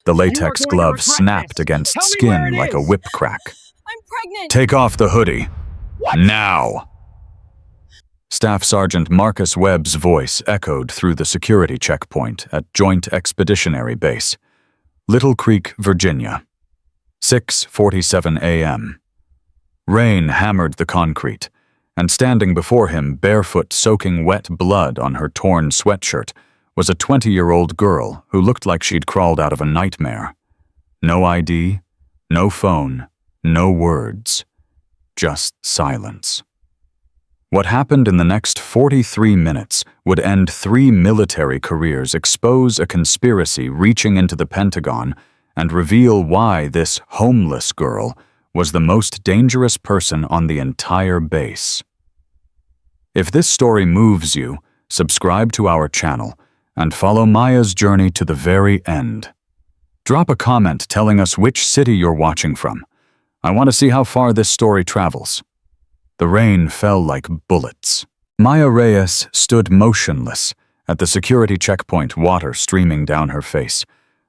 The You are latex going to glove regret snapped this. against Tell me where skin it like a is. whip crack. I'm pregnant. Take off the hoodie. What? Now! Staff Sergeant Marcus Webb's voice echoed through the security checkpoint at Joint Expeditionary Base, Little Creek, Virginia. 6:47 a.m. Rain hammered the concrete, and standing before him, barefoot, soaking wet blood on her torn sweatshirt, was a 20-year-old girl who looked like she'd crawled out of a nightmare. No ID, no phone, no words, just silence. What happened in the next 43 minutes would end 3 military careers, expose a conspiracy reaching into the Pentagon, and reveal why this homeless girl was the most dangerous person on the entire base. If this story moves you, subscribe to our channel and follow Maya's journey to the very end. Drop a comment telling us which city you're watching from. I want to see how far this story travels. The rain fell like bullets. Maya Reyes stood motionless at the security checkpoint, water streaming down her face,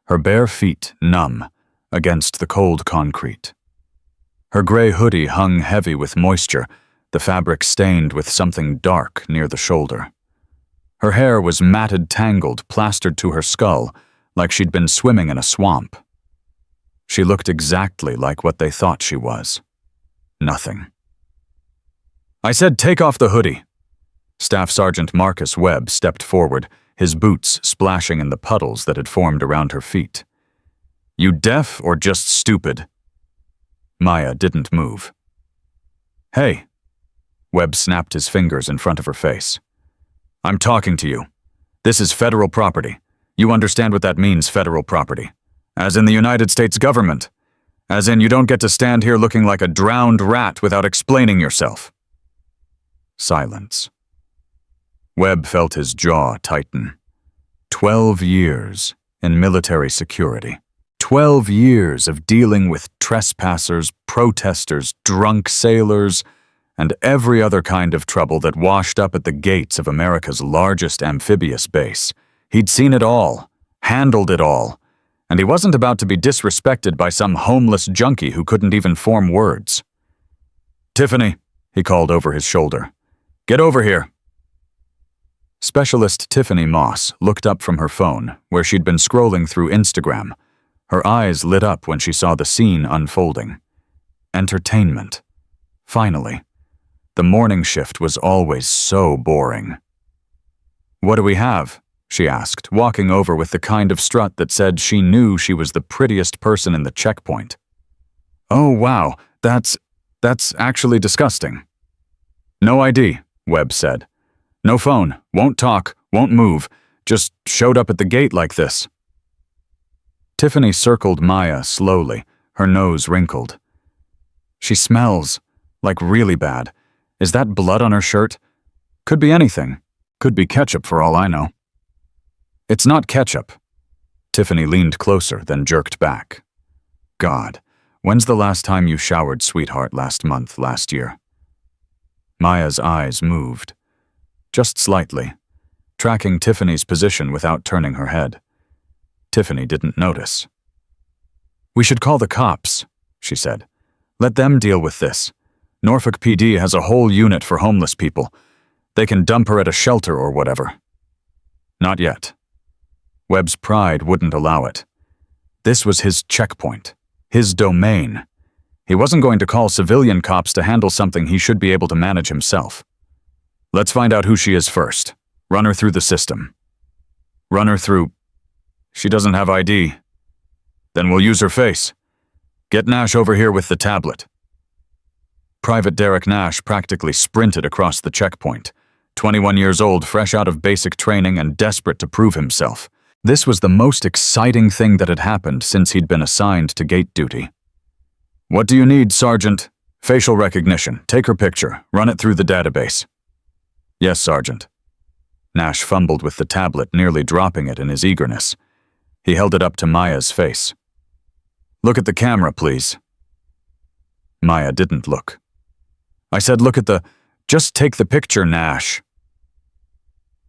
her bare feet numb against the cold concrete. Her gray hoodie hung heavy with moisture, the fabric stained with something dark near the shoulder. Her hair was matted, tangled, plastered to her skull, like she'd been swimming in a swamp. She looked exactly like what they thought she was. Nothing. I said, take off the hoodie. Staff Sergeant Marcus Webb stepped forward, his boots splashing in the puddles that had formed around her feet. You deaf or just stupid? Maya didn't move. Hey. Webb snapped his fingers in front of her face. I'm talking to you. This is federal property. You understand what that means, federal property. As in the United States government. As in you don't get to stand here looking like a drowned rat without explaining yourself. Silence. Webb felt his jaw tighten. 12 years in military security. 12 years of dealing with trespassers, protesters, drunk sailors, and every other kind of trouble that washed up at the gates of America's largest amphibious base. He'd seen it all, handled it all, and he wasn't about to be disrespected by some homeless junkie who couldn't even form words. Tiffany, he called over his shoulder. Get over here. Specialist Tiffany Moss looked up from her phone, where she'd been scrolling through Instagram. Her eyes lit up when she saw the scene unfolding. Entertainment. Finally. The morning shift was always so boring. What do we have? She asked, walking over with the kind of strut that said she knew she was the prettiest person in the checkpoint. Oh, wow, that's actually disgusting. No ID, Webb said. No phone, won't talk, won't move, just showed up at the gate like this. Tiffany circled Maya slowly, her nose wrinkled. She smells, like really bad. Is that blood on her shirt? Could be anything. Could be ketchup for all I know. It's not ketchup. Tiffany leaned closer, then jerked back. God, when's the last time you showered, sweetheart? Last month, last year? Maya's eyes moved. Just slightly, tracking Tiffany's position without turning her head. Tiffany didn't notice. We should call the cops, she said. Let them deal with this. Norfolk PD has a whole unit for homeless people. They can dump her at a shelter or whatever. Not yet. Webb's pride wouldn't allow it. This was his checkpoint, his domain. He wasn't going to call civilian cops to handle something he should be able to manage himself. Let's find out who she is first. Run her through the system. Run her through... She doesn't have ID. Then we'll use her face. Get Nash over here with the tablet. Private Derek Nash practically sprinted across the checkpoint, 21 years old, fresh out of basic training and desperate to prove himself. This was the most exciting thing that had happened since he'd been assigned to gate duty. What do you need, Sergeant? Facial recognition. Take her picture. Run it through the database. Yes, Sergeant. Nash fumbled with the tablet, nearly dropping it in his eagerness. He held it up to Maya's face. Look at the camera, please. Maya didn't look. I said look at the... Just take the picture, Nash.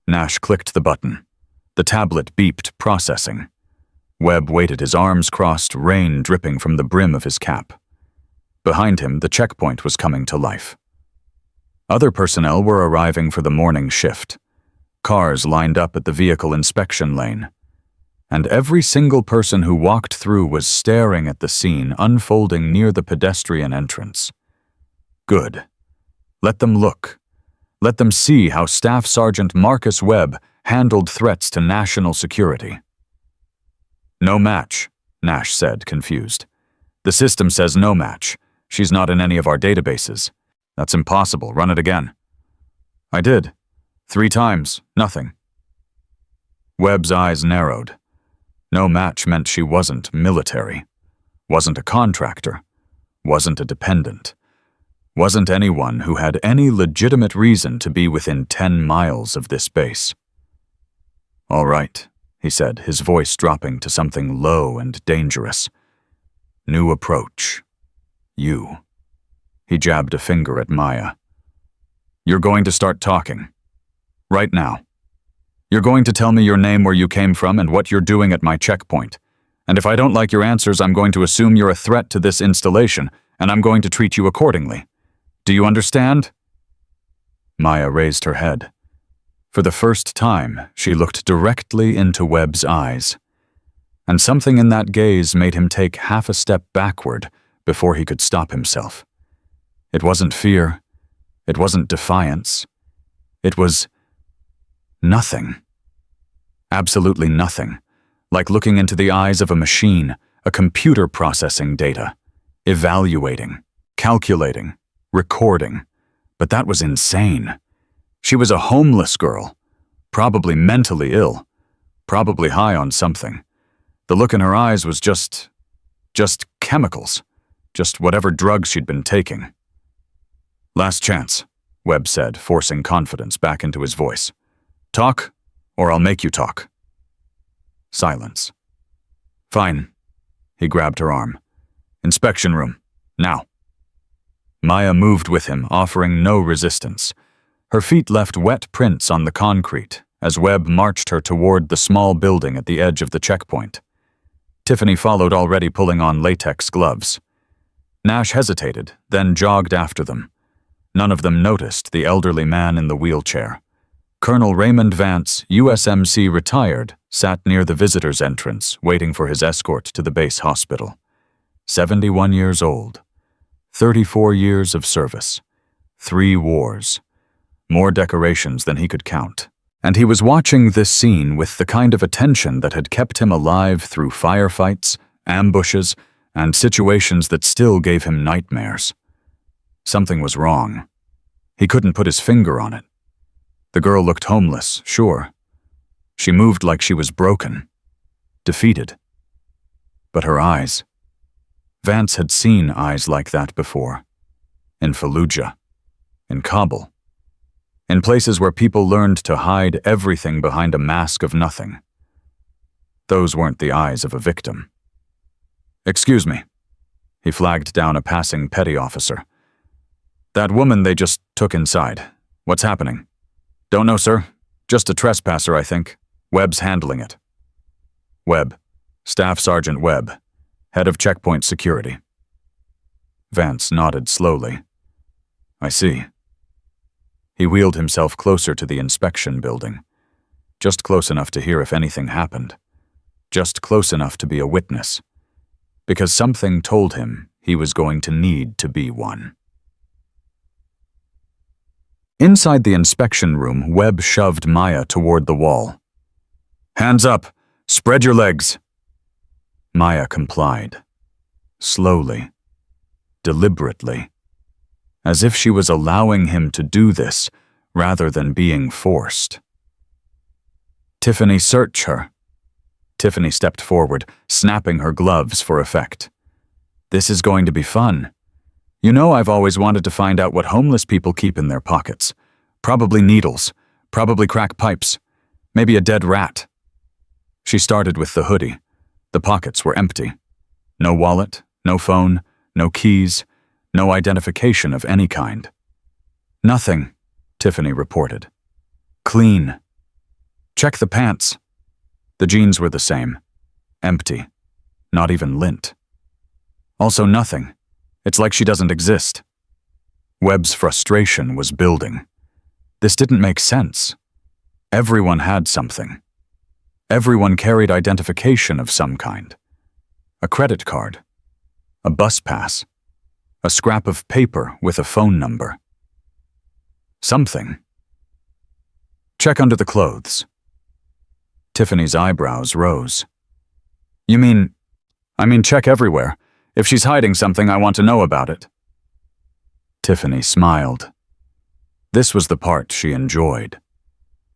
Nash clicked the button. The tablet beeped, processing. Webb waited, his arms crossed, rain dripping from the brim of his cap. Behind him, the checkpoint was coming to life. Other personnel were arriving for the morning shift. Cars lined up at the vehicle inspection lane. And every single person who walked through was staring at the scene unfolding near the pedestrian entrance. Good. Let them look. Let them see how Staff Sergeant Marcus Webb handled threats to national security. No match, Nash said, confused. The system says no match. She's not in any of our databases. That's impossible. Run it again. I did. 3 times. Nothing. Webb's eyes narrowed. No match meant she wasn't military, wasn't a contractor, wasn't a dependent, wasn't anyone who had any legitimate reason to be within 10 miles of this base. All right, he said, his voice dropping to something low and dangerous. New approach. You. He jabbed a finger at Maya. You're going to start talking. Right now. You're going to tell me your name, where you came from, and what you're doing at my checkpoint. And if I don't like your answers, I'm going to assume you're a threat to this installation, and I'm going to treat you accordingly. Do you understand? Maya raised her head. For the first time, she looked directly into Webb's eyes. And something in that gaze made him take half a step backward before he could stop himself. It wasn't fear. It wasn't defiance. It was nothing. Absolutely nothing. Like looking into the eyes of a machine, a computer processing data, evaluating, calculating, recording. But that was insane. She was a homeless girl, probably mentally ill, probably high on something. The look in her eyes was just chemicals, just whatever drugs she'd been taking. Last chance, Webb said, forcing confidence back into his voice. Talk, or I'll make you talk. Silence. Fine. He grabbed her arm. Inspection room. Now. Maya moved with him, offering no resistance. Her feet left wet prints on the concrete as Webb marched her toward the small building at the edge of the checkpoint. Tiffany followed, already pulling on latex gloves. Nash hesitated, then jogged after them. None of them noticed the elderly man in the wheelchair. Colonel Raymond Vance, USMC retired, sat near the visitor's entrance, waiting for his escort to the base hospital. 71 years old. 34 years of service. 3 wars. More decorations than he could count. And he was watching this scene with the kind of attention that had kept him alive through firefights, ambushes, and situations that still gave him nightmares. Something was wrong. He couldn't put his finger on it. The girl looked homeless, sure. She moved like she was broken, defeated. But her eyes. Vance had seen eyes like that before. In Fallujah. In Kabul. In places where people learned to hide everything behind a mask of nothing. Those weren't the eyes of a victim. Excuse me. He flagged down a passing petty officer. That woman they just took inside. What's happening? Don't know, sir. Just a trespasser, I think. Webb's handling it. Webb. Staff Sergeant Webb. Head of Checkpoint Security. Vance nodded slowly. I see. He wheeled himself closer to the inspection building. Just close enough to hear if anything happened. Just close enough to be a witness. Because something told him he was going to need to be one. Inside the inspection room, Webb shoved Maya toward the wall. Hands up! Spread your legs! Maya complied. Slowly. Deliberately. As if she was allowing him to do this, rather than being forced. Tiffany, search her. Tiffany stepped forward, snapping her gloves for effect. This is going to be fun. You know, I've always wanted to find out what homeless people keep in their pockets. Probably needles, probably crack pipes, maybe a dead rat. She started with the hoodie. The pockets were empty. No wallet, no phone, no keys, no identification of any kind. Nothing, Tiffany reported. Clean. Check the pants. The jeans were the same. Empty. Not even lint. Also nothing. It's like she doesn't exist. Webb's frustration was building. This didn't make sense. Everyone had something. Everyone carried identification of some kind. A credit card. A bus pass. A scrap of paper with a phone number. Something. Check under the clothes. Tiffany's eyebrows rose. I mean check everywhere. If she's hiding something, I want to know about it. Tiffany smiled. This was the part she enjoyed.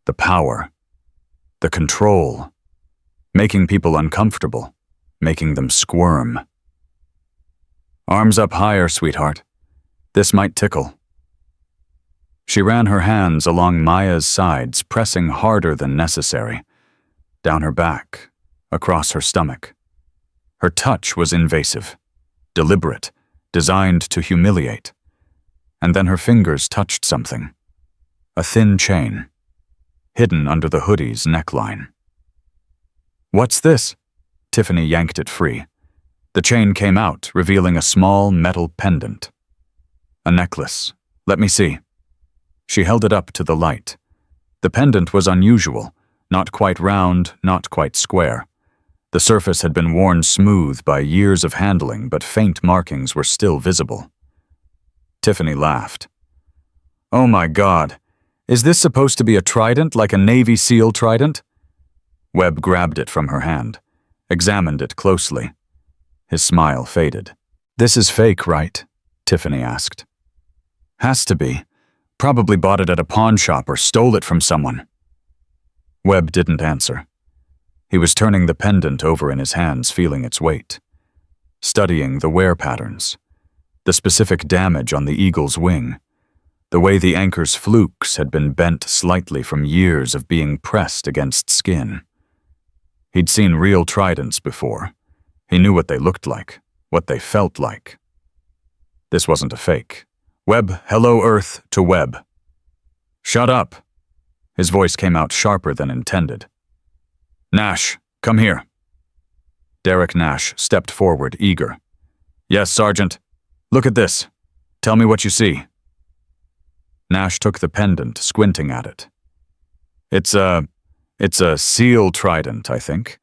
The power. The control. Making people uncomfortable. Making them squirm. Arms up higher, sweetheart. This might tickle. She ran her hands along Maya's sides, pressing harder than necessary. Down her back, across her stomach. Her touch was invasive, deliberate, designed to humiliate. And then her fingers touched something. A thin chain, hidden under the hoodie's neckline. What's this? Tiffany yanked it free. The chain came out, revealing a small metal pendant. A necklace. Let me see. She held it up to the light. The pendant was unusual, not quite round, not quite square. The surface had been worn smooth by years of handling, but faint markings were still visible. Tiffany laughed. Oh my God, is this supposed to be a trident like a Navy SEAL trident? Webb grabbed it from her hand, examined it closely. His smile faded. This is fake, right? Tiffany asked. Has to be. Probably bought it at a pawn shop or stole it from someone. Webb didn't answer. He was turning the pendant over in his hands, feeling its weight. Studying the wear patterns. The specific damage on the eagle's wing. The way the anchor's flukes had been bent slightly from years of being pressed against skin. He'd seen real tridents before. He knew what they looked like, what they felt like. This wasn't a fake. Webb, hello Earth to Webb. Shut up. His voice came out sharper than intended. Nash, come here. Derek Nash stepped forward, eager. Yes, Sergeant. Look at this. Tell me what you see. Nash took the pendant, squinting at it. It's a SEAL trident, I think.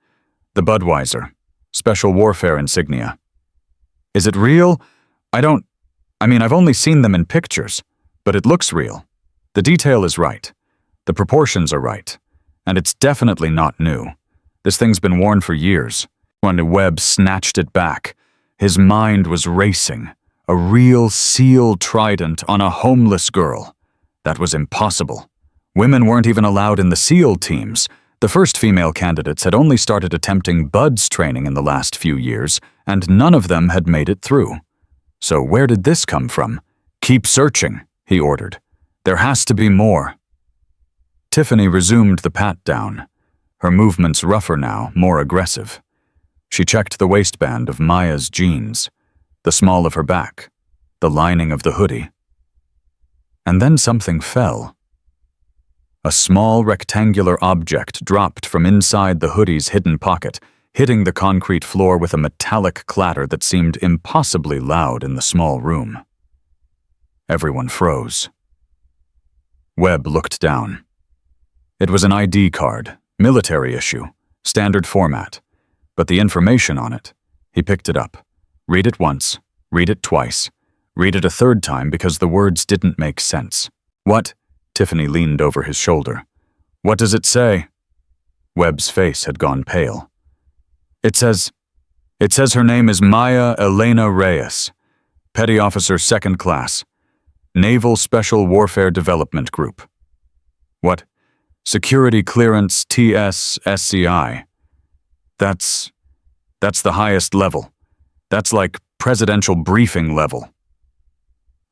The Budweiser. Special warfare insignia. Is it real? I've only seen them in pictures, but it looks real. The detail is right. The proportions are right. And it's definitely not new. This thing's been worn for years. When Webb snatched it back, his mind was racing. A real SEAL trident on a homeless girl. That was impossible. Women weren't even allowed in the SEAL teams. The first female candidates had only started attempting BUDS training in the last few years, and none of them had made it through. So where did this come from? Keep searching, he ordered. There has to be more. Tiffany resumed the pat-down. Her movements rougher now, more aggressive. She checked the waistband of Maya's jeans, the small of her back, the lining of the hoodie. And then something fell. A small rectangular object dropped from inside the hoodie's hidden pocket, hitting the concrete floor with a metallic clatter that seemed impossibly loud in the small room. Everyone froze. Webb looked down. It was an ID card, military issue, standard format, but the information on it, he picked it up. Read it once, read it twice, read it a third time because the words didn't make sense. What? Tiffany leaned over his shoulder. What does it say? Webb's face had gone pale. It says her name is Maya Elena Reyes, Petty Officer 2nd Class, Naval Special Warfare Development Group. What? Security Clearance TS-SCI. That's the highest level. That's like presidential briefing level.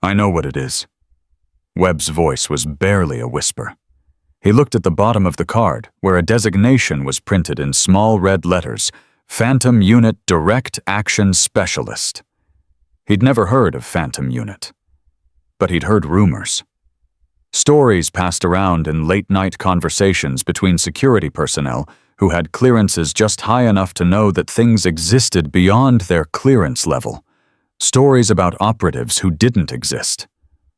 I know what it is. Webb's voice was barely a whisper. He looked at the bottom of the card, where a designation was printed in small red letters, Phantom Unit Direct Action Specialist. He'd never heard of Phantom Unit. But he'd heard rumors. Stories passed around in late-night conversations between security personnel who had clearances just high enough to know that things existed beyond their clearance level. Stories about operatives who didn't exist,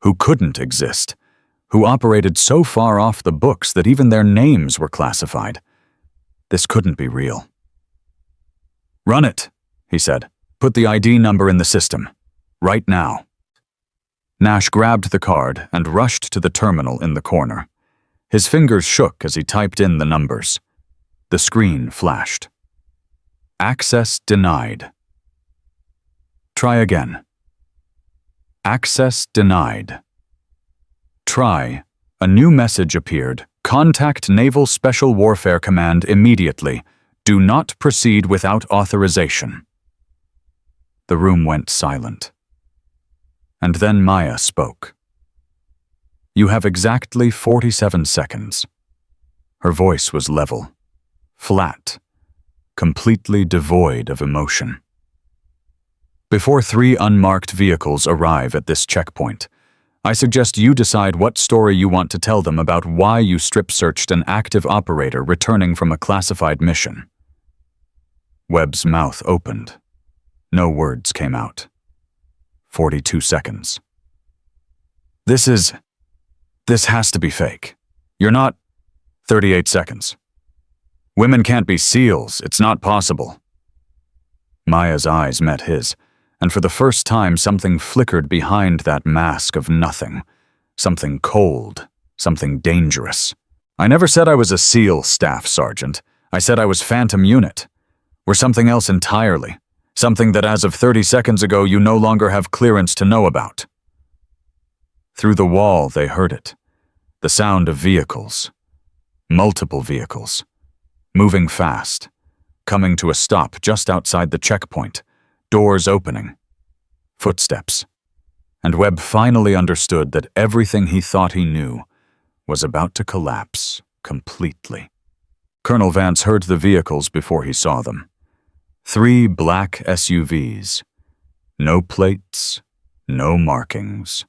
who couldn't exist, who operated so far off the books that even their names were classified. This couldn't be real. "Run it," he said. "Put the ID number in the system. Right now." Nash grabbed the card and rushed to the terminal in the corner. His fingers shook as he typed in the numbers. The screen flashed. "Access denied." "Try again." "Access denied." "Try." A new message appeared. "Contact Naval Special Warfare Command immediately. Do not proceed without authorization." The room went silent. And then Maya spoke. "You have exactly 47 seconds." Her voice was level, flat, completely devoid of emotion. "Before 3 unmarked vehicles arrive at this checkpoint, I suggest you decide what story you want to tell them about why you strip-searched an active operator returning from a classified mission." Webb's mouth opened. No words came out. 42 seconds. This has to be fake. You're not..." 38 seconds. "Women can't be SEALs. It's not possible." Maya's eyes met his, and for the first time something flickered behind that mask of nothing. Something cold, something dangerous. "I never said I was a SEAL, Staff Sergeant. I said I was Phantom Unit. We're something else entirely. Something that as of 30 seconds ago you no longer have clearance to know about." Through the wall they heard it. The sound of vehicles. Multiple vehicles. Moving fast. Coming to a stop just outside the checkpoint. Doors opening. Footsteps. And Webb finally understood that everything he thought he knew was about to collapse completely. Colonel Vance heard the vehicles before he saw them. 3 black SUVs. No plates, no markings.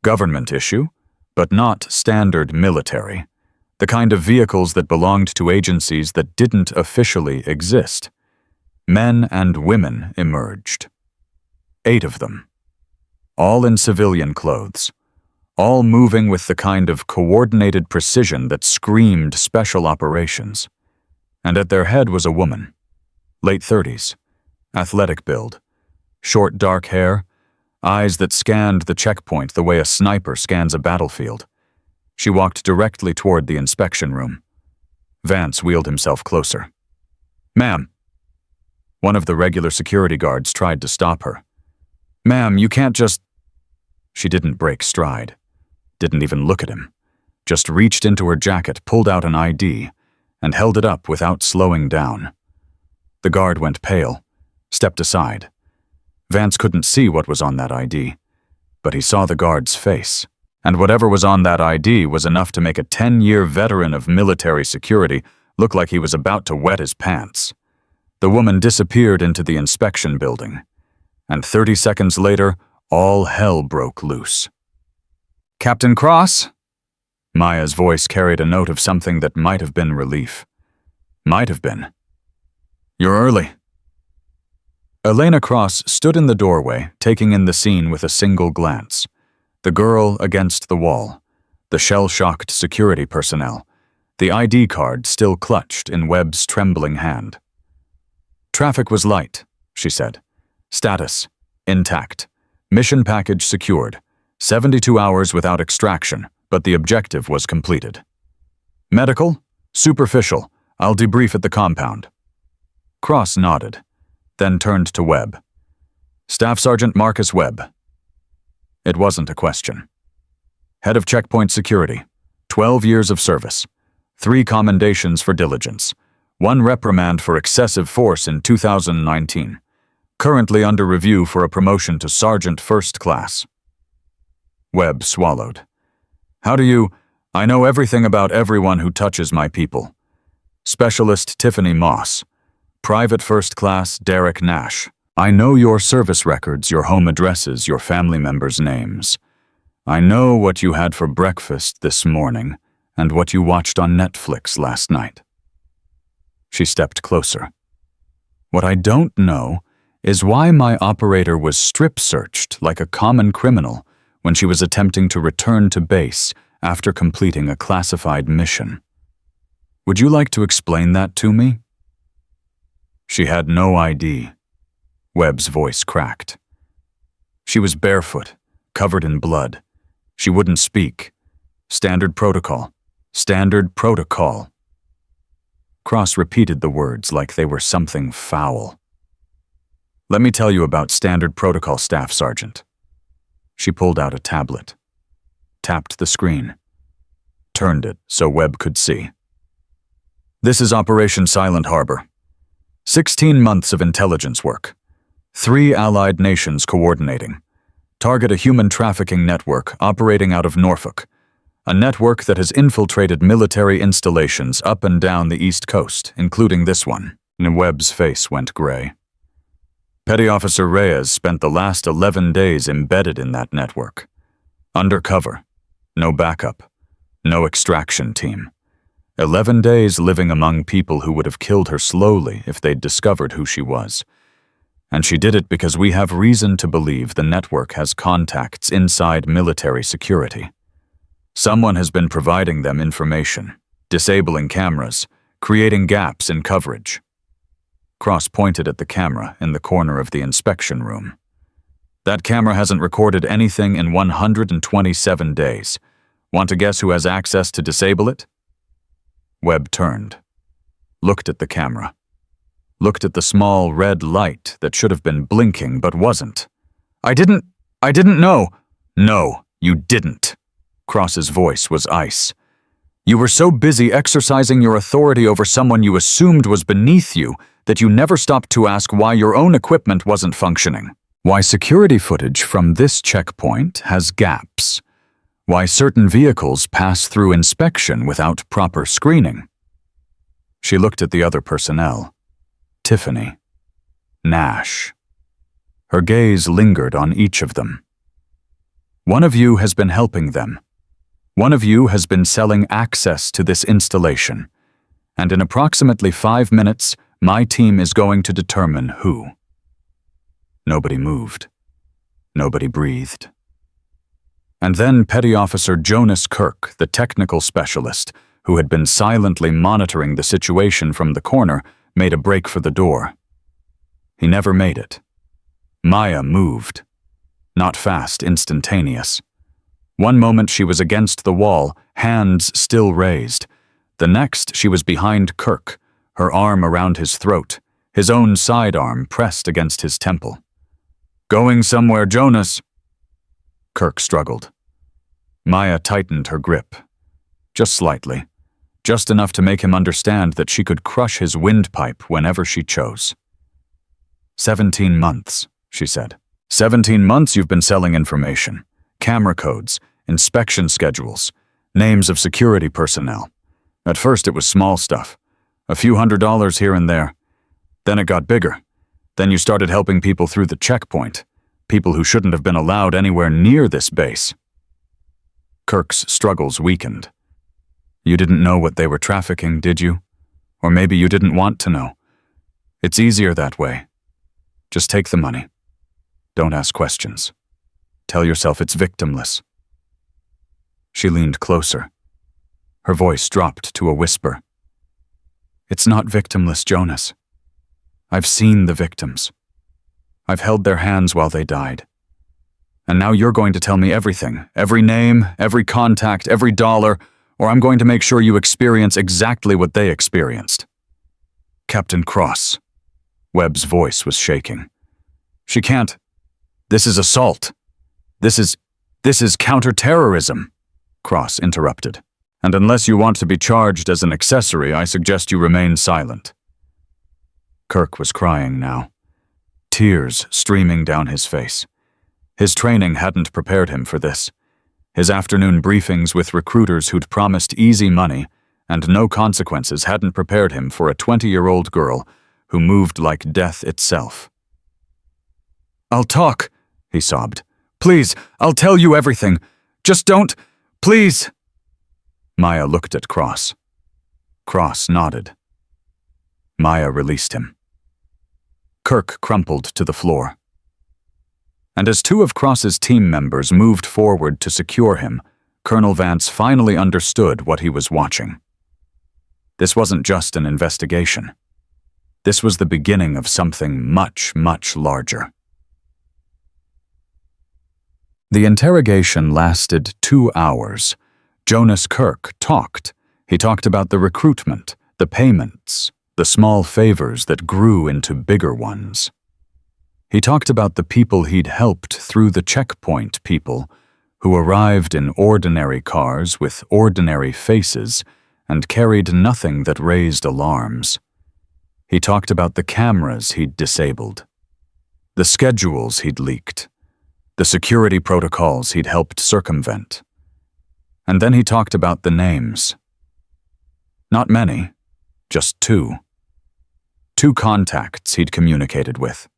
Government issue, but not standard military. The kind of vehicles that belonged to agencies that didn't officially exist. Men and women emerged. 8 of them. All in civilian clothes. All moving with the kind of coordinated precision that screamed special operations. And at their head was a woman. Late 30s. Athletic build. Short dark hair. Eyes that scanned the checkpoint the way a sniper scans a battlefield. She walked directly toward the inspection room. Vance wheeled himself closer. "Ma'am." One of the regular security guards tried to stop her. "Ma'am, you can't just..." She didn't break stride. Didn't even look at him. Just reached into her jacket, pulled out an ID, and held it up without slowing down. The guard went pale, stepped aside. Vance couldn't see what was on that ID, but he saw the guard's face, and whatever was on that ID was enough to make a 10-year veteran of military security look like he was about to wet his pants. The woman disappeared into the inspection building, and 30 seconds later, all hell broke loose. "Captain Cross?" Maya's voice carried a note of something that might have been relief. Might have been. "You're early." Elena Cross stood in the doorway, taking in the scene with a single glance. The girl against the wall, the shell-shocked security personnel, the ID card still clutched in Webb's trembling hand. "Traffic was light," she said. "Status, intact. Mission package secured. 72 hours without extraction, but the objective was completed. Medical? Superficial. I'll debrief at the compound." Cross nodded, then turned to Webb. "Staff Sergeant Marcus Webb." It wasn't a question. "Head of Checkpoint Security. 12 years of service. 3 commendations for diligence. 1 reprimand for excessive force in 2019. Currently under review for a promotion to Sergeant First Class." Webb swallowed. I know everything about everyone who touches my people. Specialist Tiffany Moss. Private First Class Derek Nash. I know your service records, your home addresses, your family members' names. I know what you had for breakfast this morning and what you watched on Netflix last night." She stepped closer. What I don't know is why my operator was strip-searched like a common criminal when she was attempting to return to base after completing a classified mission. Would you like to explain that to me? She had no ID. Webb's voice cracked. She was barefoot, covered in blood. She wouldn't speak. Standard protocol. Standard protocol. Cross repeated the words like they were something foul. Let me tell you about standard protocol, Staff Sergeant. She pulled out a tablet, tapped the screen, turned it so Webb could see. This is Operation Silent Harbor. 16 months of intelligence work. 3 allied nations coordinating. Target a human trafficking network operating out of Norfolk. A network that has infiltrated military installations up and down the East Coast, including this one. Webb's face went gray. Petty Officer Reyes spent the last 11 days embedded in that network. Undercover. No backup. No extraction team. 11 days living among people who would have killed her slowly if they'd discovered who she was. And she did it because we have reason to believe the network has contacts inside military security. Someone has been providing them information, disabling cameras, creating gaps in coverage. Cross pointed at the camera in the corner of the inspection room. That camera hasn't recorded anything in 127 days. Want to guess who has access to disable it? Webb turned, looked at the camera, looked at the small red light that should have been blinking but wasn't. I didn't know. No, you didn't. Cross's voice was ice. You were so busy exercising your authority over someone you assumed was beneath you that you never stopped to ask why your own equipment wasn't functioning. Why security footage from this checkpoint has gaps. Why certain vehicles pass through inspection without proper screening. She looked at the other personnel. Tiffany. Nash. Her gaze lingered on each of them. One of you has been helping them. One of you has been selling access to this installation. And in approximately 5 minutes, my team is going to determine who. Nobody moved. Nobody breathed. And then Petty Officer Jonas Kirk, the technical specialist, who had been silently monitoring the situation from the corner, made a break for the door. He never made it. Maya moved. Not fast, instantaneous. One moment she was against the wall, hands still raised. The next she was behind Kirk, her arm around his throat, his own sidearm pressed against his temple. Going somewhere, Jonas? Kirk struggled. Maya tightened her grip. Just slightly. Just enough to make him understand that she could crush his windpipe whenever she chose. 17 months, she said. 17 months you've been selling information. Camera codes, inspection schedules, names of security personnel. At first it was small stuff. A few $100s here and there. Then it got bigger. Then you started helping people through the checkpoint. People who shouldn't have been allowed anywhere near this base. Kirk's struggles weakened. You didn't know what they were trafficking, did you? Or maybe you didn't want to know. It's easier that way. Just take the money. Don't ask questions. Tell yourself it's victimless. She leaned closer. Her voice dropped to a whisper. It's not victimless, Jonas. I've seen the victims. I've held their hands while they died. And now you're going to tell me everything, every name, every contact, every dollar, or I'm going to make sure you experience exactly what they experienced. Captain Cross. Webb's voice was shaking. She can't. This is assault. This is counterterrorism, Cross interrupted. And unless you want to be charged as an accessory, I suggest you remain silent. Kirk was crying now, tears streaming down his face. His training hadn't prepared him for this. His afternoon briefings with recruiters who'd promised easy money and no consequences hadn't prepared him for a 20-year-old girl who moved like death itself. I'll talk, he sobbed. Please, I'll tell you everything. Just don't, please. Maya looked at Cross. Cross nodded. Maya released him. Kirk crumpled to the floor. And as two of Cross's team members moved forward to secure him, Colonel Vance finally understood what he was watching. This wasn't just an investigation. This was the beginning of something much, much larger. The interrogation lasted 2 hours. Jonas Kirk talked. He talked about the recruitment, the payments, the small favors that grew into bigger ones. He talked about the people he'd helped through the checkpoint people who arrived in ordinary cars with ordinary faces and carried nothing that raised alarms. He talked about the cameras he'd disabled, the schedules he'd leaked, the security protocols he'd helped circumvent. And then he talked about the names. Not many, just 2. 2 contacts he'd communicated with.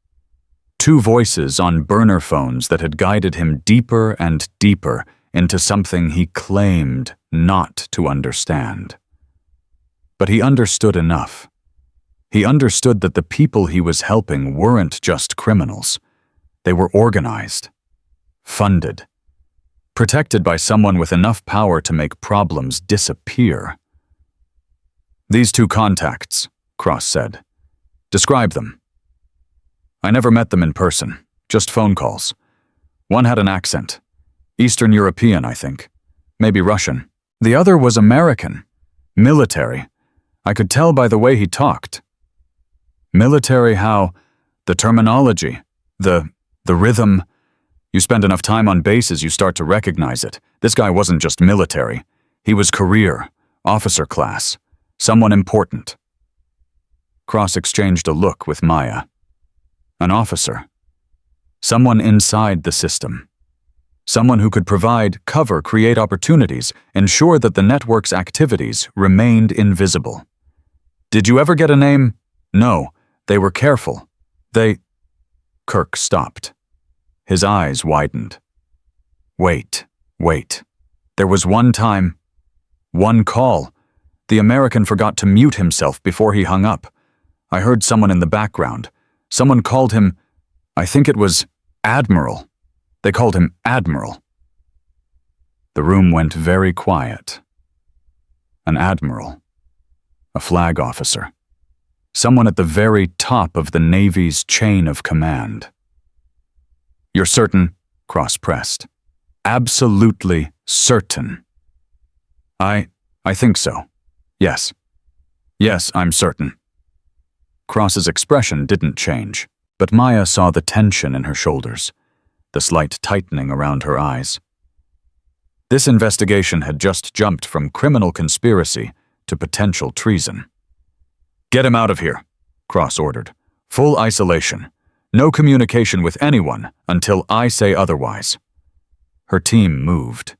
2 voices on burner phones that had guided him deeper and deeper into something he claimed not to understand. But he understood enough. He understood that the people he was helping weren't just criminals. They were organized, funded, protected by someone with enough power to make problems disappear. "These 2 contacts," Cross said. "Describe them." "I never met them in person, just phone calls. One had an accent. Eastern European, I think. Maybe Russian. The other was American. Military. I could tell by the way he talked." "Military how? The terminology, the rhythm. You spend enough time on bases, you start to recognize it. This guy wasn't just military. He was career, officer class, someone important." Cross exchanged a look with Maya. An officer. Someone inside the system. Someone who could provide cover, create opportunities, ensure that the network's activities remained invisible. "Did you ever get a name?" "No. They were careful. They—" Kirk stopped. His eyes widened. Wait. There was one time, one call. The American forgot to mute himself before he hung up. I heard someone in the background. Someone called him, I think it was Admiral. They called him Admiral. The room went very quiet. An admiral. A flag officer. Someone at the very top of the Navy's chain of command. "You're certain?" Cross pressed. "Absolutely certain." I think so. Yes. Yes, I'm certain." Cross's expression didn't change, but Maya saw the tension in her shoulders, the slight tightening around her eyes. This investigation had just jumped from criminal conspiracy to potential treason. "Get him out of here," Cross ordered. "Full isolation. No communication with anyone until I say otherwise." Her team moved.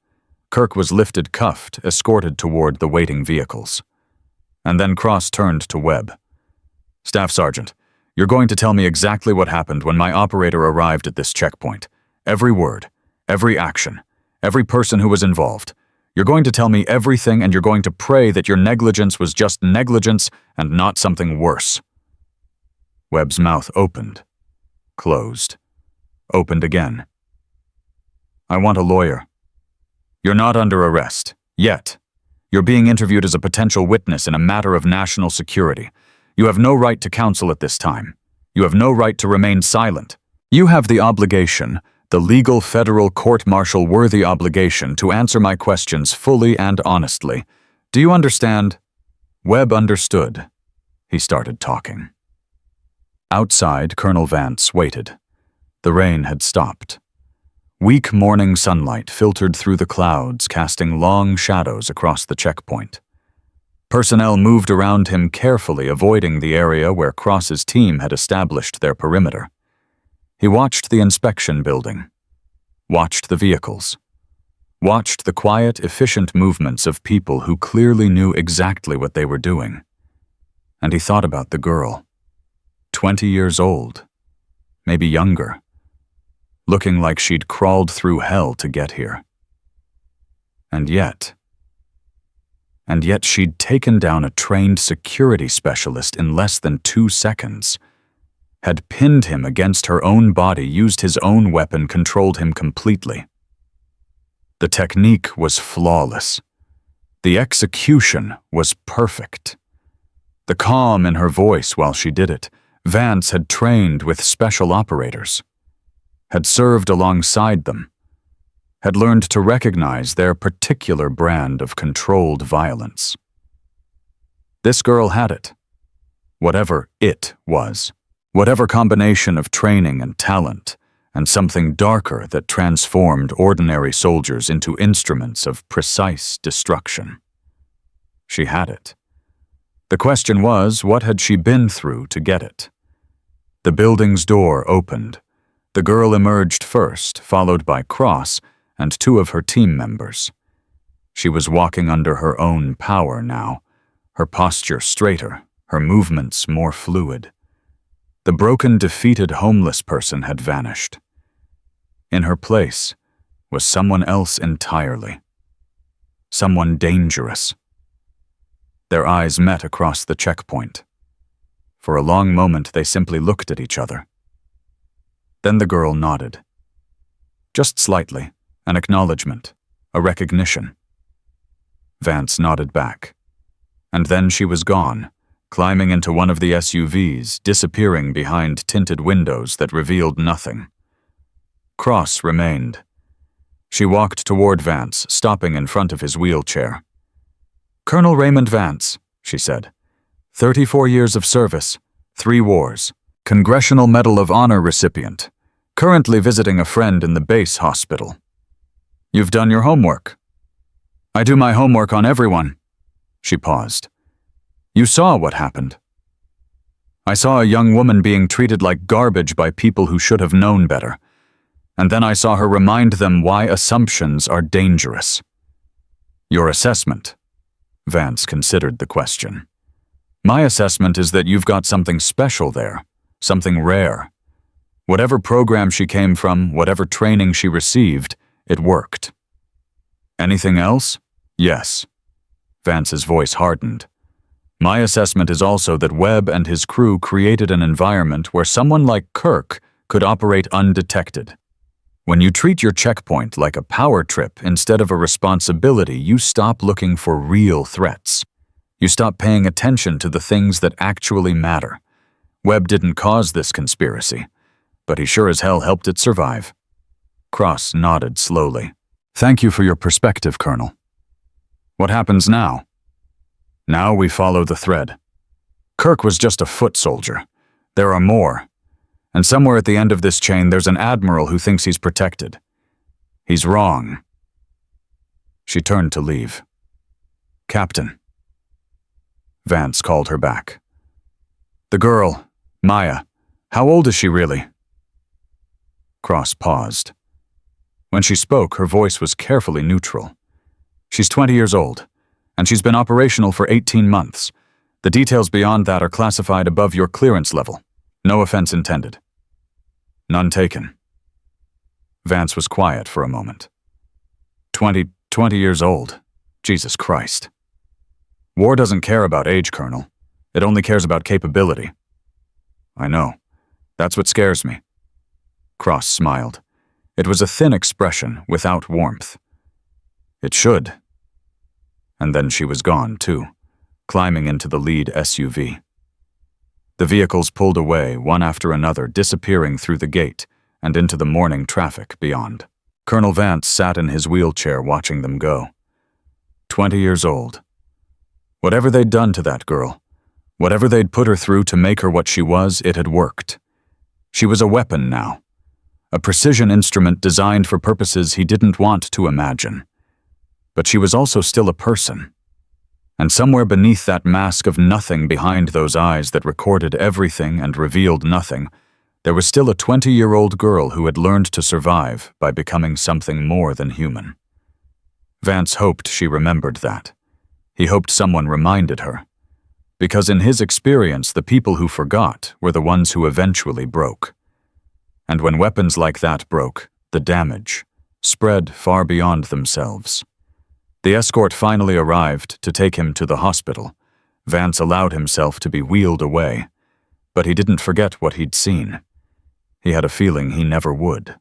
Kirk was lifted cuffed, escorted toward the waiting vehicles. And then Cross turned to Webb. "Staff Sergeant, you're going to tell me exactly what happened when my operator arrived at this checkpoint. Every word, every action, every person who was involved. You're going to tell me everything, and you're going to pray that your negligence was just negligence and not something worse." Webb's mouth opened, closed, opened again. "I want a lawyer." "You're not under arrest. Yet. You're being interviewed as a potential witness in a matter of national security. You have no right to counsel at this time. You have no right to remain silent. You have the obligation, the legal federal court-martial worthy obligation, to answer my questions fully and honestly. Do you understand?" Webb understood. He started talking. Outside, Colonel Vance waited. The rain had stopped. Weak morning sunlight filtered through the clouds, casting long shadows across the checkpoint. Personnel moved around him carefully, avoiding the area where Cross's team had established their perimeter. He watched the inspection building, watched the vehicles, watched the quiet, efficient movements of people who clearly knew exactly what they were doing. And he thought about the girl, 20 years old, maybe younger, looking like she'd crawled through hell to get here. And yet, And yet she'd taken down a trained security specialist in less than 2 seconds. Had pinned him against her own body, used his own weapon, controlled him completely. The technique was flawless. The execution was perfect. The calm in her voice while she did it. Vance had trained with special operators, had served alongside them, had learned to recognize their particular brand of controlled violence. This girl had it. Whatever it was. Whatever combination of training and talent, and something darker that transformed ordinary soldiers into instruments of precise destruction. She had it. The question was, what had she been through to get it? The building's door opened. The girl emerged first, followed by Cross and 2 of her team members. She was walking under her own power now, her posture straighter, her movements more fluid. The broken, defeated homeless person had vanished. In her place was someone else entirely. Someone dangerous. Their eyes met across the checkpoint. For a long moment, they simply looked at each other. Then the girl nodded. Just slightly, an acknowledgement, a recognition. Vance nodded back. And then she was gone, climbing into one of the SUVs, disappearing behind tinted windows that revealed nothing. Cross remained. She walked toward Vance, stopping in front of his wheelchair. "Colonel Raymond Vance," she said. 34 years of service, 3 wars, Congressional Medal of Honor recipient, currently visiting a friend in the base hospital. You've done your homework." "I do my homework on everyone." She paused. "You saw what happened." "I saw a young woman being treated like garbage by people who should have known better. And then I saw her remind them why assumptions are dangerous." "Your assessment?" Vance considered the question. "My assessment is that you've got something special there, something rare. Whatever program she came from, whatever training she received, it worked." "Anything else?" "Yes." Vance's voice hardened. "My assessment is also that Webb and his crew created an environment where someone like Kirk could operate undetected. When you treat your checkpoint like a power trip instead of a responsibility, you stop looking for real threats. You stop paying attention to the things that actually matter. Webb didn't cause this conspiracy, but he sure as hell helped it survive." Cross nodded slowly. "Thank you for your perspective, Colonel. What happens now?" "Now we follow the thread. Kirk was just a foot soldier. There are more. And somewhere at the end of this chain, there's an admiral who thinks he's protected. He's wrong." She turned to leave. "Captain." Vance called her back. "The girl, Maya, how old is she really?" Cross paused. When she spoke, her voice was carefully neutral. "She's 20 years old, and she's been operational for 18 months. The details beyond that are classified above your clearance level. No offense intended." "None taken." Vance was quiet for a moment. 20 years old. Jesus Christ. War doesn't care about age, Colonel. It only cares about capability." "I know. That's what scares me." Cross smiled. It was a thin expression, without warmth. "It should." And then she was gone, too, climbing into the lead SUV. The vehicles pulled away, one after another, disappearing through the gate and into the morning traffic beyond. Colonel Vance sat in his wheelchair watching them go. 20 years old. Whatever they'd done to that girl, whatever they'd put her through to make her what she was, it had worked. She was a weapon now, a precision instrument designed for purposes he didn't want to imagine. But she was also still a person. And somewhere beneath that mask of nothing behind those eyes that recorded everything and revealed nothing, there was still a 20-year-old girl who had learned to survive by becoming something more than human. Vance hoped she remembered that. He hoped someone reminded her. Because in his experience, the people who forgot were the ones who eventually broke. And when weapons like that broke, the damage spread far beyond themselves. The escort finally arrived to take him to the hospital. Vance allowed himself to be wheeled away, but he didn't forget what he'd seen. He had a feeling he never would.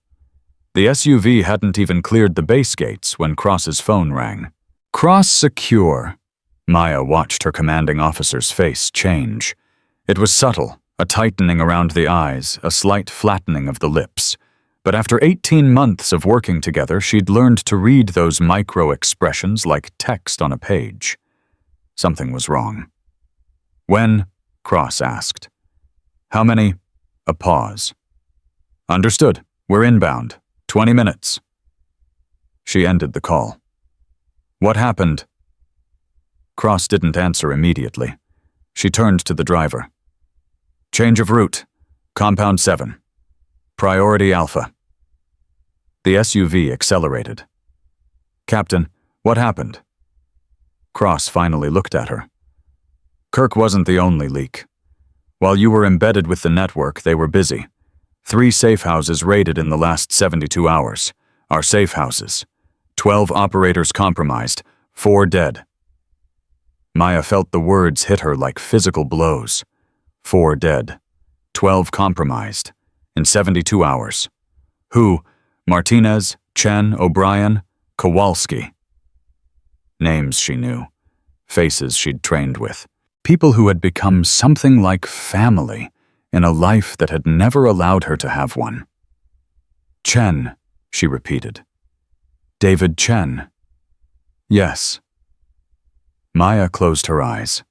The SUV hadn't even cleared the base gates when Cross's phone rang. "Cross secure." Maya watched her commanding officer's face change. It was subtle, a tightening around the eyes, a slight flattening of the lips. But after 18 months of working together, she'd learned to read those micro-expressions like text on a page. Something was wrong. "When?" Cross asked. "How many?" A pause. "Understood. We're inbound. 20 minutes. She ended the call. "What happened?" Cross didn't answer immediately. She turned to the driver. "Change of route. Compound 7. Priority Alpha." The SUV accelerated. "Captain, what happened?" Cross finally looked at her. "Kirk wasn't the only leak. While you were embedded with the network, they were busy. 3 safe houses raided in the last 72 hours. Our safe houses. 12 operators compromised, 4 dead." Maya felt the words hit her like physical blows. 4 dead. 12 compromised. In 72 hours. Who? Martinez, Chen, O'Brien, Kowalski. Names she knew. Faces she'd trained with. People who had become something like family in a life that had never allowed her to have one. "Chen," she repeated. "David Chen." "Yes." Maya closed her eyes.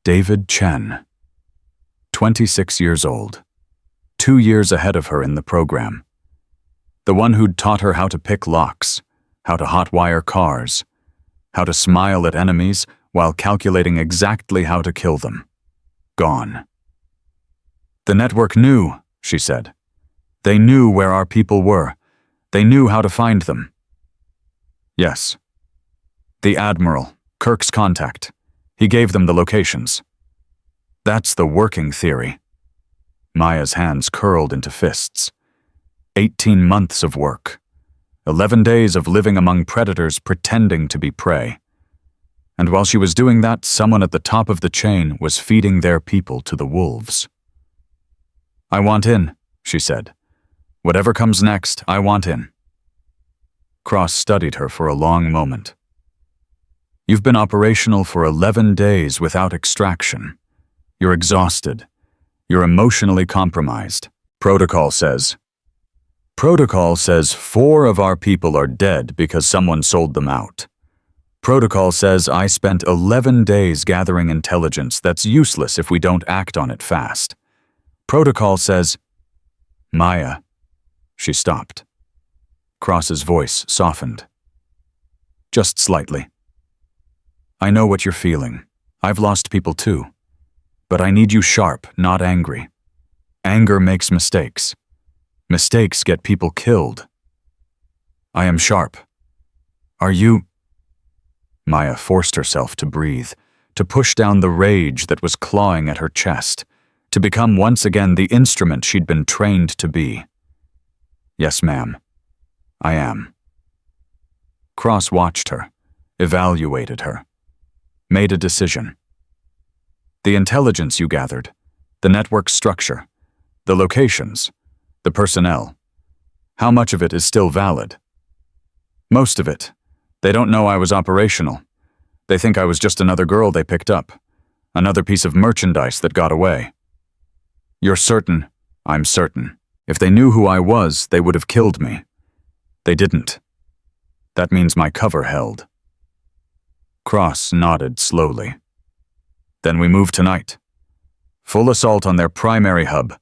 David Chen. 26 years old. 2 years ahead of her in the program. The one who'd taught her how to pick locks, how to hotwire cars, how to smile at enemies while calculating exactly how to kill them. Gone. "The network knew," she said. "They knew where our people were. They knew how to find them." "Yes." "The Admiral, Kirk's contact. He gave them the locations." "That's the working theory." Maya's hands curled into fists. 18 months of work. 11 days of living among predators pretending to be prey. And while she was doing that, someone at the top of the chain was feeding their people to the wolves. "I want in," she said. "Whatever comes next, I want in." Cross studied her for a long moment. "You've been operational for 11 days without extraction. You're exhausted. You're emotionally compromised. Protocol says 4 of our people are dead because someone sold them out. Protocol says I spent 11 days gathering intelligence that's useless if we don't act on it fast. Protocol says..." "Maya." She stopped. Cross's voice softened. "Just slightly. I know what you're feeling. I've lost people too. But I need you sharp, not angry. Anger makes mistakes. Mistakes get people killed. I am sharp. Are you..." Maya forced herself to breathe, to push down the rage that was clawing at her chest, to become once again the instrument she'd been trained to be. "Yes, ma'am. I am." Cross watched her, evaluated her, made a decision. "The intelligence you gathered, the network structure, the locations, the personnel, how much of it is still valid?" "Most of it. They don't know I was operational. They think I was just another girl they picked up, another piece of merchandise that got away." "You're certain?" "I'm certain. If they knew who I was, they would have killed me. They didn't. That means my cover held." Cross nodded slowly. "Then we move tonight. Full assault on their primary hub.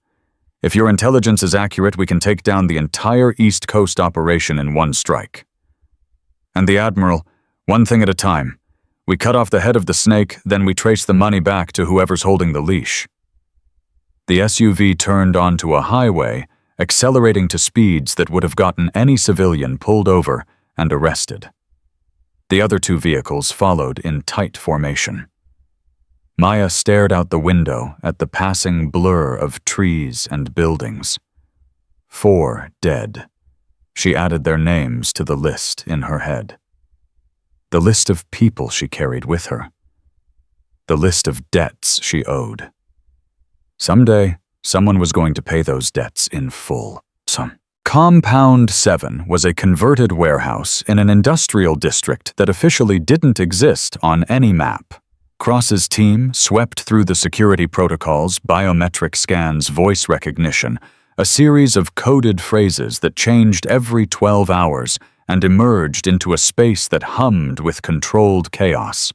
If your intelligence is accurate, we can take down the entire East Coast operation in one strike. And the Admiral, one thing at a time. We cut off the head of the snake, then we trace the money back to whoever's holding the leash." The SUV turned onto a highway, accelerating to speeds that would have gotten any civilian pulled over and arrested. The other 2 vehicles followed in tight formation. Maya stared out the window at the passing blur of trees and buildings. 4 dead. She added their names to the list in her head. The list of people she carried with her. The list of debts she owed. Someday, someone was going to pay those debts in full. Compound 7 was a converted warehouse in an industrial district that officially didn't exist on any map. Cross's team swept through the security protocols, biometric scans, voice recognition, a series of coded phrases that changed every 12 hours and emerged into a space that hummed with controlled chaos.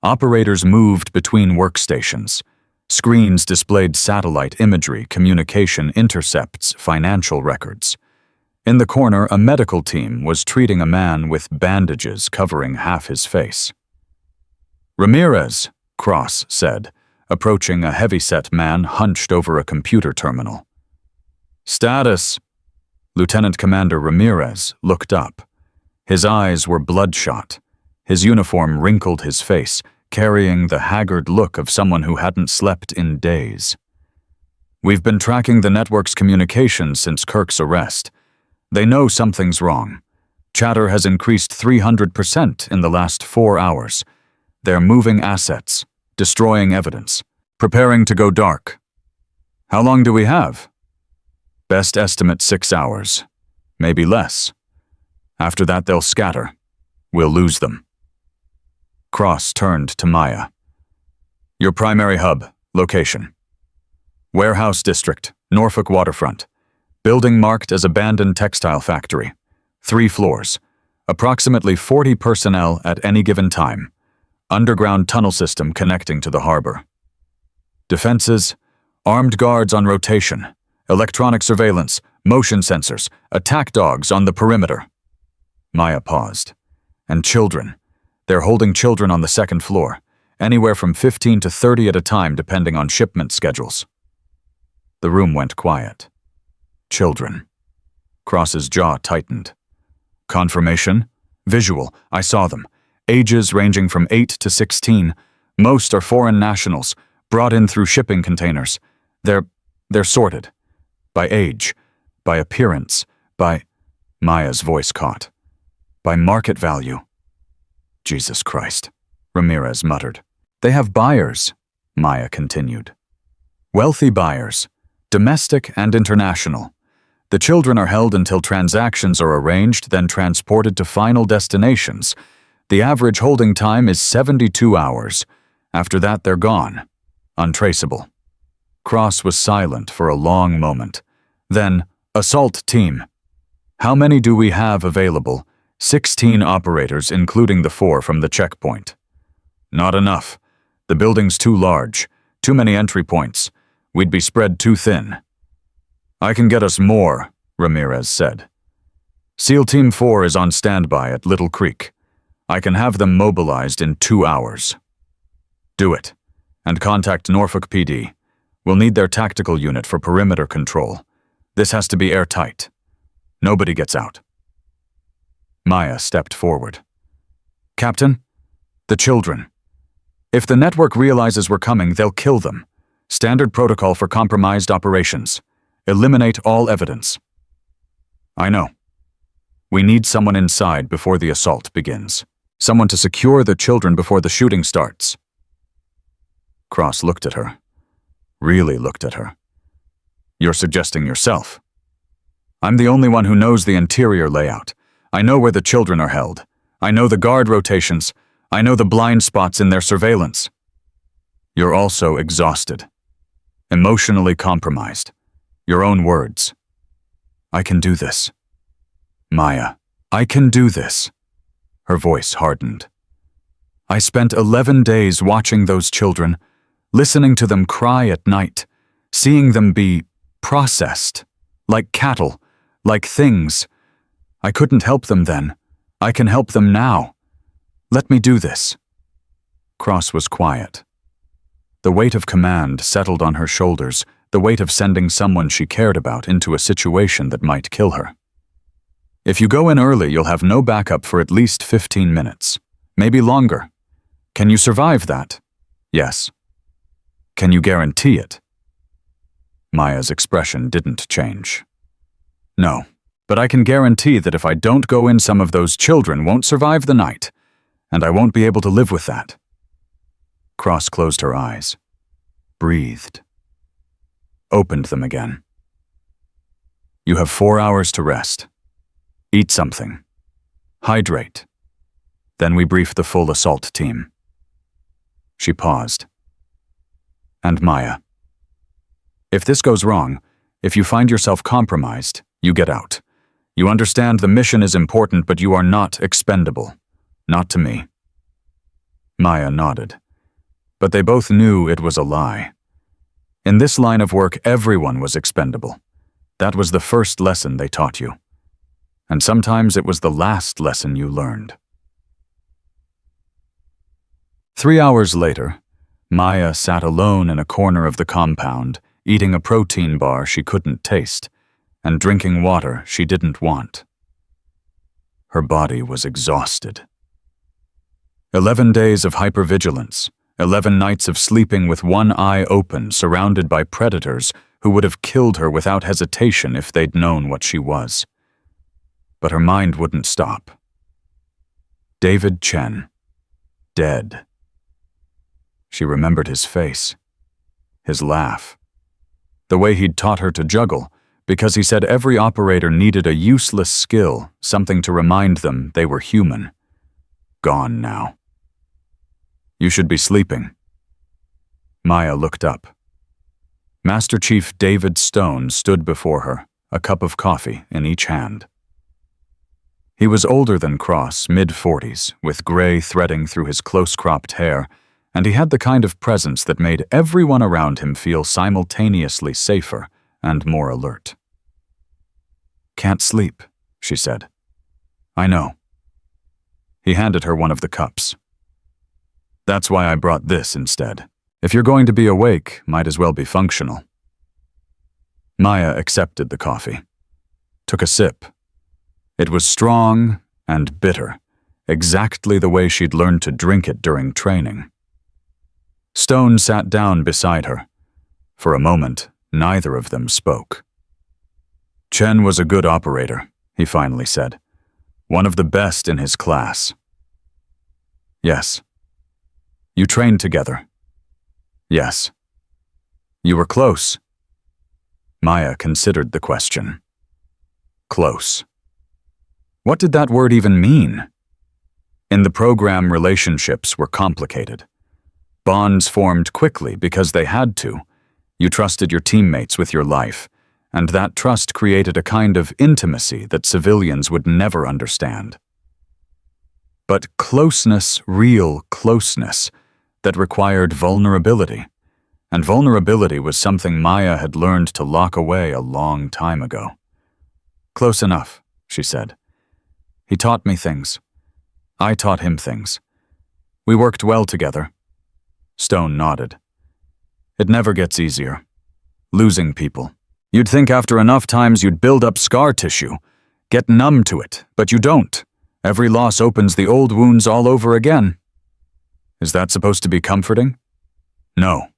Operators moved between workstations. Screens displayed satellite imagery, communication intercepts, financial records. In the corner, a medical team was treating a man with bandages covering half his face. "Ramirez," Cross said, approaching a heavy-set man hunched over a computer terminal. "Status." Lieutenant Commander Ramirez looked up. His eyes were bloodshot. His uniform wrinkled his face, carrying the haggard look of someone who hadn't slept in days. "We've been tracking the network's communications since Kirk's arrest. They know something's wrong. Chatter has increased 300% in the last 4 hours. They're moving assets, destroying evidence, preparing to go dark. How long do we have?" "Best estimate 6 hours. Maybe less. After that they'll scatter. We'll lose them." Cross turned to Maya. "Your primary hub, location. Warehouse district, Norfolk waterfront. Building marked as abandoned textile factory. 3 floors. Approximately 40 personnel at any given time. Underground tunnel system connecting to the harbor. Defenses, armed guards on rotation, electronic surveillance, motion sensors, attack dogs on the perimeter." Maya paused. "And children. They're holding children on the 2nd floor, anywhere from 15 to 30 at a time depending on shipment schedules." The room went quiet. Children. Cross's jaw tightened. "Confirmation? Visual. I saw them. Ages ranging from 8 to 16. Most are foreign nationals, brought in through shipping containers. They're sorted. By age, by appearance, by..." Maya's voice caught. "By market value." "Jesus Christ," Ramirez muttered. "They have buyers," Maya continued. "Wealthy buyers, domestic and international. The children are held until transactions are arranged, then transported to final destinations. The average holding time is 72 hours. After that, they're gone. Untraceable." Cross was silent for a long moment. Then, "Assault team. How many do we have available?" 16 operators, including the 4 from the checkpoint. "Not enough. The building's too large. Too many entry points. We'd be spread too thin." "I can get us more," Ramirez said. "SEAL Team 4 is on standby at Little Creek. I can have them mobilized in 2 hours." "Do it. And contact Norfolk PD. We'll need their tactical unit for perimeter control. This has to be airtight. Nobody gets out." Maya stepped forward. "Captain, the children. If the network realizes we're coming, they'll kill them. Standard protocol for compromised operations. Eliminate all evidence." "I know. We need someone inside before the assault begins. Someone to secure the children before the shooting starts." Cross looked at her. Really looked at her. "You're suggesting yourself." "I'm the only one who knows the interior layout. I know where the children are held. I know the guard rotations. I know the blind spots in their surveillance." "You're also exhausted. Emotionally compromised. Your own words." "I can do this. Maya, I can do this." Her voice hardened. "I spent 11 days watching those children, listening to them cry at night, seeing them be processed, like cattle, like things. I couldn't help them then. I can help them now. Let me do this." Cross was quiet. The weight of command settled on her shoulders, the weight of sending someone she cared about into a situation that might kill her. "If you go in early, you'll have no backup for at least 15 minutes, maybe longer. Can you survive that?" "Yes." "Can you guarantee it?" Maya's expression didn't change. "No, but I can guarantee that if I don't go in, some of those children won't survive the night. and I won't be able to live with that." Cross closed her eyes, breathed, opened them again. "You have 4 hours to rest. Eat something. Hydrate. Then we brief the full assault team." She paused. "And Maya, if this goes wrong, if you find yourself compromised, you get out. You understand the mission is important, but you are not expendable. Not to me." Maya nodded, but they both knew it was a lie. In this line of work, everyone was expendable. That was the first lesson they taught you. And sometimes it was the last lesson you learned. 3 hours later, Maya sat alone in a corner of the compound, eating a protein bar she couldn't taste, and drinking water she didn't want. Her body was exhausted. 11 days of hypervigilance, 11 nights of sleeping with one eye open, surrounded by predators who would have killed her without hesitation if they'd known what she was. But her mind wouldn't stop. David Chen, dead. She remembered his face, his laugh, the way he'd taught her to juggle, because he said every operator needed a useless skill, something to remind them they were human. Gone now. "You should be sleeping." Maya looked up. Master Chief David Stone stood before her, a cup of coffee in each hand. He was older than Cross, mid-40s, with gray threading through his close-cropped hair, and he had the kind of presence that made everyone around him feel simultaneously safer and more alert. "Can't sleep," she said. "I know." He handed her one of the cups. "That's why I brought this instead. If you're going to be awake, might as well be functional." Maya accepted the coffee, took a sip. It was strong and bitter, exactly the way she'd learned to drink it during training. Stone sat down beside her. For a moment, neither of them spoke. "Chen was a good operator," he finally said. "One of the best in his class." "Yes." "You trained together?" "Yes." "You were close?" Maya considered the question. Close. What did that word even mean? In the program, relationships were complicated. Bonds formed quickly because they had to. You trusted your teammates with your life, and that trust created a kind of intimacy that civilians would never understand. But closeness, real closeness, that required vulnerability. And vulnerability was something Maya had learned to lock away a long time ago. "Close enough," she said. "He taught me things. I taught him things. We worked well together." Stone nodded. "It never gets easier. Losing people. You'd think after enough times you'd build up scar tissue, get numb to it, but you don't. Every loss opens the old wounds all over again." "Is that supposed to be comforting?" "No."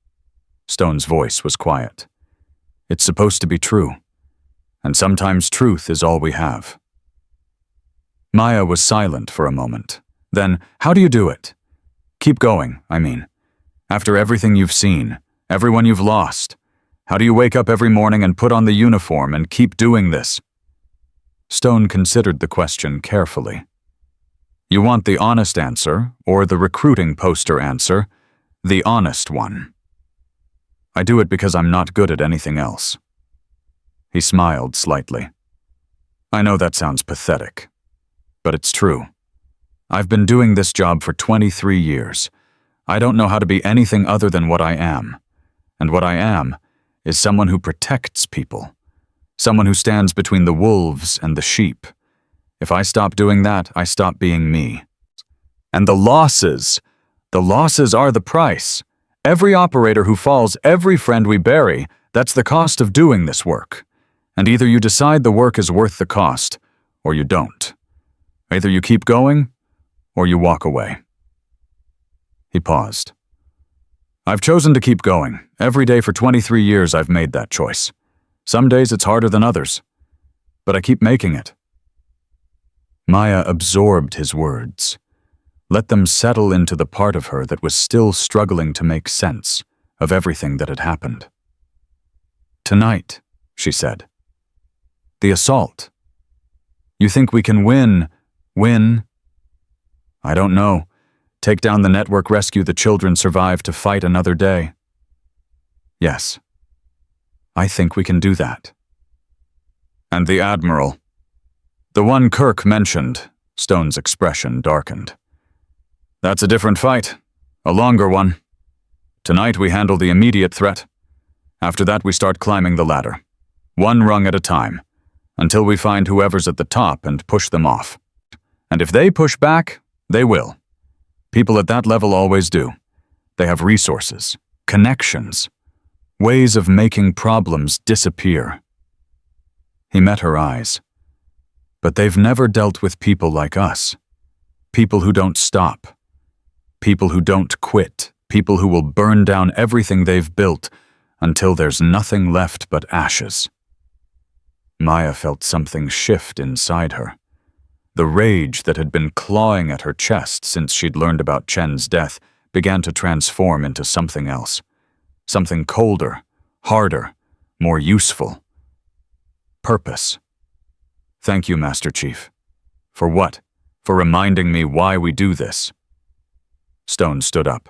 Stone's voice was quiet. "It's supposed to be true. And sometimes truth is all we have." Maya was silent for a moment. Then, "How do you do it? Keep going, I mean. After everything you've seen, everyone you've lost, how do you wake up every morning and put on the uniform and keep doing this?" Stone considered the question carefully. "You want the honest answer, or the recruiting poster answer, the honest one?" "I do it because I'm not good at anything else." He smiled slightly. "I know that sounds pathetic, but it's true. I've been doing this job for 23 years. I don't know how to be anything other than what I am. And what I am is someone who protects people. Someone who stands between the wolves and the sheep. If I stop doing that, I stop being me. And the losses are the price. Every operator who falls, every friend we bury, that's the cost of doing this work. And either you decide the work is worth the cost, or you don't. Either you keep going, or you walk away." He paused. "I've chosen to keep going. Every day for 23 years I've made that choice. Some days it's harder than others, but I keep making it." Maya absorbed his words. Let them settle into the part of her that was still struggling to make sense of everything that had happened. "Tonight," she said. "The assault. You think we can win? I don't know. Take down the network, rescue the children, survive to fight another day." "Yes. I think we can do that." "And the Admiral. The one Kirk mentioned," Stone's expression darkened. "That's a different fight. A longer one. Tonight we handle the immediate threat. After that we start climbing the ladder. One rung at a time, until we find whoever's at the top and push them off. And if they push back, they will. People at that level always do. They have resources, connections, ways of making problems disappear." He met her eyes. "But they've never dealt with people like us. People who don't stop. People who don't quit. People who will burn down everything they've built until there's nothing left but ashes." Maya felt something shift inside her. The rage that had been clawing at her chest since she'd learned about Chen's death began to transform into something else. Something colder, harder, more useful. Purpose. "Thank you, Master Chief." "For what?" "For reminding me why we do this." Stone stood up.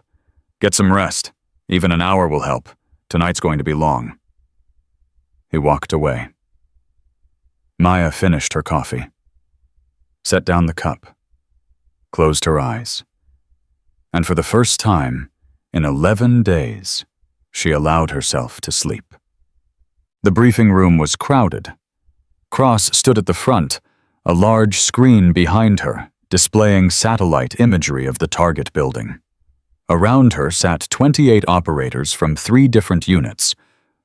"Get some rest. Even an hour will help. Tonight's going to be long." He walked away. Maya finished her coffee, set down the cup, closed her eyes, and for the first time in 11 days, she allowed herself to sleep. The briefing room was crowded. Cross stood at the front, a large screen behind her, displaying satellite imagery of the target building. Around her sat 28 operators from 3 different units,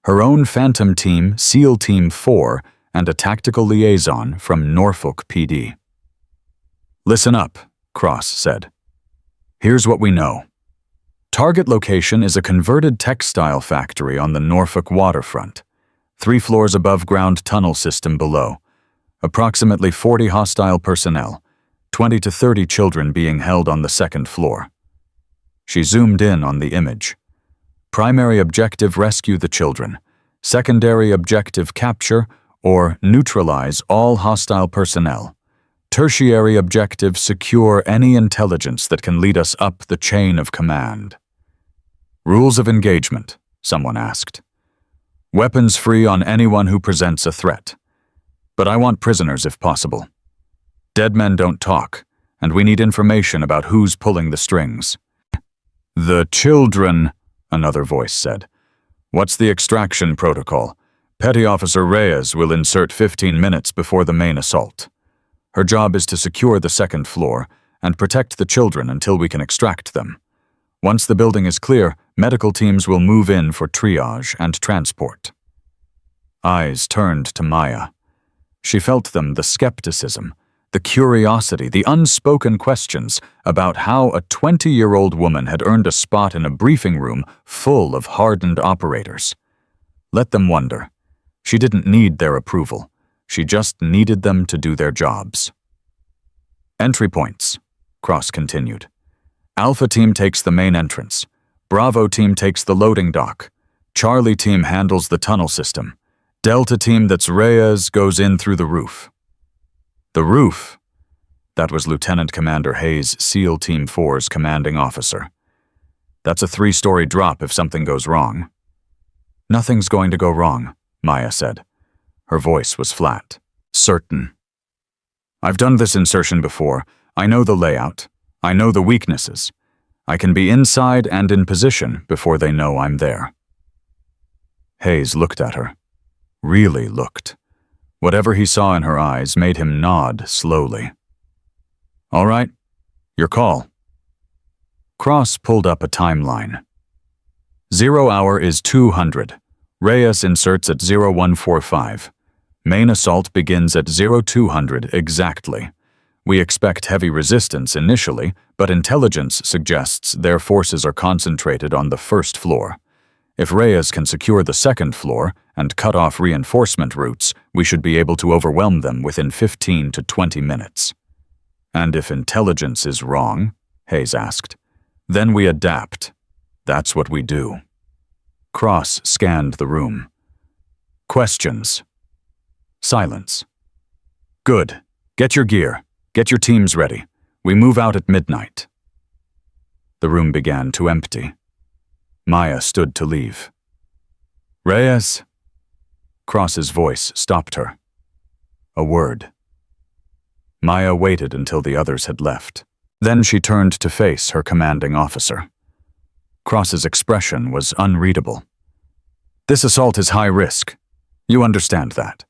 her own Phantom Team, SEAL Team 4, and a tactical liaison from Norfolk PD. "Listen up," Cross said. "Here's what we know. Target location is a converted textile factory on the Norfolk waterfront, 3 floors above ground tunnel system below. Approximately 40 hostile personnel, 20 to 30 children being held on the 2nd floor. She zoomed in on the image. Primary objective: rescue the children. Secondary objective: capture or neutralize all hostile personnel. Tertiary objective: secure any intelligence that can lead us up the chain of command." "Rules of engagement," someone asked. "Weapons free on anyone who presents a threat. But I want prisoners if possible. Dead men don't talk, and we need information about who's pulling the strings." "The children," another voice said. "What's the extraction protocol? Petty Officer Reyes will insert 15 minutes before the main assault. Her job is to secure the 2nd floor and protect the children until we can extract them. Once the building is clear, medical teams will move in for triage and transport." Eyes turned to Maya. She felt them, the skepticism, the curiosity, the unspoken questions about how a 20-year-old woman had earned a spot in a briefing room full of hardened operators. Let them wonder. She didn't need their approval. She just needed them to do their jobs. "Entry points," Cross continued. "Alpha Team takes the main entrance. Bravo Team takes the loading dock. Charlie Team handles the tunnel system. Delta Team, that's Reyes, goes in through the roof." The roof? That was Lieutenant Commander Hayes, SEAL Team 4's commanding officer. "That's a 3-story drop if something goes wrong." "Nothing's going to go wrong," Maya said. Her voice was flat, certain. "I've done this insertion before. I know the layout. I know the weaknesses. I can be inside and in position before they know I'm there." Hayes looked at her. Really looked. Whatever he saw in her eyes made him nod slowly. "All right, your call." Cross pulled up a timeline. 0 hour is 200. Reyes inserts at 0145. Main assault begins at 0200 exactly. We expect heavy resistance initially, but intelligence suggests their forces are concentrated on the 1st floor. If Reyes can secure the 2nd floor and cut off reinforcement routes, we should be able to overwhelm them within 15 to 20 minutes. And if intelligence is wrong, Hayes asked. Then we adapt. That's what we do. Cross scanned the room. Questions? Silence. Good. Get your gear. Get your teams ready. We move out at midnight. The room began to empty. Maya stood to leave. Reyes? Cross's voice stopped her. A word. Maya waited until the others had left. Then she turned to face her commanding officer. Cross's expression was unreadable. This assault is high risk. You understand that?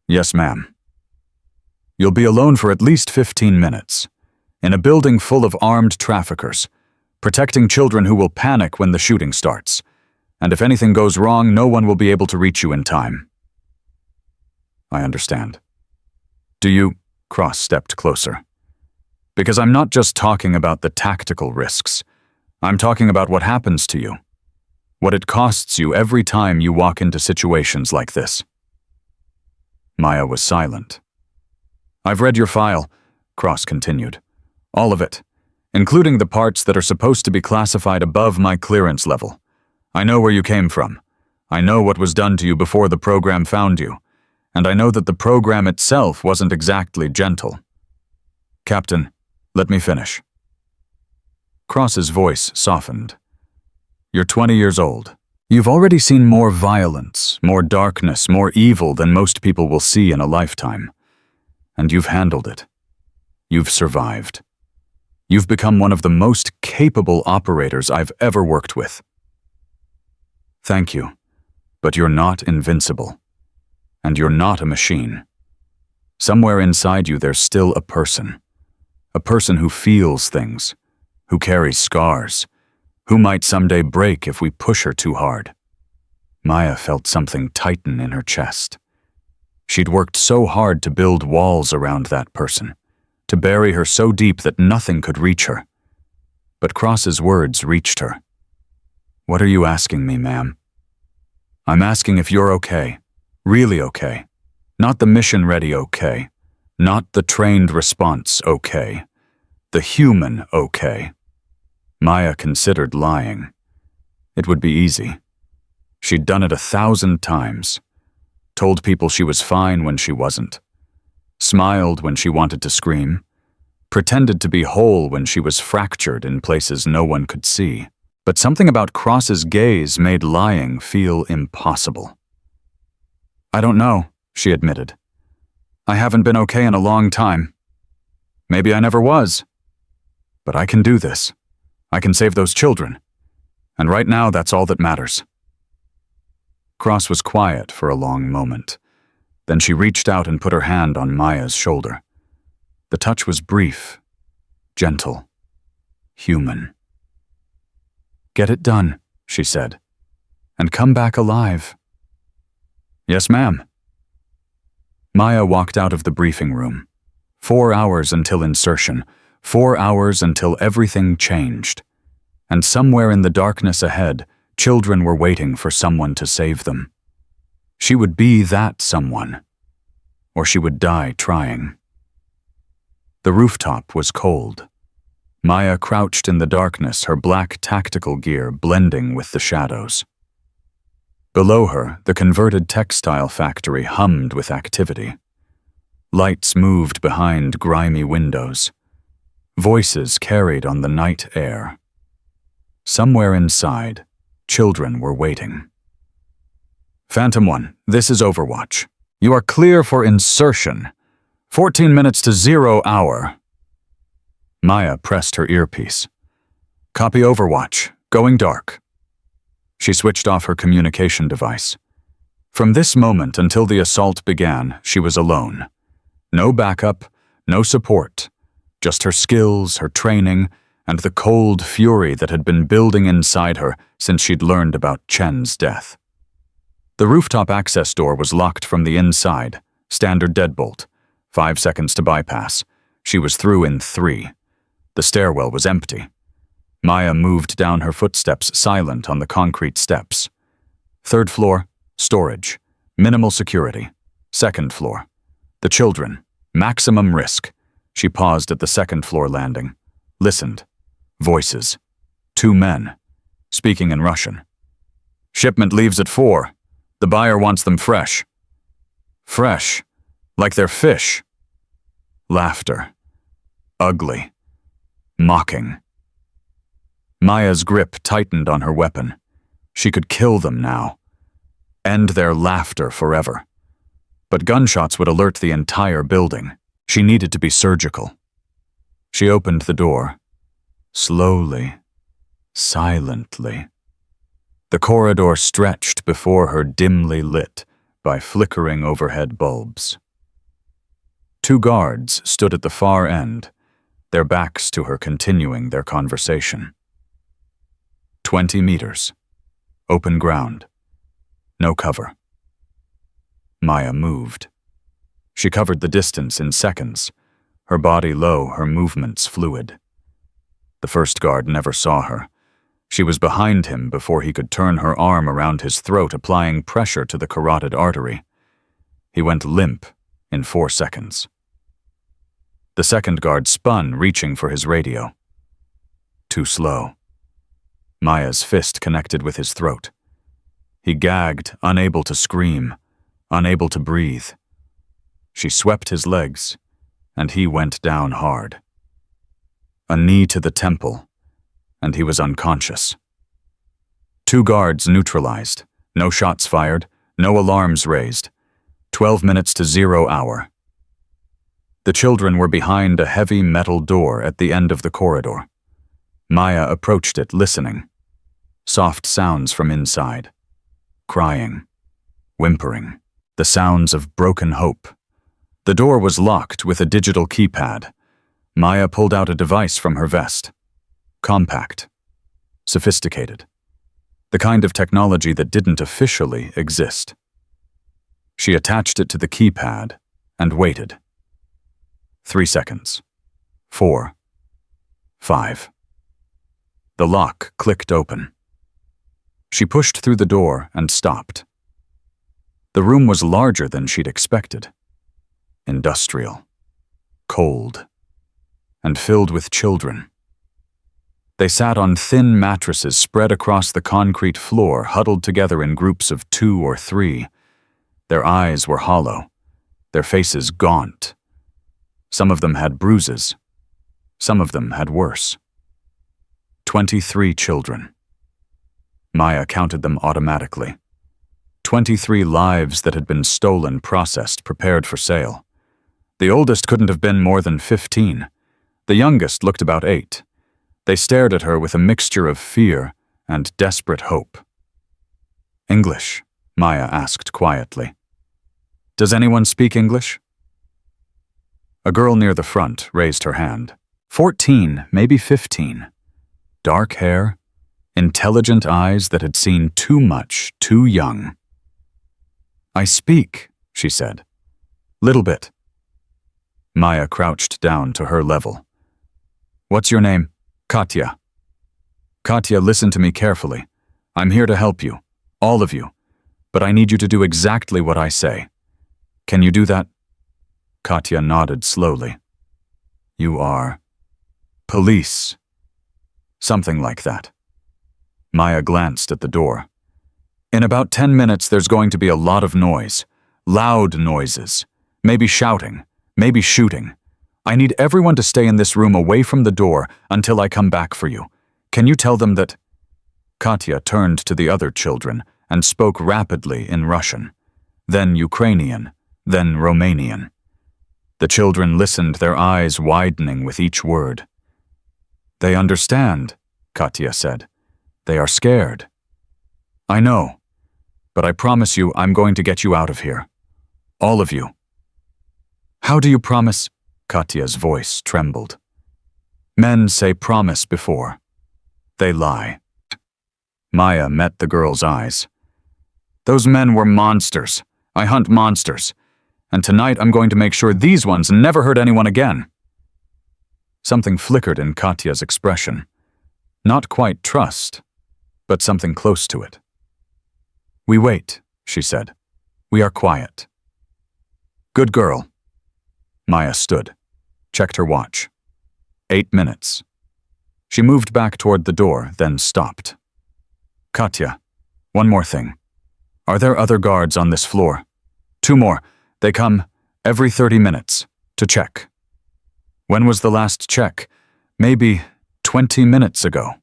Yes, ma'am. You'll be alone for at least 15 minutes, in a building full of armed traffickers, protecting children who will panic when the shooting starts, and if anything goes wrong, no one will be able to reach you in time. I understand. Do you? Cross stepped closer. Because I'm not just talking about the tactical risks. I'm talking about what happens to you. What it costs you every time you walk into situations like this. Maya was silent. I've read your file, Cross continued. All of it, including the parts that are supposed to be classified above my clearance level. I know where you came from. I know what was done to you before the program found you. And I know that the program itself wasn't exactly gentle. Captain, let me finish. Cross's voice softened. You're 20 years old. You've already seen more violence, more darkness, more evil than most people will see in a lifetime. And you've handled it. You've survived. You've become one of the most capable operators I've ever worked with. Thank you, but you're not invincible. And you're not a machine. Somewhere inside you there's still a person who feels things, who carries scars, who might someday break if we push her too hard. Maya felt something tighten in her chest. She'd worked so hard to build walls around that person, to bury her so deep that nothing could reach her. But Cross's words reached her. What are you asking me, ma'am? I'm asking if you're okay, really okay. Not the mission-ready okay, not the trained response okay, the human okay. Maya considered lying. It would be easy. She'd done it 1,000 times. Told people she was fine when she wasn't. Smiled when she wanted to scream. Pretended to be whole when she was fractured in places no one could see. But something about Cross's gaze made lying feel impossible. I don't know, she admitted. I haven't been okay in a long time. Maybe I never was. But I can do this. I can save those children. And right now, that's all that matters. Cross was quiet for a long moment. Then she reached out and put her hand on Maya's shoulder. The touch was brief, gentle, human. Get it done, she said, and come back alive. Yes, ma'am. Maya walked out of the briefing room. 4 hours until insertion. 4 hours until everything changed. And somewhere in the darkness ahead, children were waiting for someone to save them. She would be that someone. Or she would die trying. The rooftop was cold. Maya crouched in the darkness, her black tactical gear blending with the shadows. Below her, the converted textile factory hummed with activity. Lights moved behind grimy windows. Voices carried on the night air. Somewhere inside, children were waiting. Phantom 1, this is Overwatch. You are clear for insertion. 14 minutes to 0 hour. Maya pressed her earpiece. Copy Overwatch, going dark. She switched off her communication device. From this moment until the assault began, she was alone. No backup, no support. Just her skills, her training, and the cold fury that had been building inside her since she'd learned about Chen's death. The rooftop access door was locked from the inside, standard deadbolt. 5 seconds to bypass. She was through in 3. The stairwell was empty. Maya moved down her footsteps, silent on the concrete steps. 3rd floor, storage, minimal security. 2nd floor, the children, maximum risk. She paused at the 2nd floor landing. listened. Voices. 2 men, speaking in Russian. "Shipment leaves at 4. The buyer wants them fresh." "Fresh? Like they're fish?" Laughter. Ugly. Mocking. Maya's grip tightened on her weapon. She could kill them now. End their laughter forever. But gunshots would alert the entire building. She needed to be surgical. She opened the door. Slowly. Silently. The corridor stretched before her, dimly lit by flickering overhead bulbs. 2 guards stood at the far end, their backs to her, continuing their conversation. 20 meters. Open ground. No cover. Maya moved. She covered the distance in seconds, her body low, her movements fluid. The first guard never saw her. She was behind him before he could turn her arm around his throat, applying pressure to the carotid artery. He went limp in 4 seconds. The second guard spun, reaching for his radio. Too slow. Maya's fist connected with his throat. He gagged, unable to scream, unable to breathe. She swept his legs, and he went down hard. A knee to the temple, and he was unconscious. 2 guards neutralized, no shots fired, no alarms raised. 12 minutes to 0 hour. The children were behind a heavy metal door at the end of the corridor. Maya approached it, listening. Soft sounds from inside. Crying. Whimpering. The sounds of broken hope. The door was locked with a digital keypad. Maya pulled out a device from her vest. Compact. Sophisticated. The kind of technology that didn't officially exist. She attached it to the keypad and waited. 3 seconds. 4. 5. The lock clicked open. She pushed through the door and stopped. The room was larger than she'd expected. Industrial. Cold. And filled with children. They sat on thin mattresses spread across the concrete floor, huddled together in groups of 2 or 3. Their eyes were hollow, their faces gaunt. Some of them had bruises. Some of them had worse. 23 children. Maya counted them automatically. 23 lives that had been stolen, processed, prepared for sale. The oldest couldn't have been more than 15. The youngest looked about 8. They stared at her with a mixture of fear and desperate hope. "English?" Maya asked quietly. "Does anyone speak English?" A girl near the front raised her hand. 14, maybe 15. Dark hair, intelligent eyes that had seen too much, too young. "I speak," she said. "Little bit." Maya crouched down to her level. "What's your name?" "Katya." "Katya, listen to me carefully. I'm here to help you, all of you, but I need you to do exactly what I say. Can you do that?" Katya nodded slowly. "You are police." Something like that. Maya glanced at the door. "In about 10 minutes there's going to be a lot of noise. Loud noises. Maybe shouting. Maybe shooting. I need everyone to stay in this room away from the door until I come back for you. Can you tell them that—" Katya turned to the other children and spoke rapidly in Russian, then Ukrainian, then Romanian. The children listened, their eyes widening with each word. "They understand," Katya said. "They are scared." "I know, but I promise you I'm going to get you out of here. All of you." "How do you promise?" Katya's voice trembled. "Men say promise before. They lie." Maya met the girl's eyes. "Those men were monsters. I hunt monsters. And tonight I'm going to make sure these ones never hurt anyone again." Something flickered in Katya's expression. Not quite trust, but something close to it. "We wait," she said. "We are quiet." "Good girl." Maya stood, checked her watch. 8 minutes. She moved back toward the door, then stopped. Katya, one more thing. Are there other guards on this floor? 2 more. They come every 30 minutes to check. When was the last check? Maybe 20 minutes ago.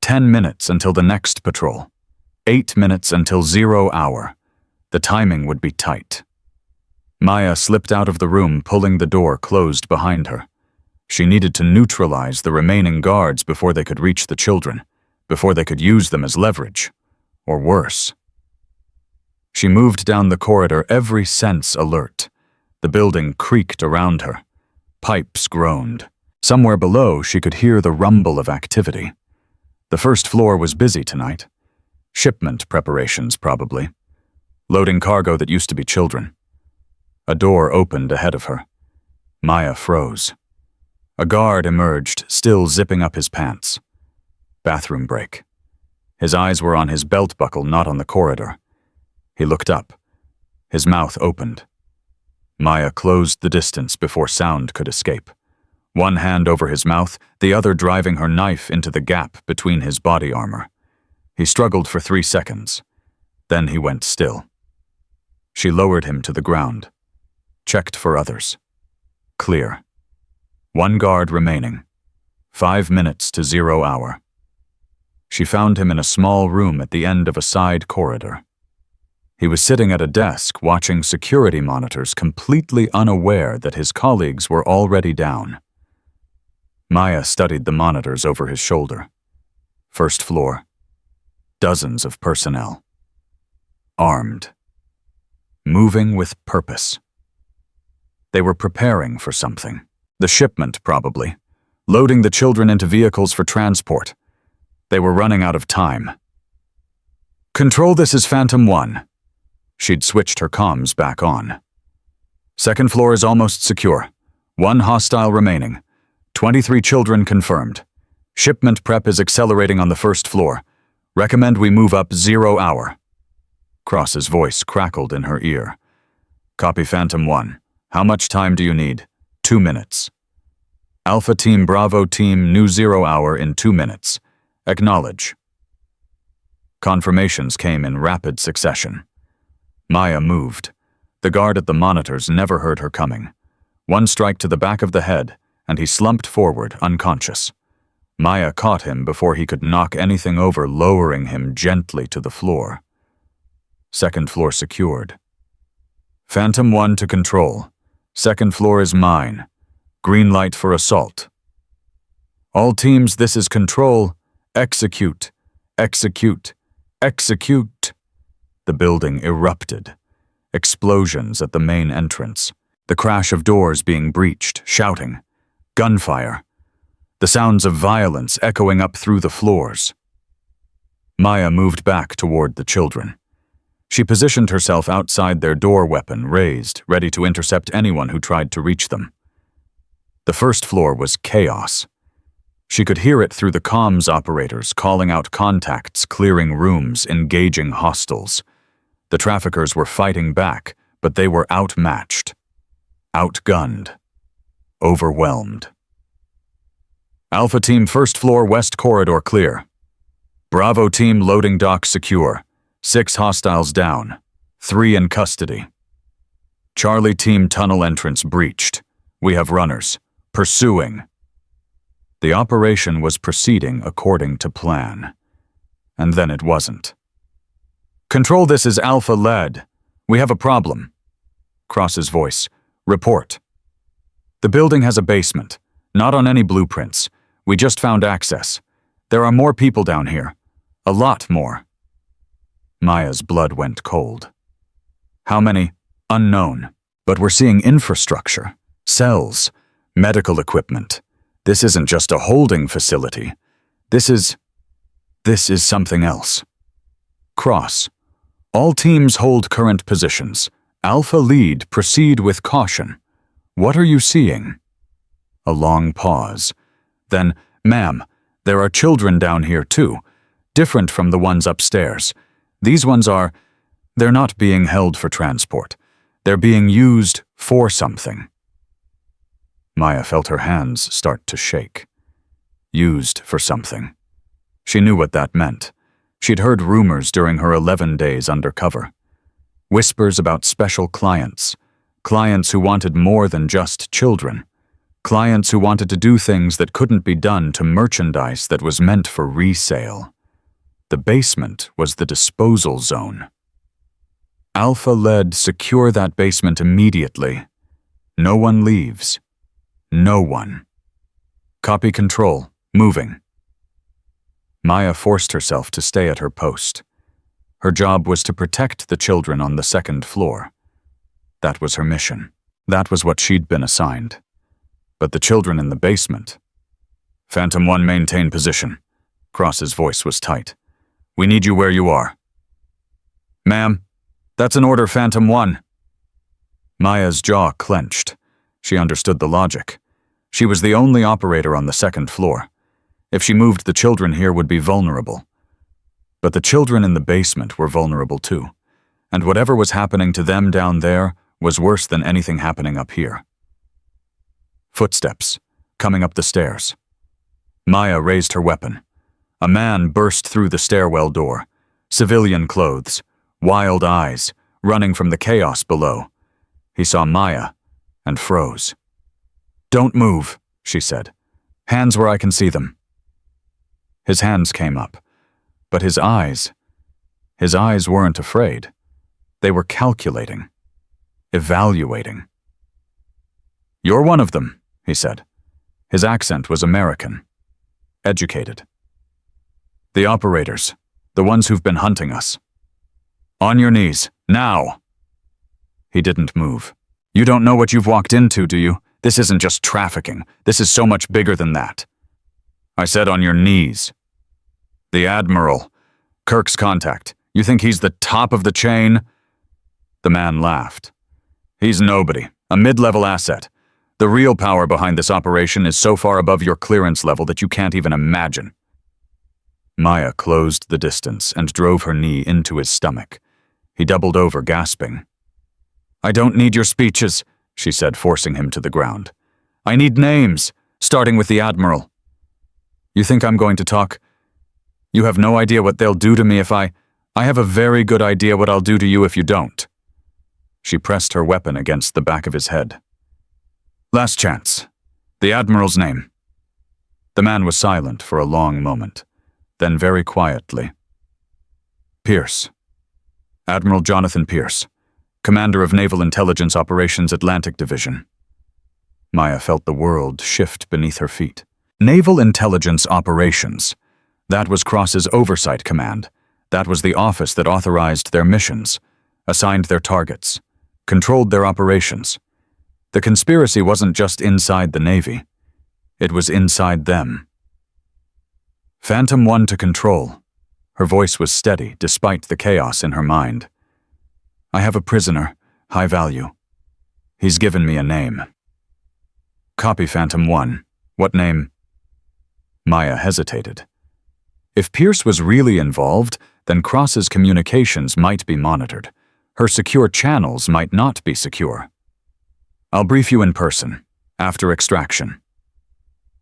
10 minutes until the next patrol. 8 minutes until 0 hour. The timing would be tight. Maya slipped out of the room, pulling the door closed behind her. She needed to neutralize the remaining guards before they could reach the children, before they could use them as leverage, or worse. She moved down the corridor, every sense alert. The building creaked around her. Pipes groaned. Somewhere below, she could hear the rumble of activity. The first floor was busy tonight. Shipment preparations, probably. Loading cargo that used to be children. A door opened ahead of her. Maya froze. A guard emerged, still zipping up his pants. Bathroom break. His eyes were on his belt buckle, not on the corridor. He looked up. His mouth opened. Maya closed the distance before sound could escape. One hand over his mouth, the other driving her knife into the gap between his body armor. He struggled for 3 seconds. Then he went still. She lowered him to the ground. Checked for others. Clear. 1 guard remaining. 5 minutes to 0 hour. She found him in a small room at the end of a side corridor. He was sitting at a desk watching security monitors, completely unaware that his colleagues were already down. Maya studied the monitors over his shoulder. First floor. Dozens of personnel. Armed. Moving with purpose. They were preparing for something. The shipment, probably. Loading the children into vehicles for transport. They were running out of time. Control, this is Phantom 1. She'd switched her comms back on. Second floor is almost secure. 1 hostile remaining. 23 children confirmed. Shipment prep is accelerating on the first floor. Recommend we move up 0 hour. Cross's voice crackled in her ear. Copy, Phantom 1. How much time do you need? 2 minutes. Alpha Team, Bravo Team, new 0 hour in 2 minutes. Acknowledge. Confirmations came in rapid succession. Maya moved. The guard at the monitors never heard her coming. 1 strike to the back of the head, and he slumped forward, unconscious. Maya caught him before he could knock anything over, lowering him gently to the floor. Second floor secured. Phantom 1 to control. Second floor is mine. Green light for assault. All teams, this is control. Execute. Execute. Execute. The building erupted. Explosions at the main entrance. The crash of doors being breached, shouting. Gunfire. The sounds of violence echoing up through the floors. Maya moved back toward the children. She positioned herself outside their door, weapon raised, ready to intercept anyone who tried to reach them. The first floor was chaos. She could hear it through the comms operators calling out contacts, clearing rooms, engaging hostiles. The traffickers were fighting back, but they were outmatched, outgunned, overwhelmed. Alpha Team, first floor, west corridor clear. Bravo Team, loading dock secure. 6 hostiles down, 3 in custody. Charlie Team, tunnel entrance breached. We have runners. Pursuing. The operation was proceeding according to plan. And then it wasn't. Control, this is Alpha Lead. We have a problem. Cross's voice. Report. The building has a basement. Not on any blueprints. We just found access. There are more people down here. A lot more. Maya's blood went cold. How many? Unknown. But we're seeing infrastructure, cells, medical equipment. This isn't just a holding facility. This is something else. Cross. All teams hold current positions. Alpha lead, proceed with caution. What are you seeing? A long pause. Then, ma'am, there are children down here too, different from the ones upstairs. These ones they're not being held for transport. They're being used for something. Maya felt her hands start to shake. Used for something. She knew what that meant. She'd heard rumors during her 11 days undercover. Whispers about special clients. Clients who wanted more than just children. Clients who wanted to do things that couldn't be done to merchandise that was meant for resale. The basement was the disposal zone. Alpha led secure that basement immediately. No one leaves. No one. Copy control. Moving. Maya forced herself to stay at her post. Her job was to protect the children on the second floor. That was her mission. That was what she'd been assigned. But the children in the basement... Phantom 1, maintain position. Cross's voice was tight. We need you where you are. Ma'am, that's an order, Phantom 1. Maya's jaw clenched. She understood the logic. She was the only operator on the second floor. If she moved, the children here would be vulnerable. But the children in the basement were vulnerable too, and whatever was happening to them down there was worse than anything happening up here. Footsteps, coming up the stairs. Maya raised her weapon. A man burst through the stairwell door, civilian clothes, wild eyes, running from the chaos below. He saw Maya and froze. Don't move, she said. Hands where I can see them. His hands came up, but his eyes weren't afraid. They were calculating, evaluating. You're one of them, he said. His accent was American, educated. The operators, the ones who've been hunting us. On your knees, now! He didn't move. You don't know what you've walked into, do you? This isn't just trafficking. This is so much bigger than that. I said on your knees. The Admiral. Kirk's contact. You think he's the top of the chain? The man laughed. He's nobody, a mid-level asset. The real power behind this operation is so far above your clearance level that you can't even imagine. Maya closed the distance and drove her knee into his stomach. He doubled over, gasping. I don't need your speeches, she said, forcing him to the ground. I need names, starting with the Admiral. You think I'm going to talk? You have no idea what they'll do to me if I have a very good idea what I'll do to you if you don't. She pressed her weapon against the back of his head. Last chance. The Admiral's name. The man was silent for a long moment, then very quietly. Pierce. Admiral Jonathan Pierce, Commander of Naval Intelligence Operations Atlantic Division. Maya felt the world shift beneath her feet. Naval Intelligence Operations. That was Cross's oversight command. That was the office that authorized their missions, assigned their targets, controlled their operations. The conspiracy wasn't just inside the Navy. It was inside them. Phantom 1 to control. Her voice was steady despite the chaos in her mind. I have a prisoner, high value. He's given me a name. Copy, Phantom 1. What name? Maya hesitated. If Pierce was really involved, then Cross's communications might be monitored. Her secure channels might not be secure. I'll brief you in person, after extraction.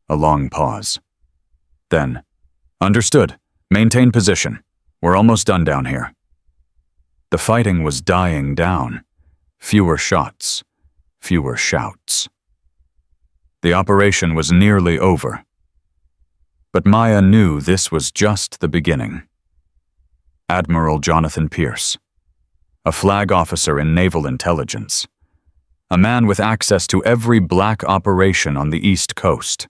A long pause. Then, understood. Maintain position. We're almost done down here. The fighting was dying down. Fewer shots, fewer shouts. The operation was nearly over. But Maya knew this was just the beginning. Admiral Jonathan Pierce, a flag officer in naval intelligence, a man with access to every black operation on the East Coast,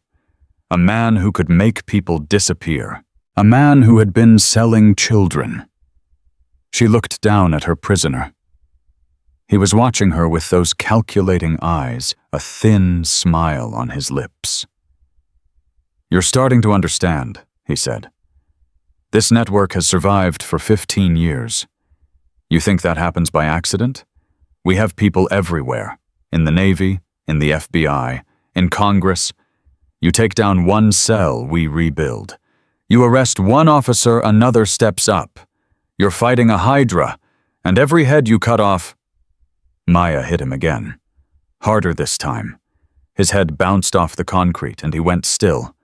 a man who could make people disappear, a man who had been selling children. She looked down at her prisoner. He was watching her with those calculating eyes, a thin smile on his lips. You're starting to understand, he said. This network has survived for 15 years. You think that happens by accident? We have people everywhere, in the Navy, in the FBI, in Congress. You take down one cell, we rebuild. You arrest one officer, another steps up. You're fighting a hydra, and every head you cut off... Maya hit him again. Harder this time. His head bounced off the concrete and he went still.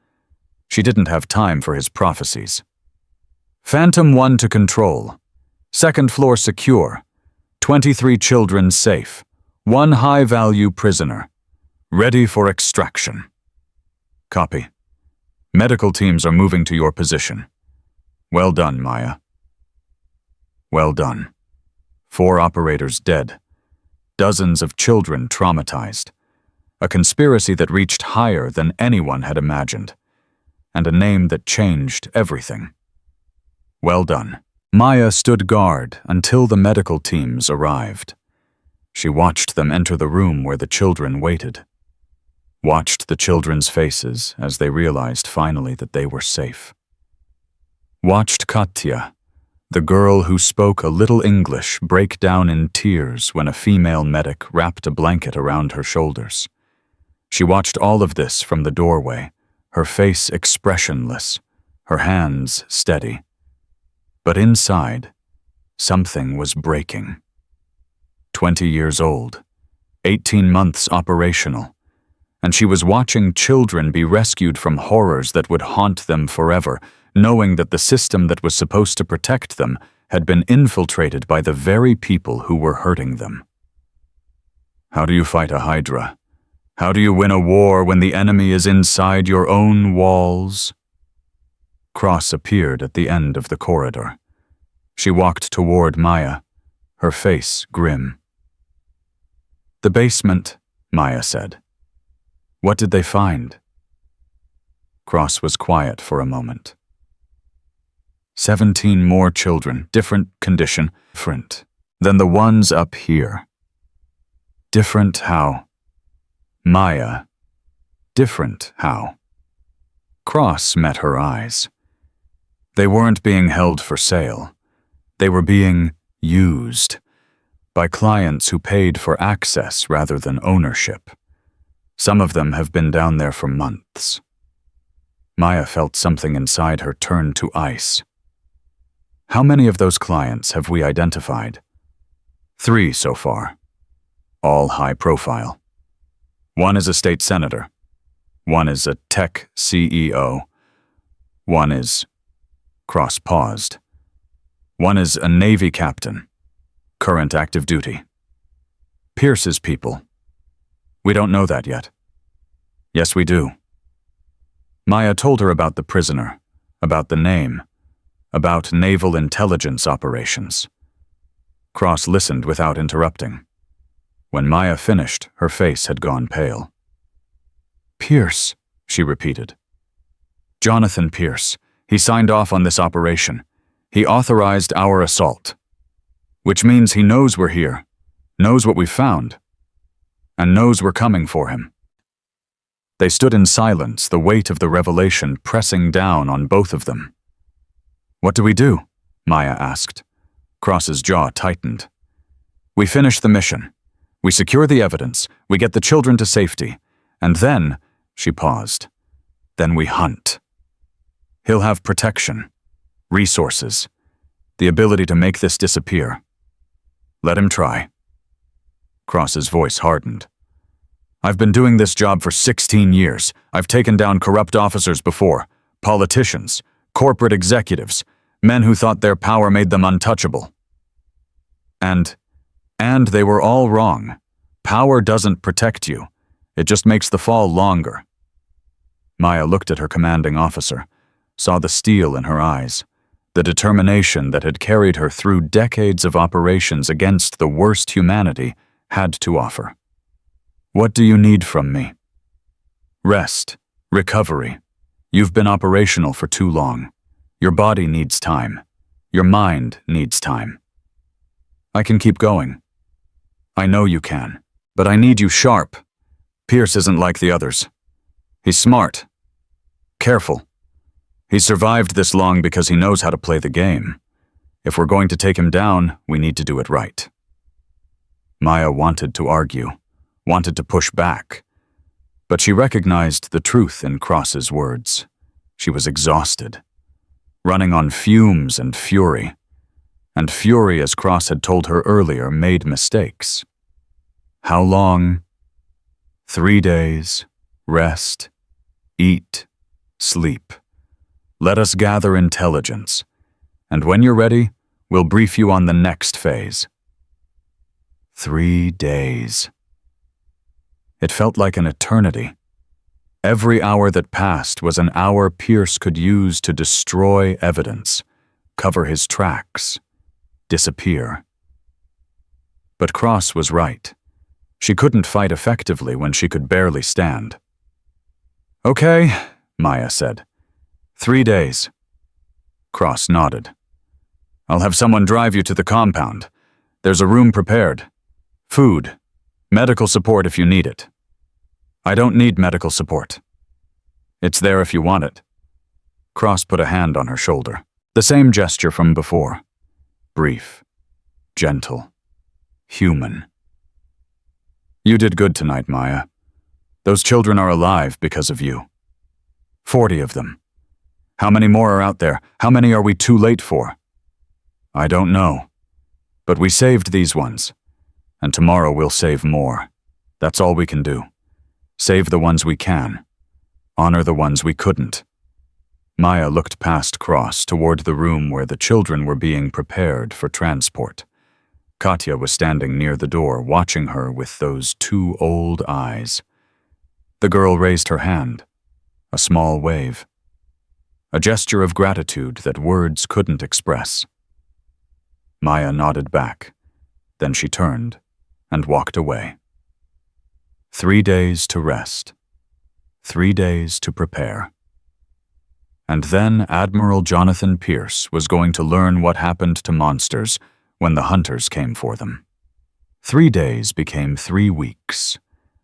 She didn't have time for his prophecies. Phantom 1 to control. Second floor secure. 23 children safe. 1 high-value prisoner. Ready for extraction. Copy. Medical teams are moving to your position. Well done, Maya. Well done. 4 operators dead. Dozens of children traumatized. A conspiracy that reached higher than anyone had imagined. And a name that changed everything. Well done. Maya stood guard until the medical teams arrived. She watched them enter the room where the children waited. Watched the children's faces as they realized finally that they were safe. Watched Katya, the girl who spoke a little English, break down in tears when a female medic wrapped a blanket around her shoulders. She watched all of this from the doorway, her face expressionless, her hands steady. But inside, something was breaking. 20 years old, 18 months operational, and she was watching children be rescued from horrors that would haunt them forever, knowing that the system that was supposed to protect them had been infiltrated by the very people who were hurting them. How do you fight a Hydra? How do you win a war when the enemy is inside your own walls? Cross appeared at the end of the corridor. She walked toward Maya, her face grim. The basement, Maya said. What did they find? Cross was quiet for a moment. 17 more children, different condition, different than the ones up here. Different how? Maya. Different how? Cross met her eyes. They weren't being held for sale. They were being used by clients who paid for access rather than ownership. Some of them have been down there for months. Maya felt something inside her turn to ice. How many of those clients have we identified? 3 so far. All high profile. 1 is a state senator. 1 is a tech CEO. 1 is... Cross paused. 1 is a Navy captain. Current active duty. Pierce's people. We don't know that yet. Yes, we do. Maya told her about the prisoner, about the name, about naval intelligence operations. Cross listened without interrupting. When Maya finished, her face had gone pale. Pierce, she repeated. Jonathan Pierce. He signed off on this operation. He authorized our assault. Which means he knows we're here, knows what we've found, and knows we're coming for him. They stood in silence, the weight of the revelation pressing down on both of them. What do we do? Maya asked. Cross's jaw tightened. We finish the mission. We secure the evidence. We get the children to safety. And then, she paused, then we hunt. He'll have protection, resources, the ability to make this disappear. Let him try. Cross's voice hardened. I've been doing this job for 16 years. I've taken down corrupt officers before, politicians, corporate executives, men who thought their power made them untouchable. And they were all wrong. Power doesn't protect you. It just makes the fall longer. Maya looked at her commanding officer, saw the steel in her eyes, the determination that had carried her through decades of operations against the worst humanity had to offer. What do you need from me? Rest, recovery. You've been operational for too long. Your body needs time. Your mind needs time. I can keep going. I know you can, but I need you sharp. Pierce isn't like the others. He's smart. Careful. He's survived this long because he knows how to play the game. If we're going to take him down, we need to do it right. Maya wanted to argue, wanted to push back, but she recognized the truth in Cross's words. She was exhausted, running on fumes and fury, as Cross had told her earlier, made mistakes. How long? 3 days, rest, eat, Sleep. Let us gather intelligence. And when you're ready, we'll brief you on the next phase. 3 days. It felt like an eternity. Every hour that passed was an hour Pierce could use to destroy evidence, cover his tracks, disappear. But Cross was right. She couldn't fight effectively when she could barely stand. "Okay," Maya said. 3 days. Cross nodded. "I'll have someone drive you to the compound. There's a room prepared. Food. Medical support if you need it." "I don't need medical support." "It's there if you want it." Cross put a hand on her shoulder. The same gesture from before. Brief. Gentle. Human. "You did good tonight, Maya. Those children are alive because of you. 40 of them. How many more are out there? How many are we too late for?" "I don't know. But we saved these ones. And tomorrow we'll save more. That's all we can do. Save the ones we can. Honor the ones we couldn't." Maya looked past Cross toward the room where the children were being prepared for transport. Katya was standing near the door, watching her with those 2 old eyes. The girl raised her hand, a small wave. A gesture of gratitude that words couldn't express. Maya nodded back. Then she turned and walked away. 3 days to rest. 3 days to prepare. And then Admiral Jonathan Pierce was going to learn what happened to monsters when the hunters came for them. 3 days became 3 weeks.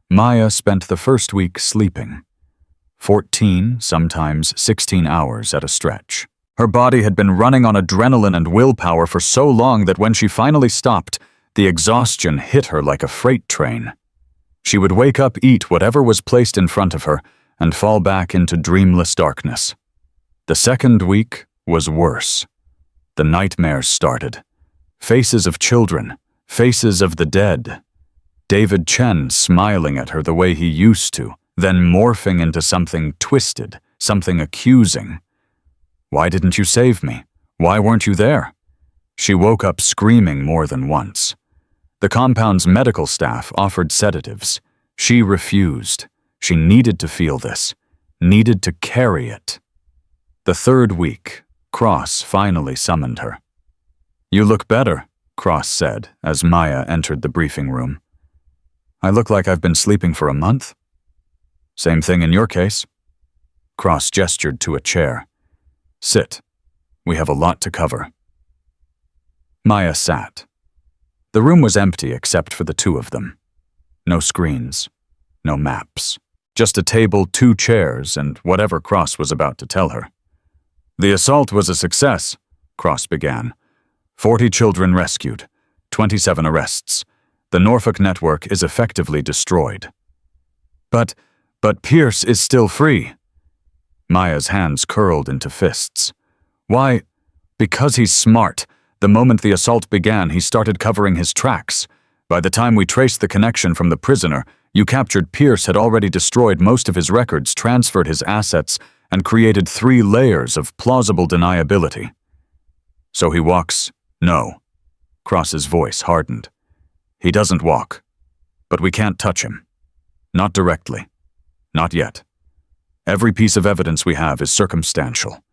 Maya spent the first week sleeping. 14, sometimes 16 hours at a stretch. Her body had been running on adrenaline and willpower for so long that when she finally stopped, the exhaustion hit her like a freight train. She would wake up, eat whatever was placed in front of her, and fall back into dreamless darkness. The second week was worse. The nightmares started. Faces of children, faces of the dead. David Chen smiling at her the way he used to, then morphing into something twisted, something accusing. "Why didn't you save me? Why weren't you there?" She woke up screaming more than once. The compound's medical staff offered sedatives. She refused. She needed to feel this, needed to carry it. The third week, Cross finally summoned her. "You look better," Cross said as Maya entered the briefing room. "I look like I've been sleeping for a month?" "Same thing in your case." Cross gestured to a chair. "Sit. We have a lot to cover." Maya sat. The room was empty except for the 2 of them. No screens, no maps. Just a table, 2 chairs, and whatever Cross was about to tell her. "The assault was a success," Cross began. 40 children rescued, 27 arrests. The Norfolk network is effectively destroyed." But Pierce is still free." Maya's hands curled into fists. "Why? Because he's smart. The moment the assault began, he started covering his tracks. By the time we traced the connection from the prisoner, you captured Pierce had already destroyed most of his records, transferred his assets, and created 3 layers of plausible deniability." "So he walks?" "No." Cross's voice hardened. "He doesn't walk. But we can't touch him. Not directly. Not yet. Every piece of evidence we have is circumstantial.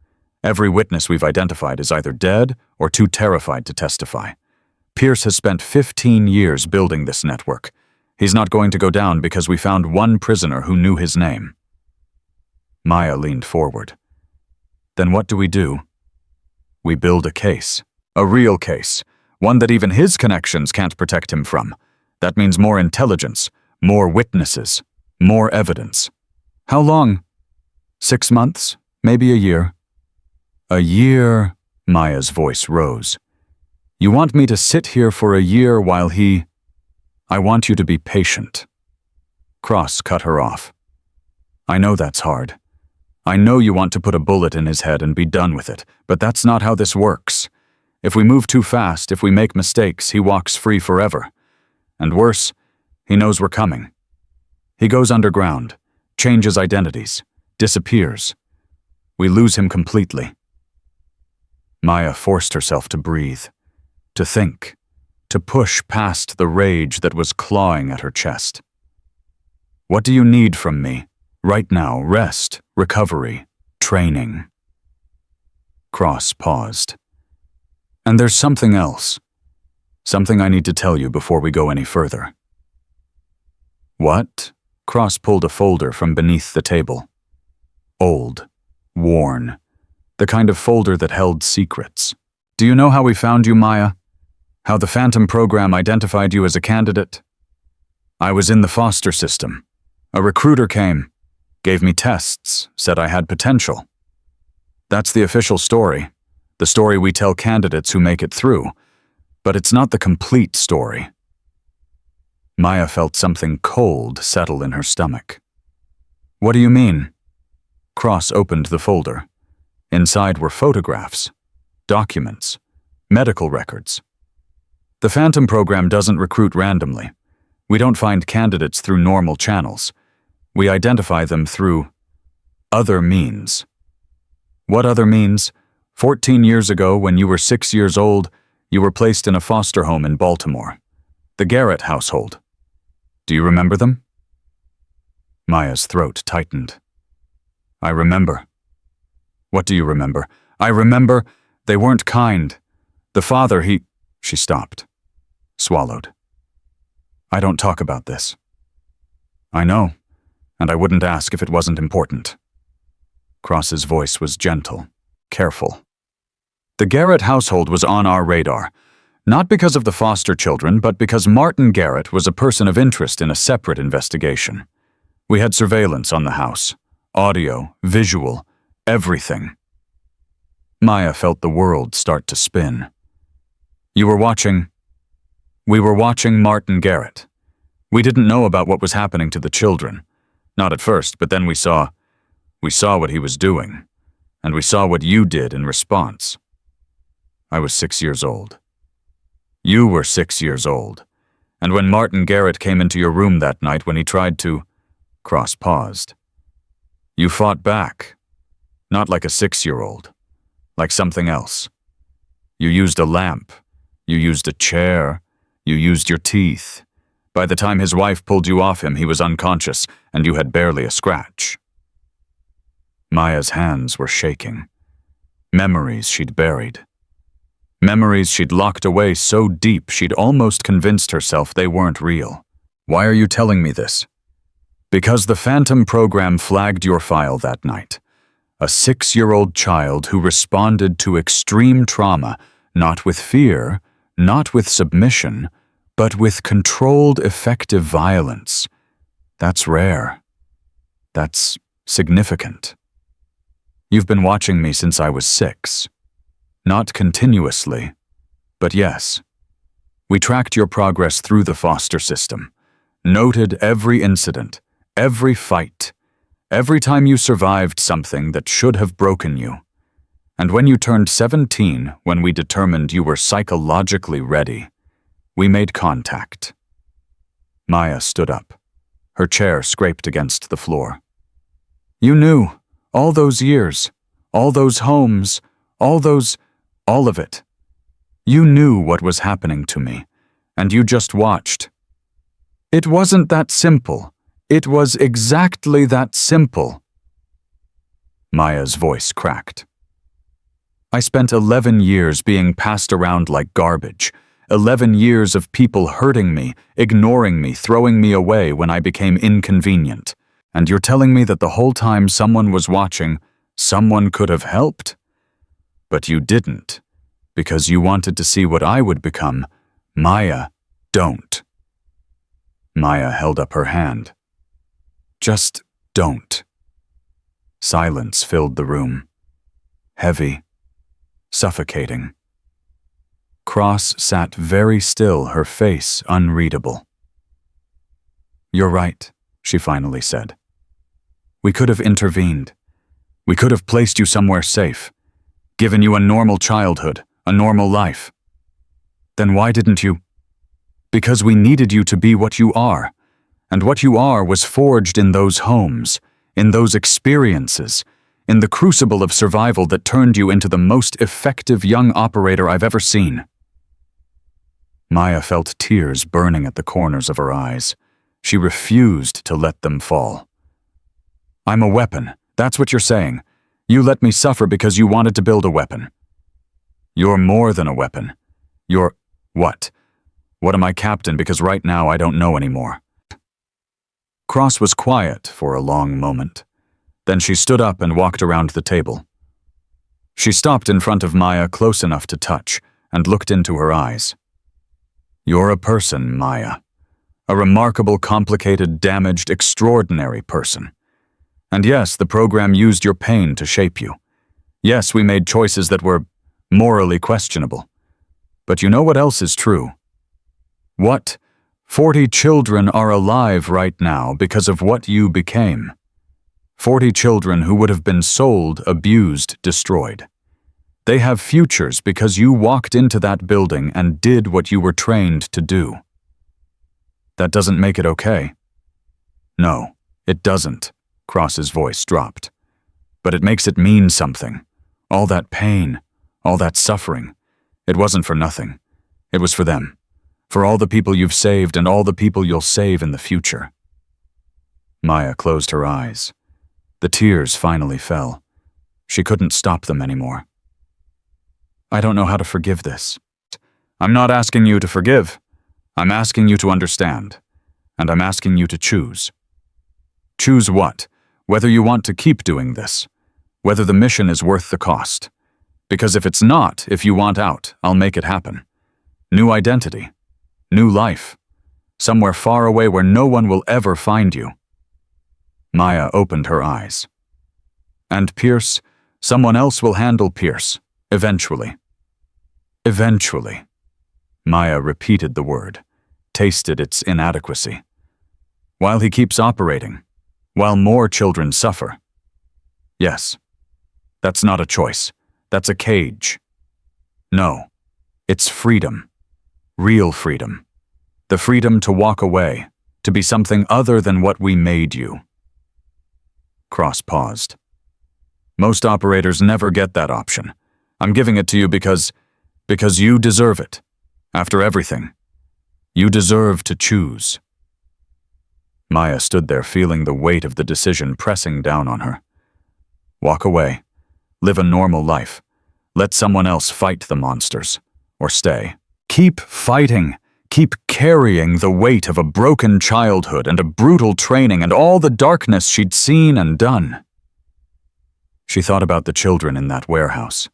Every witness we've identified is either dead or too terrified to testify. Pierce has spent 15 years building this network. He's not going to go down because we found one prisoner who knew his name." Maya leaned forward. "Then what do? We build a case. A real case. One that even his connections can't protect him from. That means more intelligence, more witnesses, more evidence." "How long?" 6 months, maybe a year." "A year," Maya's voice rose. "You want me to sit here for a year while he—" "I want you to be patient." Cross cut her off. "I know that's hard. I know you want to put a bullet in his head and be done with it, but that's not how this works. If we move too fast, if we make mistakes, he walks free forever. And worse, he knows we're coming. He goes underground, changes identities, disappears. We lose him completely. Maya forced herself to breathe, to think, to push past the rage that was clawing at her chest. What do you need from me? Right now, rest, recovery, training. Cross paused. And there's something else. Something I need to tell you before we go any further. What? Cross pulled a folder from beneath the table. Old, worn, the kind of folder that held secrets. Do you know how we found you, Maya? How the Phantom program identified you as a candidate? I was in the foster system. A recruiter came, gave me tests, said I had potential. That's the official story, the story we tell candidates who make it through, but it's not the complete story. Maya felt something cold settle in her stomach. What do you mean? Cross opened the folder. Inside were photographs, documents, medical records. The Phantom program doesn't recruit randomly. We don't find candidates through normal channels. We identify them through other means. What other means? 14 years ago, when you were 6 years old, you were placed in a foster home in Baltimore. The Garrett household. Do you remember them? Maya's throat tightened. I remember. What do you remember? I remember they weren't kind. The father, She stopped. Swallowed. I don't talk about this. I know, and I wouldn't ask if it wasn't important. Cross's voice was gentle, careful. The Garrett household was on our radar, not because of the foster children, but because Martin Garrett was a person of interest in a separate investigation. We had surveillance on the house, audio, visual, everything. Maya felt the world start to spin. We were watching Martin Garrett. We didn't know about what was happening to the children. Not at first, but then we saw what he was doing, and we saw what you did in response. I was 6 years old. You were 6 years old, and when Martin Garrett came into your room that night when he tried to... Cross paused. You fought back, not like a 6-year-old, like something else. You used a lamp, you used a chair, you used your teeth. By the time his wife pulled you off him, he was unconscious, and you had barely a scratch. Maya's hands were shaking. Memories she'd buried. Memories she'd locked away so deep she'd almost convinced herself they weren't real. Why are you telling me this? Because the Phantom program flagged your file that night. A 6-year-old child who responded to extreme trauma, not with fear, not with submission, but with controlled, effective violence. That's rare. That's significant. You've been watching me since I was 6. Not continuously, but yes. We tracked your progress through the foster system, noted every incident, every fight, every time you survived something that should have broken you. And when you turned 17, when we determined you were psychologically ready, we made contact. Maya stood up. Her chair scraped against the floor. You knew, all those years, all those homes, all of it. You knew what was happening to me, and you just watched. It wasn't that simple. It was exactly that simple. Maya's voice cracked. I spent 11 years being passed around like garbage, 11 years of people hurting me, ignoring me, throwing me away when I became inconvenient. And you're telling me that the whole time someone was watching, someone could have helped? But you didn't, because you wanted to see what I would become. Maya, don't. Maya held up her hand. Just don't. Silence filled the room. Heavy, suffocating. Cross sat very still, her face unreadable. You're right, she finally said. We could have intervened. We could have placed you somewhere safe, given you a normal childhood, a normal life. Then why didn't you? Because we needed you to be what you are, and what you are was forged in those homes, in those experiences, in the crucible of survival that turned you into the most effective young operator I've ever seen." Maya felt tears burning at the corners of her eyes. She refused to let them fall. "I'm a weapon, that's what you're saying. You let me suffer because you wanted to build a weapon." "You're more than a weapon. You're what? What am I, captain? Because right now I don't know anymore." Cross was quiet for a long moment. Then she stood up and walked around the table. She stopped in front of Maya close enough to touch and looked into her eyes. "You're a person, Maya. A remarkable, complicated, damaged, extraordinary person. And yes, the program used your pain to shape you. Yes, we made choices that were morally questionable. But you know what else is true? What? 40 children are alive right now because of what you became. 40 children who would have been sold, abused, destroyed. They have futures because you walked into that building and did what you were trained to do. That doesn't make it okay." "No, it doesn't," Cross's voice dropped. "But it makes it mean something. All that pain, all that suffering, it wasn't for nothing. It was for them. For all the people you've saved and all the people you'll save in the future." Maya closed her eyes. The tears finally fell. She couldn't stop them anymore. "I don't know how to forgive this." "I'm not asking you to forgive. I'm asking you to understand. And I'm asking you to choose." "Choose what? Whether you want to keep doing this. Whether the mission is worth the cost. Because if it's not, if you want out, I'll make it happen. New identity. New life. Somewhere far away where no one will ever find you." Maya opened her eyes. "And Pierce, someone else will handle Pierce. Eventually." "Eventually." Maya repeated the word, tasted its inadequacy. "While he keeps operating. While more children suffer." "Yes. That's not a choice. That's a cage." "No. It's freedom. Real freedom. The freedom to walk away, to be something other than what we made you." Cross paused. "Most operators never get that option. I'm giving it to you because you deserve it. After everything, you deserve to choose." Maya stood there feeling the weight of the decision pressing down on her. Walk away. Live a normal life. Let someone else fight the monsters. Or stay. Keep fighting. Keep carrying the weight of a broken childhood and a brutal training and all the darkness she'd seen and done. She thought about the children in that warehouse.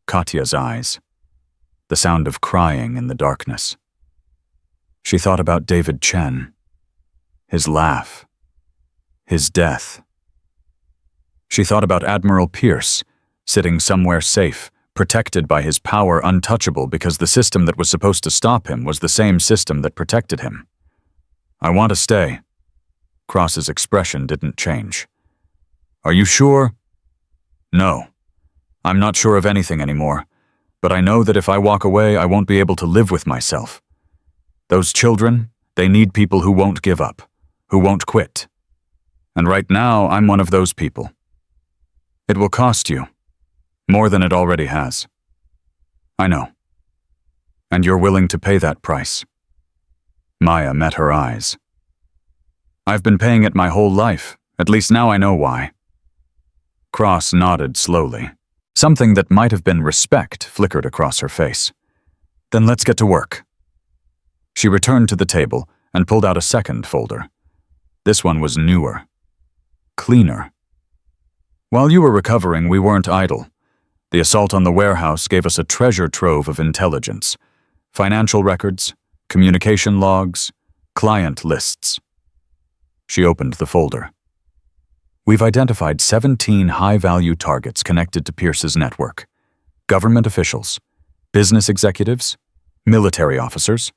Katya's eyes. The sound of crying in the darkness. She thought about David Chen. His laugh. His death. She thought about Admiral Pierce, sitting somewhere safe, protected by his power untouchable because the system that was supposed to stop him was the same system that protected him. "I want to stay." Cross's expression didn't change. "Are you sure?" "No. I'm not sure of anything anymore, but I know that if I walk away, I won't be able to live with myself. Those children, they need people who won't give up, who won't quit. And right now, I'm one of those people. It will cost you. More than it already has. I know. And you're willing to pay that price." Maya met her eyes. "I've been paying it my whole life. At least now I know why." Cross nodded slowly. Something that might have been respect flickered across her face. "Then let's get to work." She returned to the table and pulled out a second folder. This one was newer. Cleaner. "While you were recovering, we weren't idle. The assault on the warehouse gave us a treasure trove of intelligence. Financial records, communication logs, client lists." She opened the folder. "We've identified 17 high-value targets connected to Pierce's network. Government officials, business executives, military officers.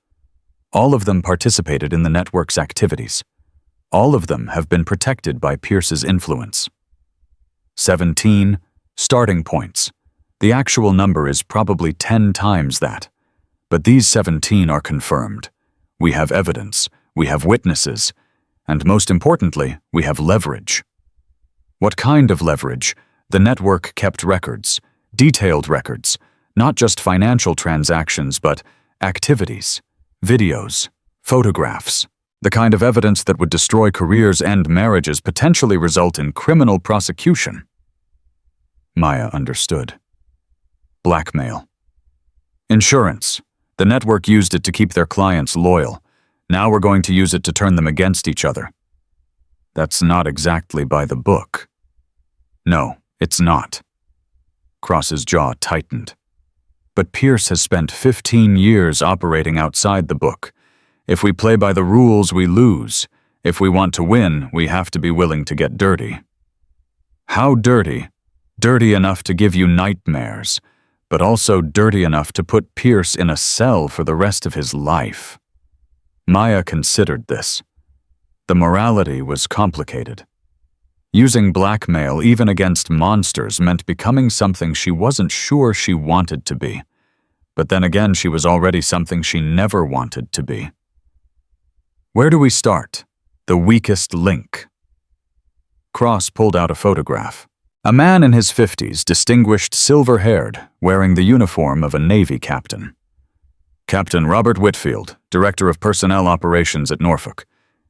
All of them participated in the network's activities. All of them have been protected by Pierce's influence. 17 starting points. The actual number is probably 10 times that. But these 17 are confirmed. We have evidence, we have witnesses, and most importantly, we have leverage. What kind of leverage? The network kept records, detailed records, not just financial transactions, but activities, videos, photographs, the kind of evidence that would destroy careers and marriages, potentially result in criminal prosecution. Maya understood. Blackmail. Insurance. The network used it to keep their clients loyal. Now we're going to use it to turn them against each other. That's not exactly by the book. No, it's not. Cross's jaw tightened. But Pierce has spent 15 years operating outside the book. If we play by the rules, we lose. If we want to win, we have to be willing to get dirty. How dirty? Dirty enough to give you nightmares, but also dirty enough to put Pierce in a cell for the rest of his life. Maya considered this. The morality was complicated. Using blackmail, even against monsters, meant becoming something she wasn't sure she wanted to be. But then again, she was already something she never wanted to be. Where do we start? The weakest link. Cross pulled out a photograph. A man in his 50s, distinguished, silver-haired, wearing the uniform of a Navy captain. Captain Robert Whitfield, Director of Personnel Operations at Norfolk.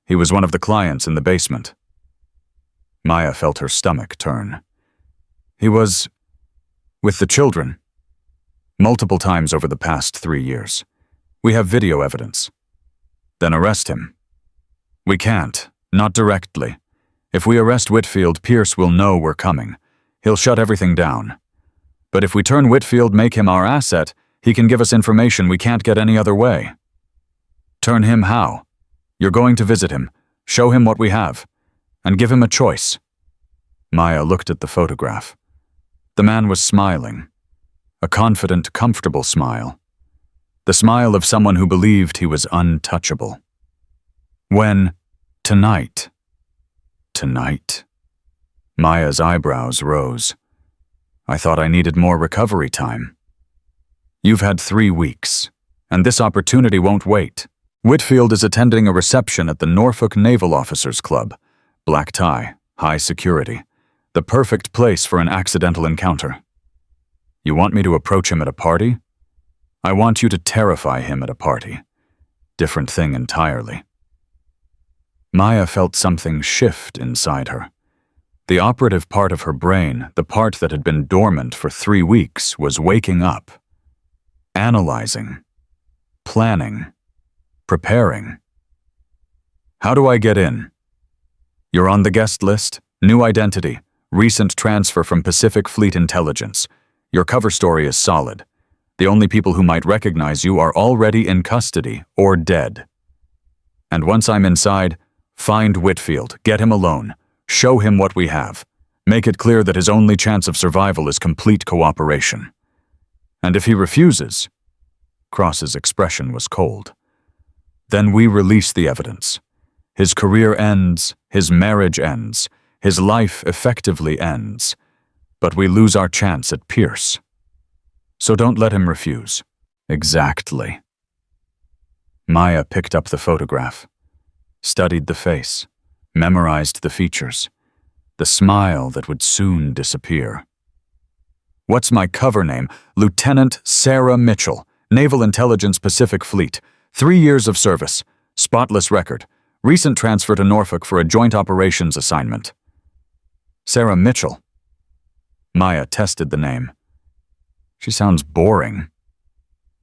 He was one of the clients in the basement. Maya felt her stomach turn. He was with the children. Multiple times over the past 3 years. We have video evidence. Then arrest him. We can't, not directly. If we arrest Whitfield, Pierce will know we're coming. He'll shut everything down. But if we turn Whitfield, make him our asset, he can give us information we can't get any other way. Turn him how? You're going to visit him, show him what we have, and give him a choice. Maya looked at the photograph. The man was smiling. A confident, comfortable smile. The smile of someone who believed he was untouchable. When? Tonight. Tonight? Maya's eyebrows rose. I thought I needed more recovery time. You've had 3 weeks, and this opportunity won't wait. Whitfield is attending a reception at the Norfolk Naval Officers Club. Black tie, high security. The perfect place for an accidental encounter. You want me to approach him at a party? I want you to terrify him at a party. Different thing entirely. Maya felt something shift inside her. The operative part of her brain, the part that had been dormant for 3 weeks, was waking up. Analyzing. Planning. Preparing. How do I get in? You're on the guest list, new identity, recent transfer from Pacific Fleet Intelligence. Your cover story is solid. The only people who might recognize you are already in custody or dead. And once I'm inside, find Whitfield, get him alone, show him what we have. Make it clear that his only chance of survival is complete cooperation. And if he refuses, Cross's expression was cold, then we release the evidence. His career ends, his marriage ends, his life effectively ends, but we lose our chance at Pierce. So don't let him refuse. Exactly. Maya picked up the photograph, studied the face, memorized the features, the smile that would soon disappear. What's my cover name? Lieutenant Sarah Mitchell, Naval Intelligence Pacific Fleet, 3 years of service, spotless record, recent transfer to Norfolk for a joint operations assignment. Sarah Mitchell. Maya tested the name. She sounds boring.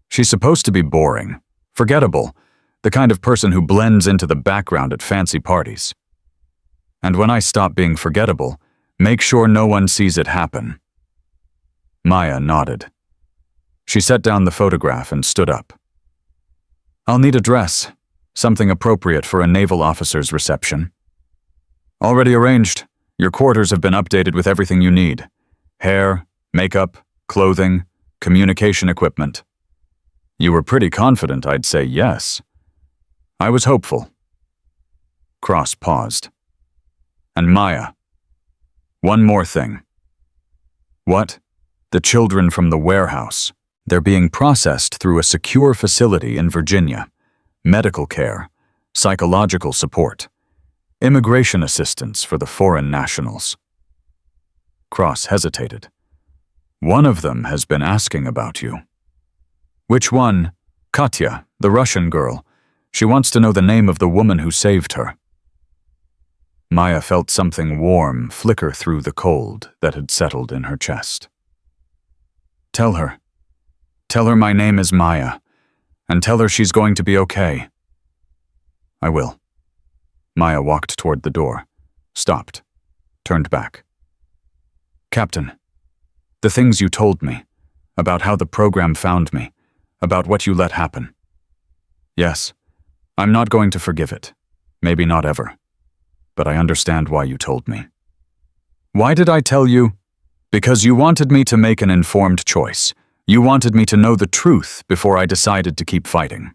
She's supposed to be boring, forgettable, the kind of person who blends into the background at fancy parties. And when I stop being forgettable, make sure no one sees it happen. Maya nodded. She set down the photograph and stood up. I'll need a dress, something appropriate for a naval officer's reception. Already arranged. Your quarters have been updated with everything you need. Hair, makeup, clothing, communication equipment. You were pretty confident I'd say yes. I was hopeful. Cross paused. And Maya. One more thing. What? The children from the warehouse. They're being processed through a secure facility in Virginia. Medical care, psychological support, immigration assistance for the foreign nationals. Cross hesitated. One of them has been asking about you. Which one? Katya, the Russian girl. She wants to know the name of the woman who saved her. Maya felt something warm flicker through the cold that had settled in her chest. Tell her. Tell her my name is Maya, and tell her she's going to be okay. I will. Maya walked toward the door, stopped, turned back. Captain, the things you told me, about how the program found me, about what you let happen. Yes, I'm not going to forgive it, maybe not ever, but I understand why you told me. Why did I tell you? Because you wanted me to make an informed choice. You wanted me to know the truth before I decided to keep fighting.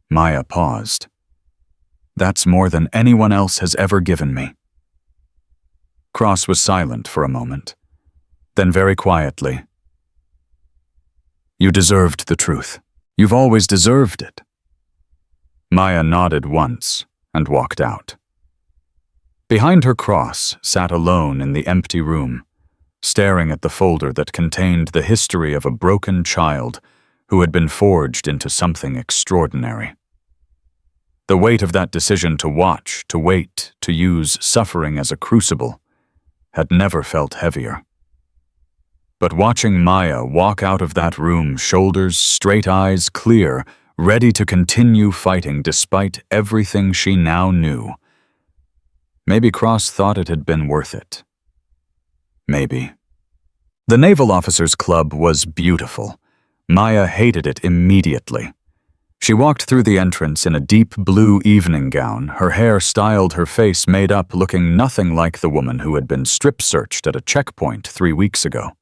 Maya paused. That's more than anyone else has ever given me. Cross was silent for a moment. Then very quietly, you deserved the truth. You've always deserved it. Maya nodded once and walked out. Behind her, Cross sat alone in the empty room, staring at the folder that contained the history of a broken child who had been forged into something extraordinary. The weight of that decision to watch, to wait, to use suffering as a crucible had never felt heavier. But watching Maya walk out of that room, shoulders straight, eyes clear, ready to continue fighting despite everything she now knew, maybe Cross thought it had been worth it. Maybe. The Naval Officers Club was beautiful. Maya hated it immediately. She walked through the entrance in a deep blue evening gown, her hair styled, her face made up, looking nothing like the woman who had been strip-searched at a checkpoint 3 weeks ago.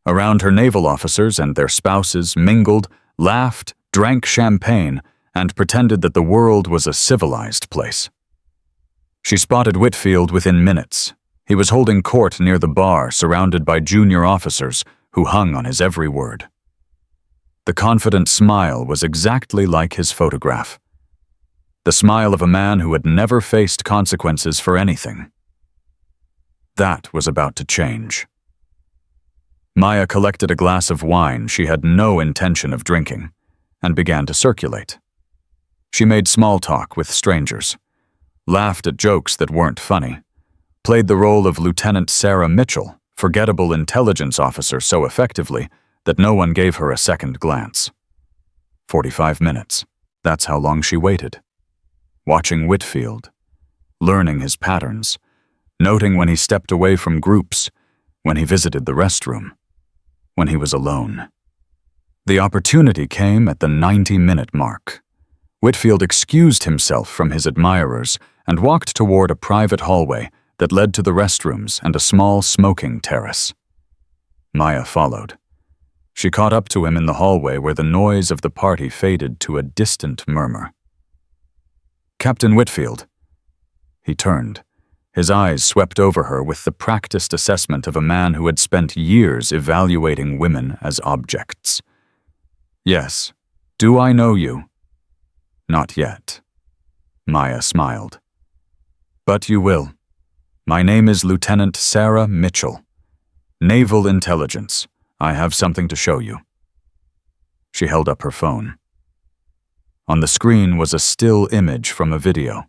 Around her, naval officers and their spouses mingled, laughed, drank champagne, and pretended that the world was a civilized place. She spotted Whitfield within minutes. He was holding court near the bar, surrounded by junior officers who hung on his every word. The confident smile was exactly like his photograph. The smile of a man who had never faced consequences for anything. That was about to change. Maya collected a glass of wine she had no intention of drinking and began to circulate. She made small talk with strangers, laughed at jokes that weren't funny, played the role of Lieutenant Sarah Mitchell, forgettable intelligence officer, so effectively that no one gave her a second glance. 45 minutes. That's how long she waited. Watching Whitfield, learning his patterns, noting when he stepped away from groups, when he visited the restroom, when he was alone. The opportunity came at the 90-minute mark. Whitfield excused himself from his admirers and walked toward a private hallway that led to the restrooms and a small smoking terrace. Maya followed. She caught up to him in the hallway where the noise of the party faded to a distant murmur. Captain Whitfield. He turned. His eyes swept over her with the practiced assessment of a man who had spent years evaluating women as objects. Yes. Do I know you? Not yet. Maya smiled. But you will. My name is Lieutenant Sarah Mitchell. Naval Intelligence. I have something to show you. She held up her phone. On the screen was a still image from a video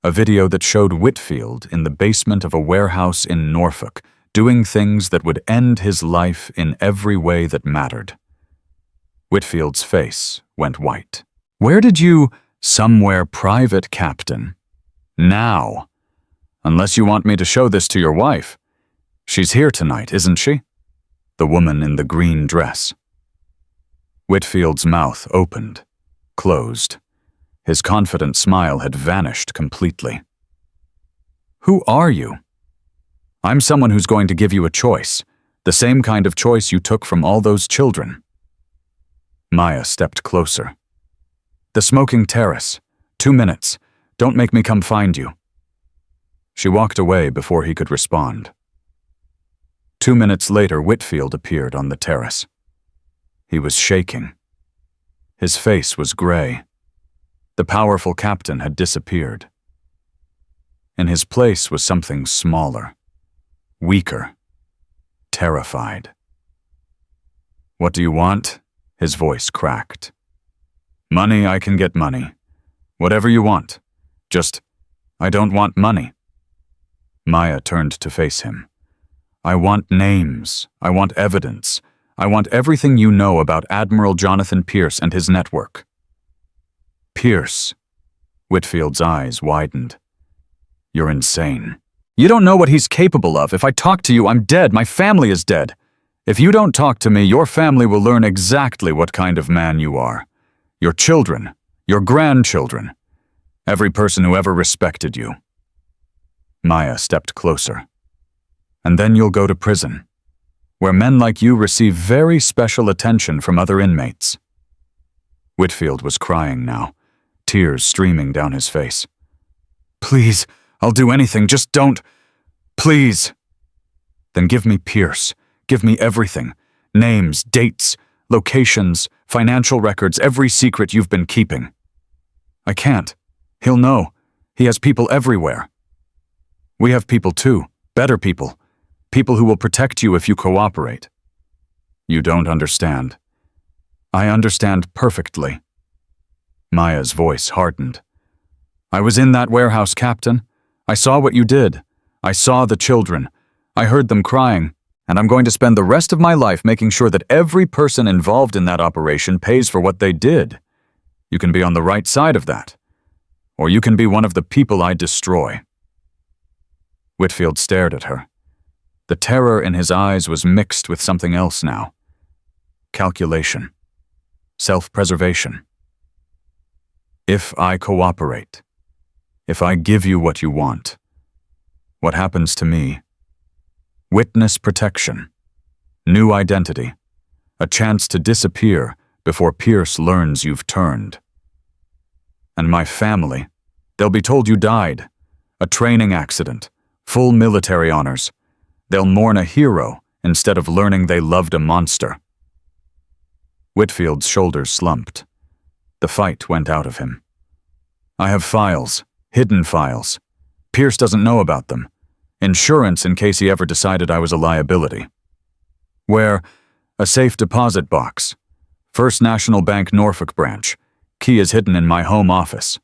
that showed Whitfield in the basement of a warehouse in Norfolk, doing things that would end his life in every way that mattered. Whitfield's face went white. Where did you... Somewhere private, Captain. Now. Unless you want me to show this to your wife. She's here tonight, isn't she? The woman in the green dress. Whitfield's mouth opened, closed. His confident smile had vanished completely. Who are you? I'm someone who's going to give you a choice, the same kind of choice you took from all those children. Maya stepped closer. The smoking terrace. 2 minutes. Don't make me come find you. She walked away before he could respond. 2 minutes later, Whitfield appeared on the terrace. He was shaking. His face was gray. The powerful captain had disappeared. In his place was something smaller, weaker, terrified. "What do you want?" His voice cracked. "Money, I can get money. Whatever you want. Just, I don't want money." Maya turned to face him. "I want names. I want evidence. I want everything you know about Admiral Jonathan Pierce and his network." "Pierce?" Whitfield's eyes widened. "You're insane. You don't know what he's capable of. If I talk to you, I'm dead. My family is dead. If you don't talk to me, your family will learn exactly what kind of man you are. Your children, your grandchildren, every person who ever respected you." Maya stepped closer. "And then you'll go to prison, where men like you receive very special attention from other inmates." Whitfield was crying now, tears streaming down his face. "Please, I'll do anything, just don't. Please." "Then give me Pierce. Give me everything. Names, dates, locations, financial records, every secret you've been keeping." "I can't. He'll know. He has people everywhere." "We have people too, better people. People who will protect you if you cooperate." "You don't understand." "I understand perfectly." Maya's voice hardened. "I was in that warehouse, Captain. I saw what you did. I saw the children. I heard them crying, and I'm going to spend the rest of my life making sure that every person involved in that operation pays for what they did. You can be on the right side of that, or you can be one of the people I destroy." Whitfield stared at her. The terror in his eyes was mixed with something else now. Calculation. Self-preservation. "If I cooperate, if I give you what you want, what happens to me? Witness protection, new identity, a chance to disappear before Pierce learns you've turned. And my family, they'll be told you died, a training accident, full military honors. They'll mourn a hero instead of learning they loved a monster." Whitfield's shoulders slumped. The fight went out of him. "I have files, hidden files. Pierce doesn't know about them. Insurance in case he ever decided I was a liability. Where? A safe deposit box. First National Bank Norfolk branch. Key is hidden in my home office."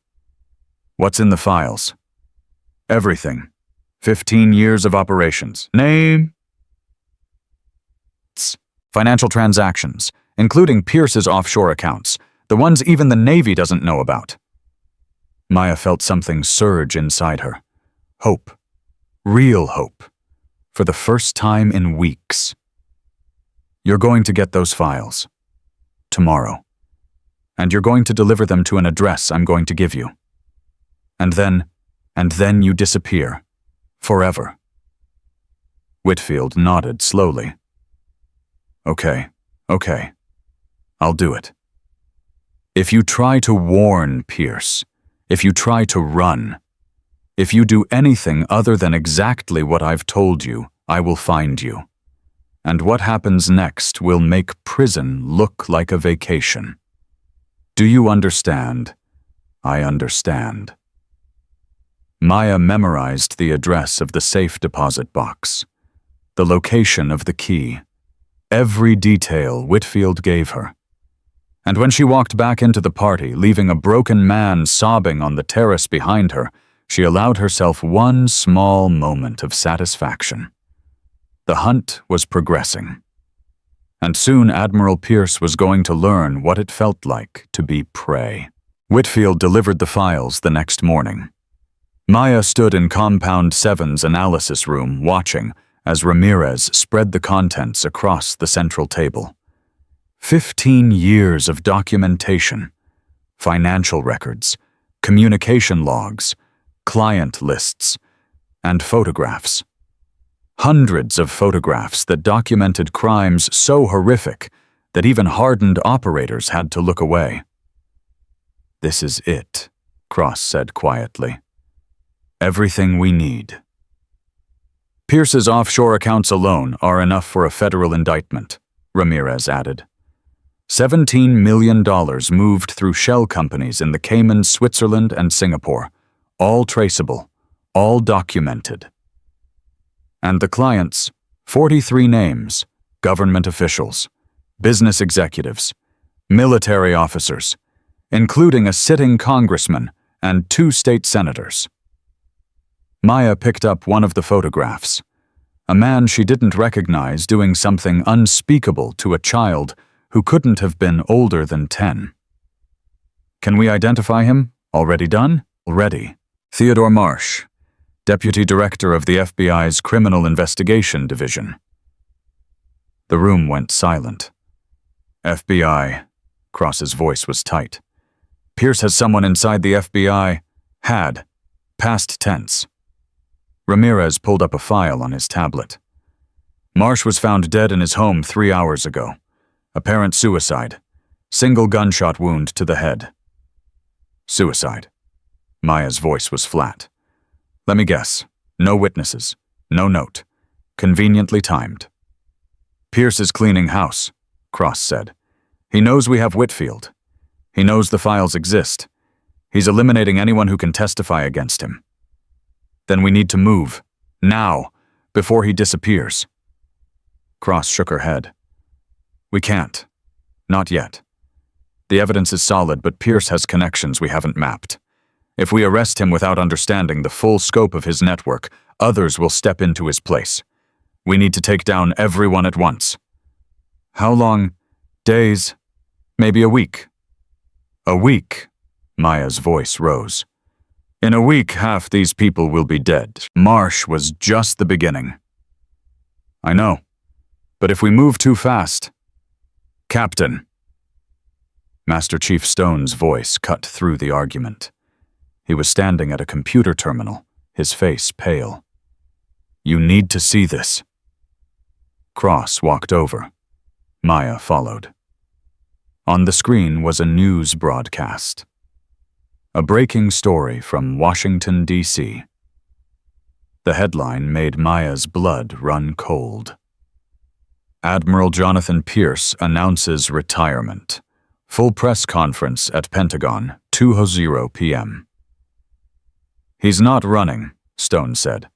"What's in the files?" "Everything. 15 years of operations. Name?" "Financial transactions, including Pierce's offshore accounts, the ones even the Navy doesn't know about." Maya felt something surge inside her. Hope. Real hope. For the first time in weeks. "You're going to get those files. Tomorrow. And you're going to deliver them to an address I'm going to give you. And then you disappear. Forever." Whitfield nodded slowly. Okay. I'll do it. If you try to warn Pierce, if you try to run, if you do anything other than exactly what I've told you, I will find you. And what happens next will make prison look like a vacation. Do you understand? I understand. Maya memorized the address of the safe deposit box, the location of the key, every detail Whitfield gave her. And when she walked back into the party, leaving a broken man sobbing on the terrace behind her, she allowed herself one small moment of satisfaction. The hunt was progressing. And soon Admiral Pierce was going to learn what it felt like to be prey. Whitfield delivered the files the next morning. Maya stood in Compound 7's analysis room watching as Ramirez spread the contents across the central table. 15 years of documentation, financial records, communication logs, client lists, and photographs. Hundreds of photographs that documented crimes so horrific that even hardened operators had to look away. "This is it," Cross said quietly. "Everything we need." "Pierce's offshore accounts alone are enough for a federal indictment," Ramirez added. $17 million moved through shell companies in the Caymans, Switzerland, and Singapore, all traceable, all documented. And the clients, 43 names, government officials, business executives, military officers, including a sitting congressman and 2 state senators. Maya picked up one of the photographs. A man she didn't recognize doing something unspeakable to a child who couldn't have been older than 10. Can we identify him? Already done? Already. Theodore Marsh, Deputy Director of the FBI's Criminal Investigation Division. The room went silent. FBI. Cross's voice was tight. Pierce has someone inside the FBI. Had. Past tense. Ramirez pulled up a file on his tablet. Marsh was found dead in his home 3 hours ago. Apparent suicide. Single gunshot wound to the head. Suicide. Maya's voice was flat. Let me guess. No witnesses. No note. Conveniently timed. Pierce is cleaning house, Cross said. He knows we have Whitfield. He knows the files exist. He's eliminating anyone who can testify against him. Then we need to move. Now. Before he disappears. Cross shook her head. We can't. Not yet. The evidence is solid, but Pierce has connections we haven't mapped. If we arrest him without understanding the full scope of his network, others will step into his place. We need to take down everyone at once. How long? Days? Maybe a week. A week? Maya's voice rose. In a week, half these people will be dead. Marsh was just the beginning. I know. But if we move too fast... Captain. Master Chief Stone's voice cut through the argument. He was standing at a computer terminal, his face pale. You need to see this. Cross walked over. Maya followed. On the screen was a news broadcast. A breaking story from Washington, D.C. The headline made Maya's blood run cold. Admiral Jonathan Pierce announces retirement. Full press conference at Pentagon, 2:00 p.m. He's not running, Stone said.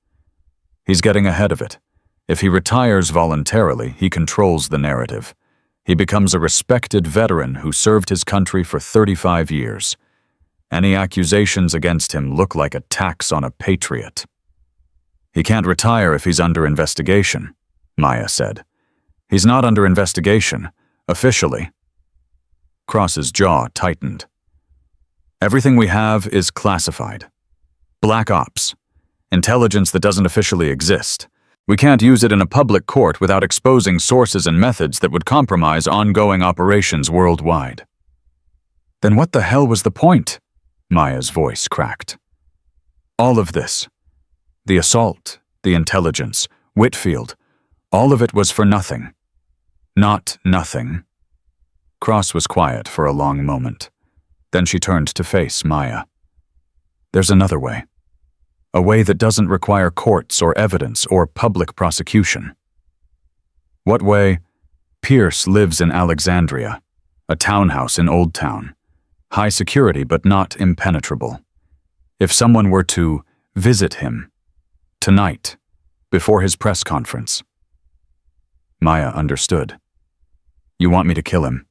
He's getting ahead of it. If he retires voluntarily, he controls the narrative. He becomes a respected veteran who served his country for 35 years. Any accusations against him look like attacks on a patriot. He can't retire if he's under investigation, Maya said. He's not under investigation, officially. Cross's jaw tightened. Everything we have is classified. Black ops. Intelligence that doesn't officially exist. We can't use it in a public court without exposing sources and methods that would compromise ongoing operations worldwide. Then what the hell was the point? Maya's voice cracked. All of this. The assault, the intelligence, Whitfield, all of it was for nothing. Not nothing. Cross was quiet for a long moment. Then she turned to face Maya. There's another way. A way that doesn't require courts or evidence or public prosecution. What way? Pierce lives in Alexandria, a townhouse in Old Town. High security but not impenetrable. If someone were to visit him, tonight, before his press conference. Maya understood. You want me to kill him?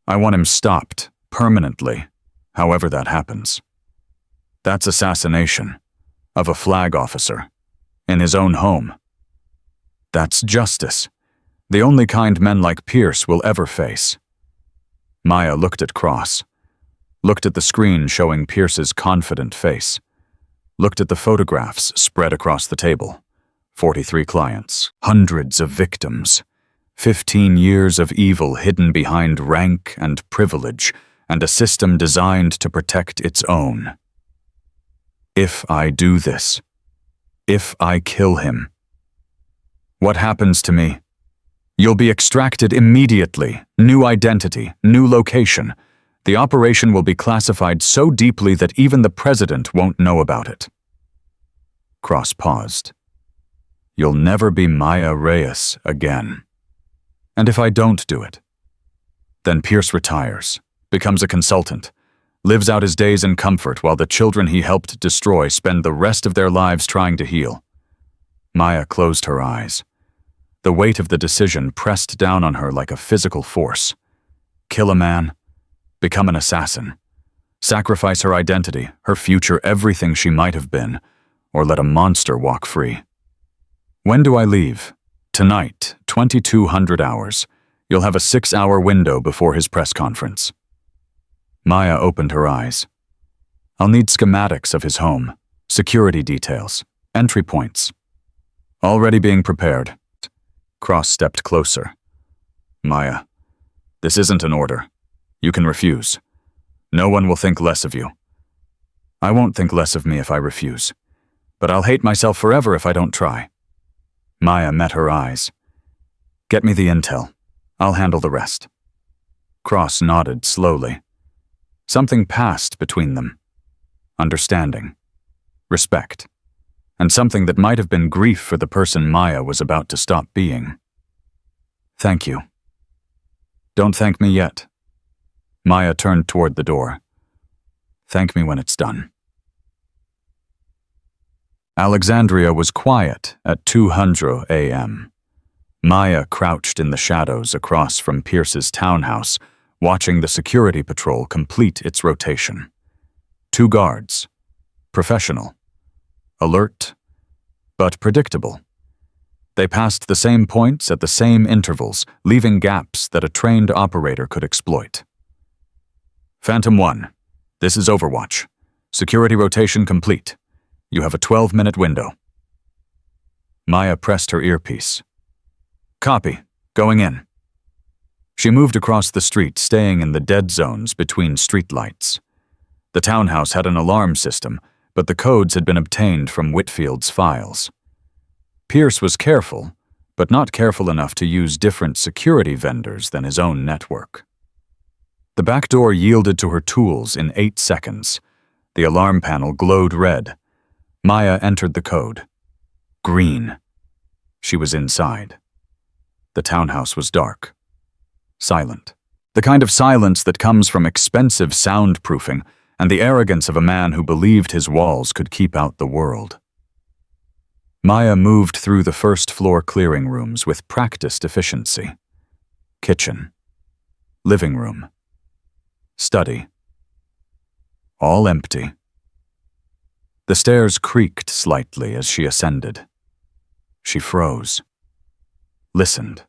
I want him stopped, permanently, however that happens. That's assassination. Of a flag officer. In his own home. That's justice. The only kind men like Pierce will ever face. Maya looked at Cross. Looked at the screen showing Pierce's confident face. Looked at the photographs spread across the table. 43 clients. Hundreds of victims. 15 years of evil hidden behind rank and privilege, and a system designed to protect its own. If I do this, if I kill him, what happens to me? You'll be extracted immediately, new identity, new location. The operation will be classified so deeply that even the president won't know about it. Cross paused. You'll never be Maya Reyes again. And if I don't do it? Then Pierce retires, becomes a consultant, lives out his days in comfort while the children he helped destroy spend the rest of their lives trying to heal. Maya closed her eyes. The weight of the decision pressed down on her like a physical force. Kill a man, become an assassin, sacrifice her identity, her future, everything she might have been, or let a monster walk free. When do I leave? Tonight, 2200 hours. You'll have a 6-hour window before his press conference. Maya opened her eyes. I'll need schematics of his home, security details, entry points. Already being prepared. Cross stepped closer. Maya, this isn't an order. You can refuse. No one will think less of you. I won't think less of me if I refuse, but I'll hate myself forever if I don't try. Maya met her eyes. Get me the intel. I'll handle the rest. Cross nodded slowly. Something passed between them. Understanding, respect, and something that might have been grief for the person Maya was about to stop being. Thank you. Don't thank me yet. Maya turned toward the door. Thank me when it's done. Alexandria was quiet at 2:00 a.m. Maya crouched in the shadows across from Pierce's townhouse, watching the security patrol complete its rotation. 2 guards. Professional. Alert, but predictable. They passed the same points at the same intervals, leaving gaps that a trained operator could exploit. Phantom 1, this is Overwatch. Security rotation complete. You have a 12-minute window. Maya pressed her earpiece. Copy. Going in. She moved across the street, staying in the dead zones between streetlights. The townhouse had an alarm system, but the codes had been obtained from Whitfield's files. Pierce was careful, but not careful enough to use different security vendors than his own network. The back door yielded to her tools in 8 seconds. The alarm panel glowed red. Maya entered the code. Green. She was inside. The townhouse was dark. Silent. The kind of silence that comes from expensive soundproofing and the arrogance of a man who believed his walls could keep out the world. Maya moved through the first-floor clearing rooms with practiced efficiency. Kitchen. Living room. Study. All empty. The stairs creaked slightly as she ascended. She froze. Listened.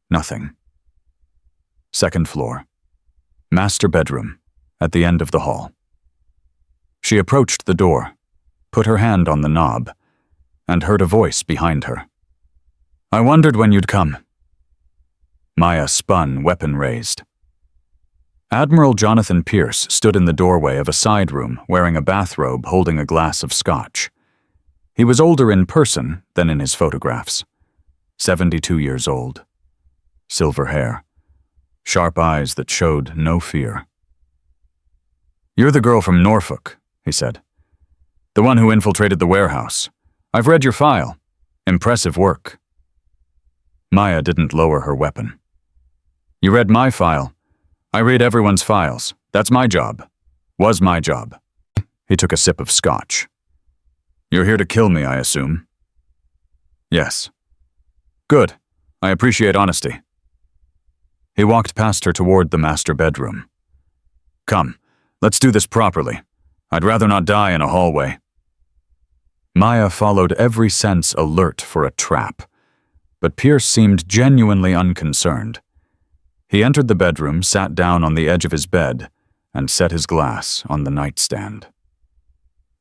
Nothing. Second floor. Master bedroom, at the end of the hall. She approached the door, put her hand on the knob, and heard a voice behind her. I wondered when you'd come. Maya spun, weapon raised. Admiral Jonathan Pierce stood in the doorway of a side room, wearing a bathrobe, holding a glass of scotch. He was older in person than in his photographs. 72 years old. Silver hair. Sharp eyes that showed no fear. You're the girl from Norfolk, he said. The one who infiltrated the warehouse. I've read your file. Impressive work. Maya didn't lower her weapon. You read my file. I read everyone's files. That's my job. Was my job. He took a sip of scotch. You're here to kill me, I assume? Yes. Good. I appreciate honesty. He walked past her toward the master bedroom. Come, let's do this properly. I'd rather not die in a hallway. Maya followed every sense alert for a trap, but Pierce seemed genuinely unconcerned. He entered the bedroom, sat down on the edge of his bed, and set his glass on the nightstand.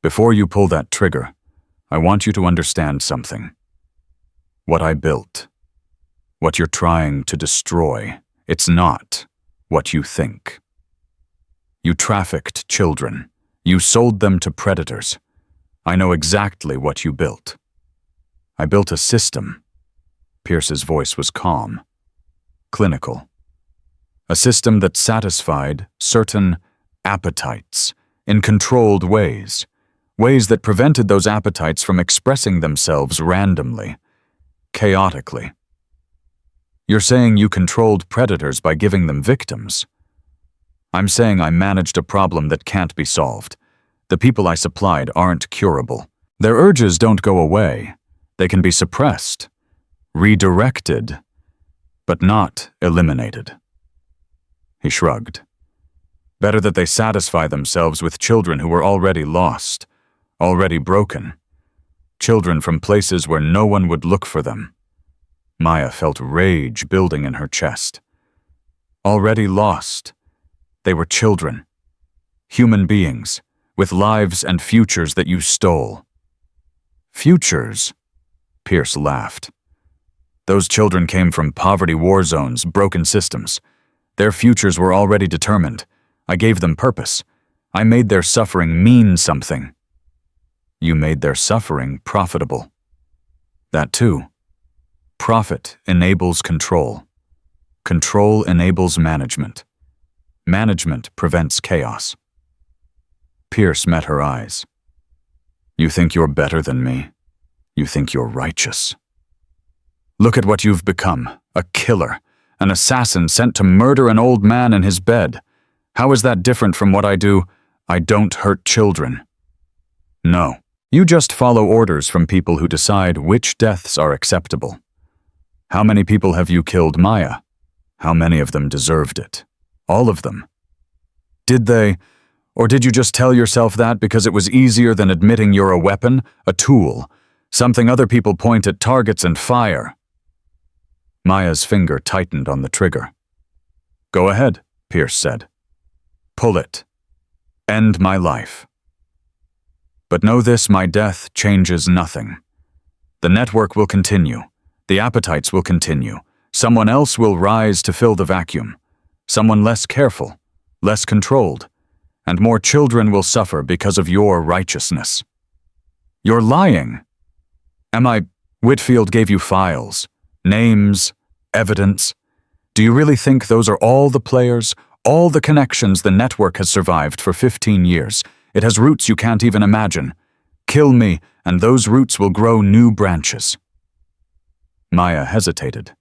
Before you pull that trigger, I want you to understand something. What I built, what you're trying to destroy, it's not what you think. You trafficked children. You sold them to predators. I know exactly what you built. I built a system. Pierce's voice was calm, clinical. A system that satisfied certain appetites in controlled ways, ways that prevented those appetites from expressing themselves randomly, chaotically. You're saying you controlled predators by giving them victims. I'm saying I managed a problem that can't be solved. The people I supplied aren't curable. Their urges don't go away. They can be suppressed, redirected, but not eliminated. He shrugged. Better that they satisfy themselves with children who were already lost, already broken. Children from places where no one would look for them. Maya felt rage building in her chest. Already lost. They were children. Human beings, with lives and futures that you stole. Futures? Pierce laughed. Those children came from poverty war zones, broken systems. Their futures were already determined. I gave them purpose. I made their suffering mean something. You made their suffering profitable. That too. Profit enables control. Control enables management. Management prevents chaos. Pierce met her eyes. You think you're better than me? You think you're righteous? Look at what you've become, a killer, an assassin sent to murder an old man in his bed. How is that different from what I do? I don't hurt children. No, you just follow orders from people who decide which deaths are acceptable. How many people have you killed, Maya? How many of them deserved it? All of them. Did they, or did you just tell yourself that because it was easier than admitting you're a weapon, a tool, something other people point at targets and fire? Maya's finger tightened on the trigger. Go ahead, Pierce said. Pull it. End my life. But know this, my death changes nothing. The network will continue. The appetites will continue. Someone else will rise to fill the vacuum. Someone less careful, less controlled, and more children will suffer because of your righteousness. You're lying. Whitfield gave you files, names, evidence. Do you really think those are all the players, all the connections the network has survived for 15 years? It has roots you can't even imagine. Kill me, and those roots will grow new branches. Maya hesitated.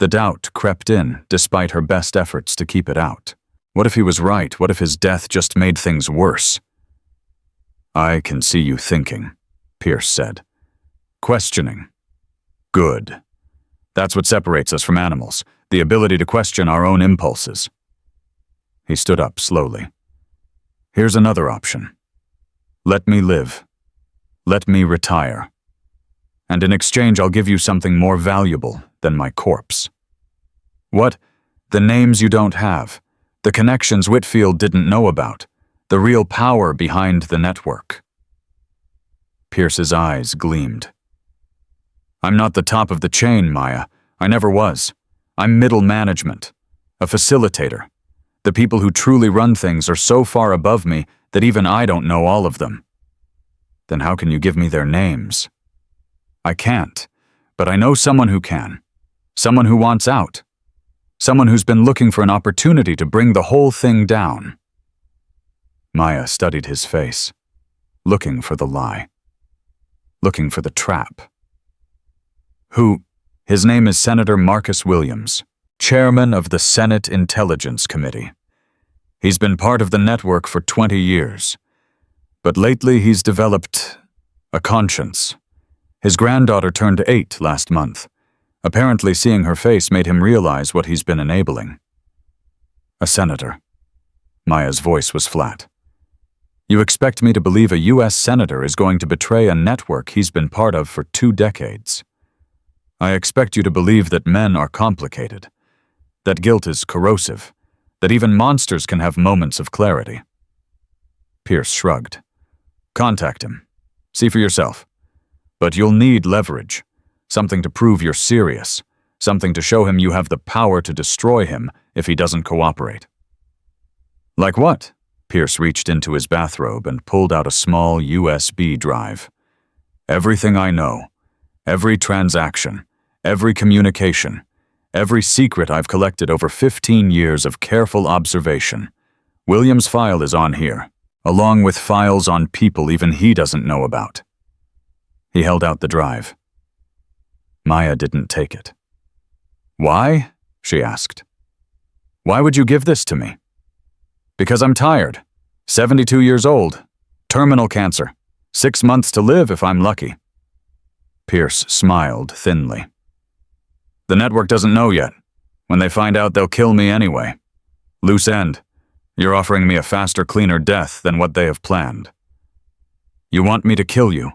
The doubt crept in, despite her best efforts to keep it out. What if he was right? What if his death just made things worse? I can see you thinking, Pierce said. Questioning. Good. That's what separates us from animals, the ability to question our own impulses. He stood up slowly. Here's another option. Let me live. Let me retire. And in exchange, I'll give you something more valuable than my corpse. What? The names you don't have. The connections Whitfield didn't know about. The real power behind the network. Pierce's eyes gleamed. I'm not the top of the chain, Maya. I never was. I'm middle management. A facilitator. The people who truly run things are so far above me that even I don't know all of them. Then how can you give me their names? I can't, but I know someone who can. Someone who wants out. Someone who's been looking for an opportunity to bring the whole thing down. Maya studied his face, looking for the lie. Looking for the trap. Who? His name is Senator Marcus Williams, chairman of the Senate Intelligence Committee. He's been part of the network for 20 years, but lately he's developed a conscience. His granddaughter turned 8 last month. Apparently seeing her face made him realize what he's been enabling. A senator. Maya's voice was flat. You expect me to believe a U.S. senator is going to betray a network he's been part of for 2 decades. I expect you to believe that men are complicated, that guilt is corrosive, that even monsters can have moments of clarity. Pierce shrugged. Contact him. See for yourself. But you'll need leverage, something to prove you're serious, something to show him you have the power to destroy him if he doesn't cooperate. Like what? Pierce reached into his bathrobe and pulled out a small USB drive. Everything I know, every transaction, every communication, every secret I've collected over 15 years of careful observation. William's file is on here, along with files on people even he doesn't know about. He held out the drive. Maya didn't take it. Why? She asked. Why would you give this to me? Because I'm tired. 72 years old. Terminal cancer. 6 months to live if I'm lucky. Pierce smiled thinly. The network doesn't know yet. When they find out, they'll kill me anyway. Loose end. You're offering me a faster, cleaner death than what they have planned. You want me to kill you?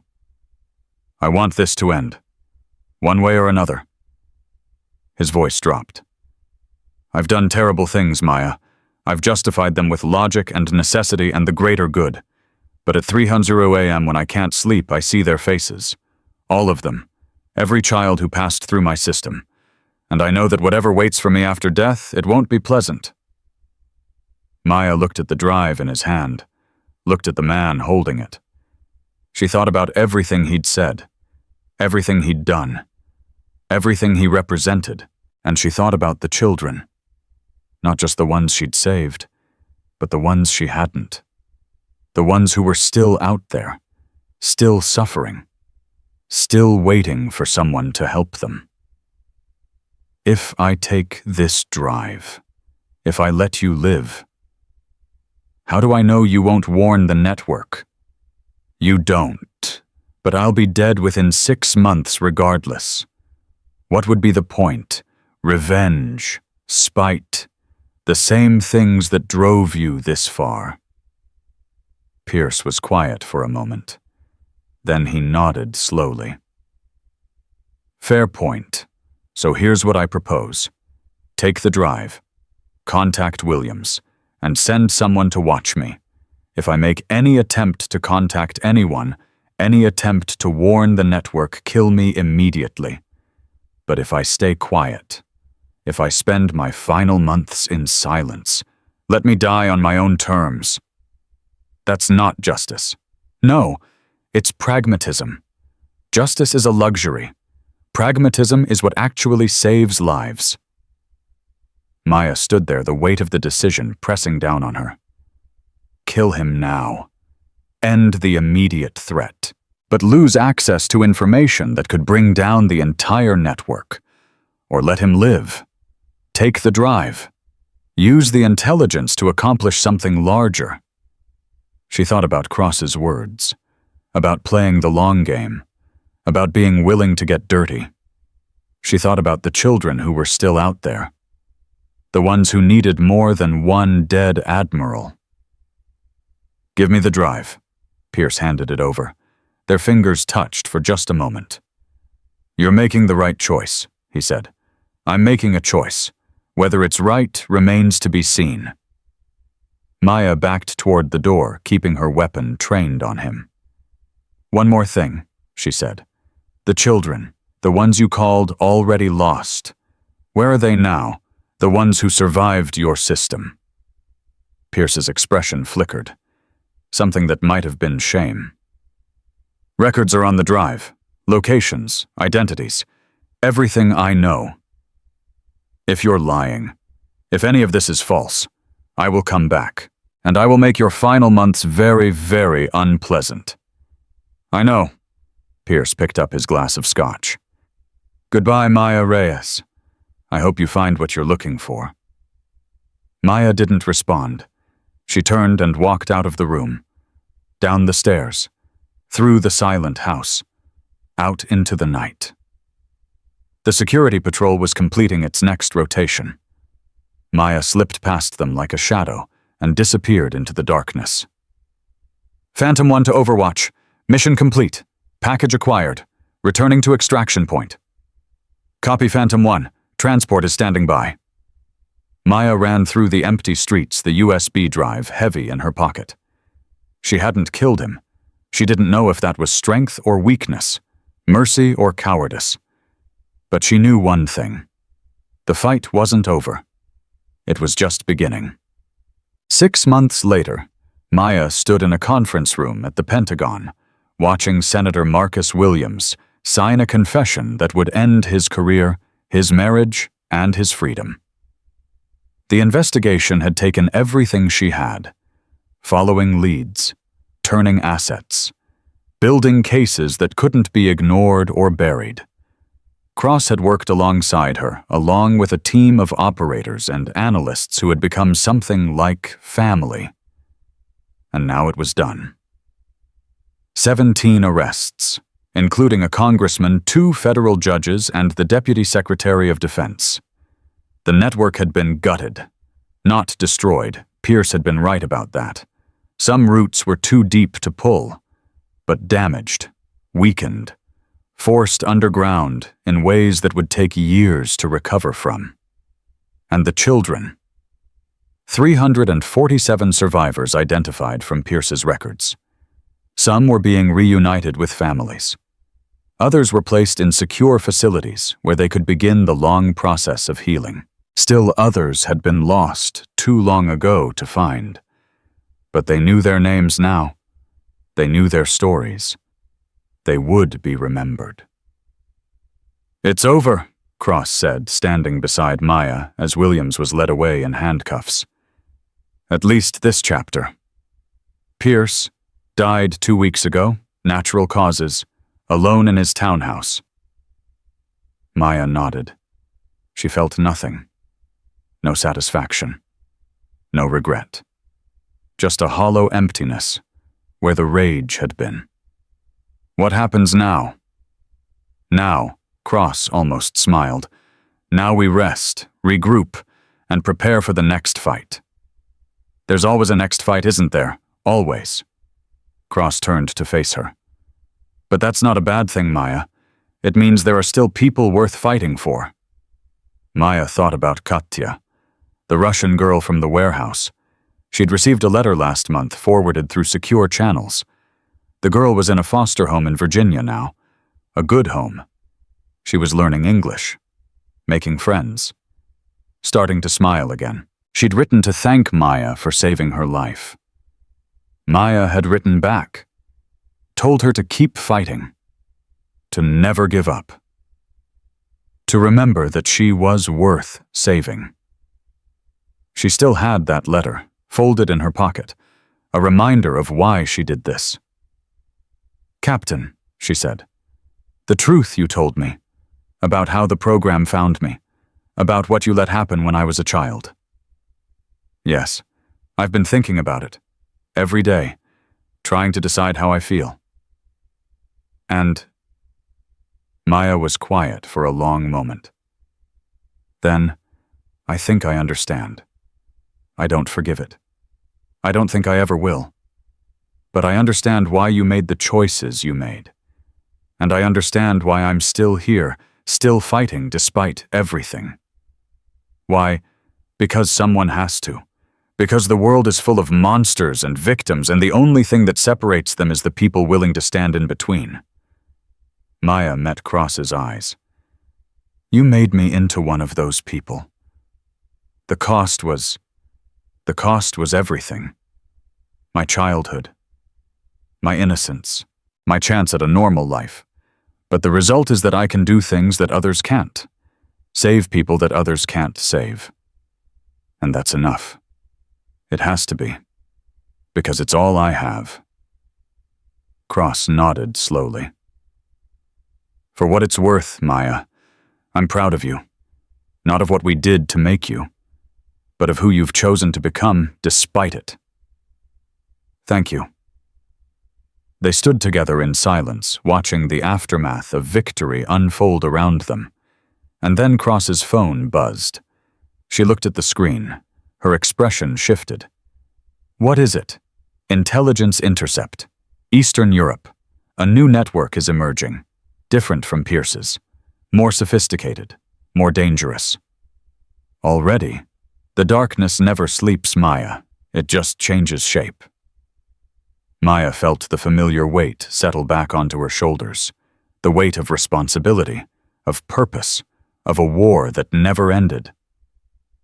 I want this to end. One way or another. His voice dropped. I've done terrible things, Maya. I've justified them with logic and necessity and the greater good. But at 3:00 a.m. when I can't sleep, I see their faces. All of them. Every child who passed through my system. And I know that whatever waits for me after death, it won't be pleasant. Maya looked at the drive in his hand, looked at the man holding it. She thought about everything he'd said, everything he'd done, everything he represented, and she thought about the children. Not just the ones she'd saved, but the ones she hadn't. The ones who were still out there, still suffering, still waiting for someone to help them. If I take this drive, if I let you live, how do I know you won't warn the network? You don't, but I'll be dead within 6 months regardless. What would be the point? Revenge, spite, the same things that drove you this far. Pierce was quiet for a moment. Then he nodded slowly. Fair point. So here's what I propose. Take the drive, contact Williams, and send someone to watch me. If I make any attempt to contact anyone, any attempt to warn the network, kill me immediately. But if I stay quiet, if I spend my final months in silence, let me die on my own terms. That's not justice. No, it's pragmatism. Justice is a luxury. Pragmatism is what actually saves lives. Maya stood there, the weight of the decision pressing down on her. Kill him now. End the immediate threat, but lose access to information that could bring down the entire network. Or let him live. Take the drive. Use the intelligence to accomplish something larger. She thought about Cross's words, about playing the long game, about being willing to get dirty. She thought about the children who were still out there, the ones who needed more than one dead admiral. Give me the drive. Pierce handed it over. Their fingers touched for just a moment. You're making the right choice, he said. I'm making a choice. Whether it's right remains to be seen. Maya backed toward the door, keeping her weapon trained on him. One more thing, she said. The children, the ones you called already lost. Where are they now? The ones who survived your system. Pierce's expression flickered. Something that might have been shame. Records are on the drive. Locations, identities. Everything I know. If you're lying, if any of this is false, I will come back, and I will make your final months very, very unpleasant. I know. Pierce picked up his glass of scotch. Goodbye, Maya Reyes. I hope you find what you're looking for. Maya didn't respond. She turned and walked out of the room, down the stairs, through the silent house, out into the night. The security patrol was completing its next rotation. Maya slipped past them like a shadow and disappeared into the darkness. Phantom 1 to Overwatch. Mission complete. Package acquired. Returning to extraction point. Copy Phantom 1. Transport is standing by. Maya ran through the empty streets, the USB drive heavy in her pocket. She hadn't killed him. She didn't know if that was strength or weakness, mercy or cowardice. But she knew one thing. The fight wasn't over. It was just beginning. 6 months later, Maya stood in a conference room at the Pentagon, watching Senator Marcus Williams sign a confession that would end his career, his marriage, and his freedom. The investigation had taken everything she had, following leads, turning assets, building cases that couldn't be ignored or buried. Cross had worked alongside her, along with a team of operators and analysts who had become something like family. And now it was done. 17 arrests, including a congressman, 2 federal judges, and the Deputy Secretary of Defense. The network had been gutted, not destroyed. Pierce had been right about that. Some roots were too deep to pull, but damaged, weakened, forced underground in ways that would take years to recover from. And the children. 347 survivors identified from Pierce's records. Some were being reunited with families. Others were placed in secure facilities where they could begin the long process of healing. Still others had been lost too long ago to find. But they knew their names now. They knew their stories. They would be remembered. "It's over," Cross said, standing beside Maya as Williams was led away in handcuffs. "At least this chapter. Pierce died 2 weeks ago, natural causes, alone in his townhouse." Maya nodded. She felt nothing. No satisfaction. No regret. Just a hollow emptiness where the rage had been. "What happens now?" "Now," Cross almost smiled. "Now we rest, regroup, and prepare for the next fight." "There's always a next fight, isn't there? Always." Cross turned to face her. "But that's not a bad thing, Maya. It means there are still people worth fighting for." Maya thought about Katya, the Russian girl from the warehouse. She'd received a letter last month forwarded through secure channels. The girl was in a foster home in Virginia now. A good home. She was learning English, making friends, starting to smile again. She'd written to thank Maya for saving her life. Maya had written back, told her to keep fighting, to never give up, to remember that she was worth saving. She still had that letter, folded in her pocket, a reminder of why she did this. "Captain," she said, "the truth you told me, about how the program found me, about what you let happen when I was a child." "Yes, I've been thinking about it, every day, trying to decide how I feel." And Maya was quiet for a long moment. Then, "I think I understand. I don't forgive it. I don't think I ever will. But I understand why you made the choices you made. And I understand why I'm still here, still fighting despite everything. Why? Because someone has to. Because the world is full of monsters and victims, and the only thing that separates them is the people willing to stand in between." Maya met Cross's eyes. "You made me into one of those people. The cost was everything. My childhood, my innocence, my chance at a normal life. But the result is that I can do things that others can't, save people that others can't save. And that's enough. It has to be, because it's all I have." Cross nodded slowly. "For what it's worth, Maya, I'm proud of you. Not of what we did to make you, but of who you've chosen to become despite it. Thank you." They stood together in silence, watching the aftermath of victory unfold around them. And then Cross's phone buzzed. She looked at the screen. Her expression shifted. "What is it?" "Intelligence intercept. Eastern Europe. A new network is emerging. Different from Pierce's. More sophisticated. More dangerous." Already, the darkness never sleeps, Maya. It just changes shape. Maya felt the familiar weight settle back onto her shoulders. The weight of responsibility, of purpose, of a war that never ended.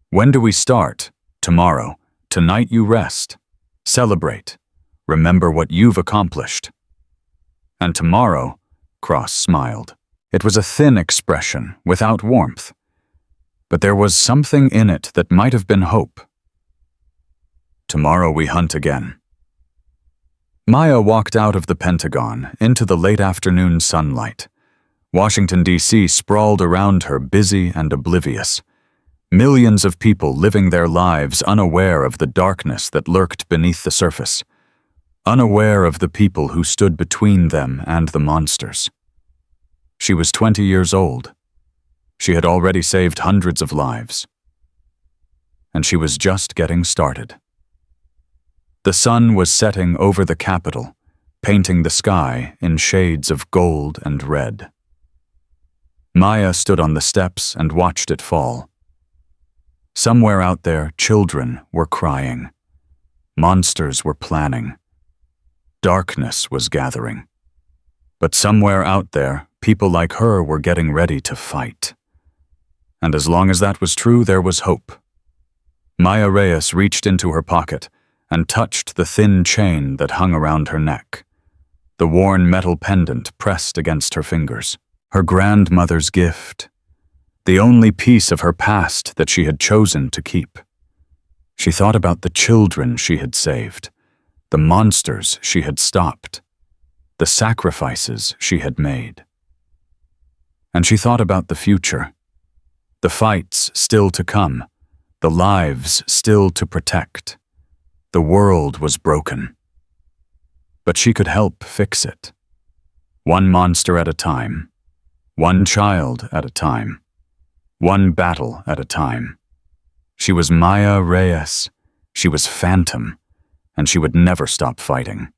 "When do we start?" "Tomorrow. Tonight you rest. Celebrate. Remember what you've accomplished." "And tomorrow," Cross smiled. It was a thin expression, without warmth. But there was something in it that might have been hope. "Tomorrow we hunt again." Maya walked out of the Pentagon into the late afternoon sunlight. Washington, D.C. sprawled around her, busy and oblivious. Millions of people living their lives unaware of the darkness that lurked beneath the surface. Unaware of the people who stood between them and the monsters. She was 20 years old. She had already saved hundreds of lives. And she was just getting started. The sun was setting over the capital, painting the sky in shades of gold and red. Maya stood on the steps and watched it fall. Somewhere out there, children were crying. Monsters were planning. Darkness was gathering. But somewhere out there, people like her were getting ready to fight. And as long as that was true, there was hope. Maya Reyes reached into her pocket and touched the thin chain that hung around her neck. The worn metal pendant pressed against her fingers. Her grandmother's gift. The only piece of her past that she had chosen to keep. She thought about the children she had saved, the monsters she had stopped, the sacrifices she had made. And she thought about the future, the fights still to come, the lives still to protect. The world was broken. But she could help fix it. One monster at a time, one child at a time, one battle at a time. She was Maya Reyes. She was Phantom, and she would never stop fighting.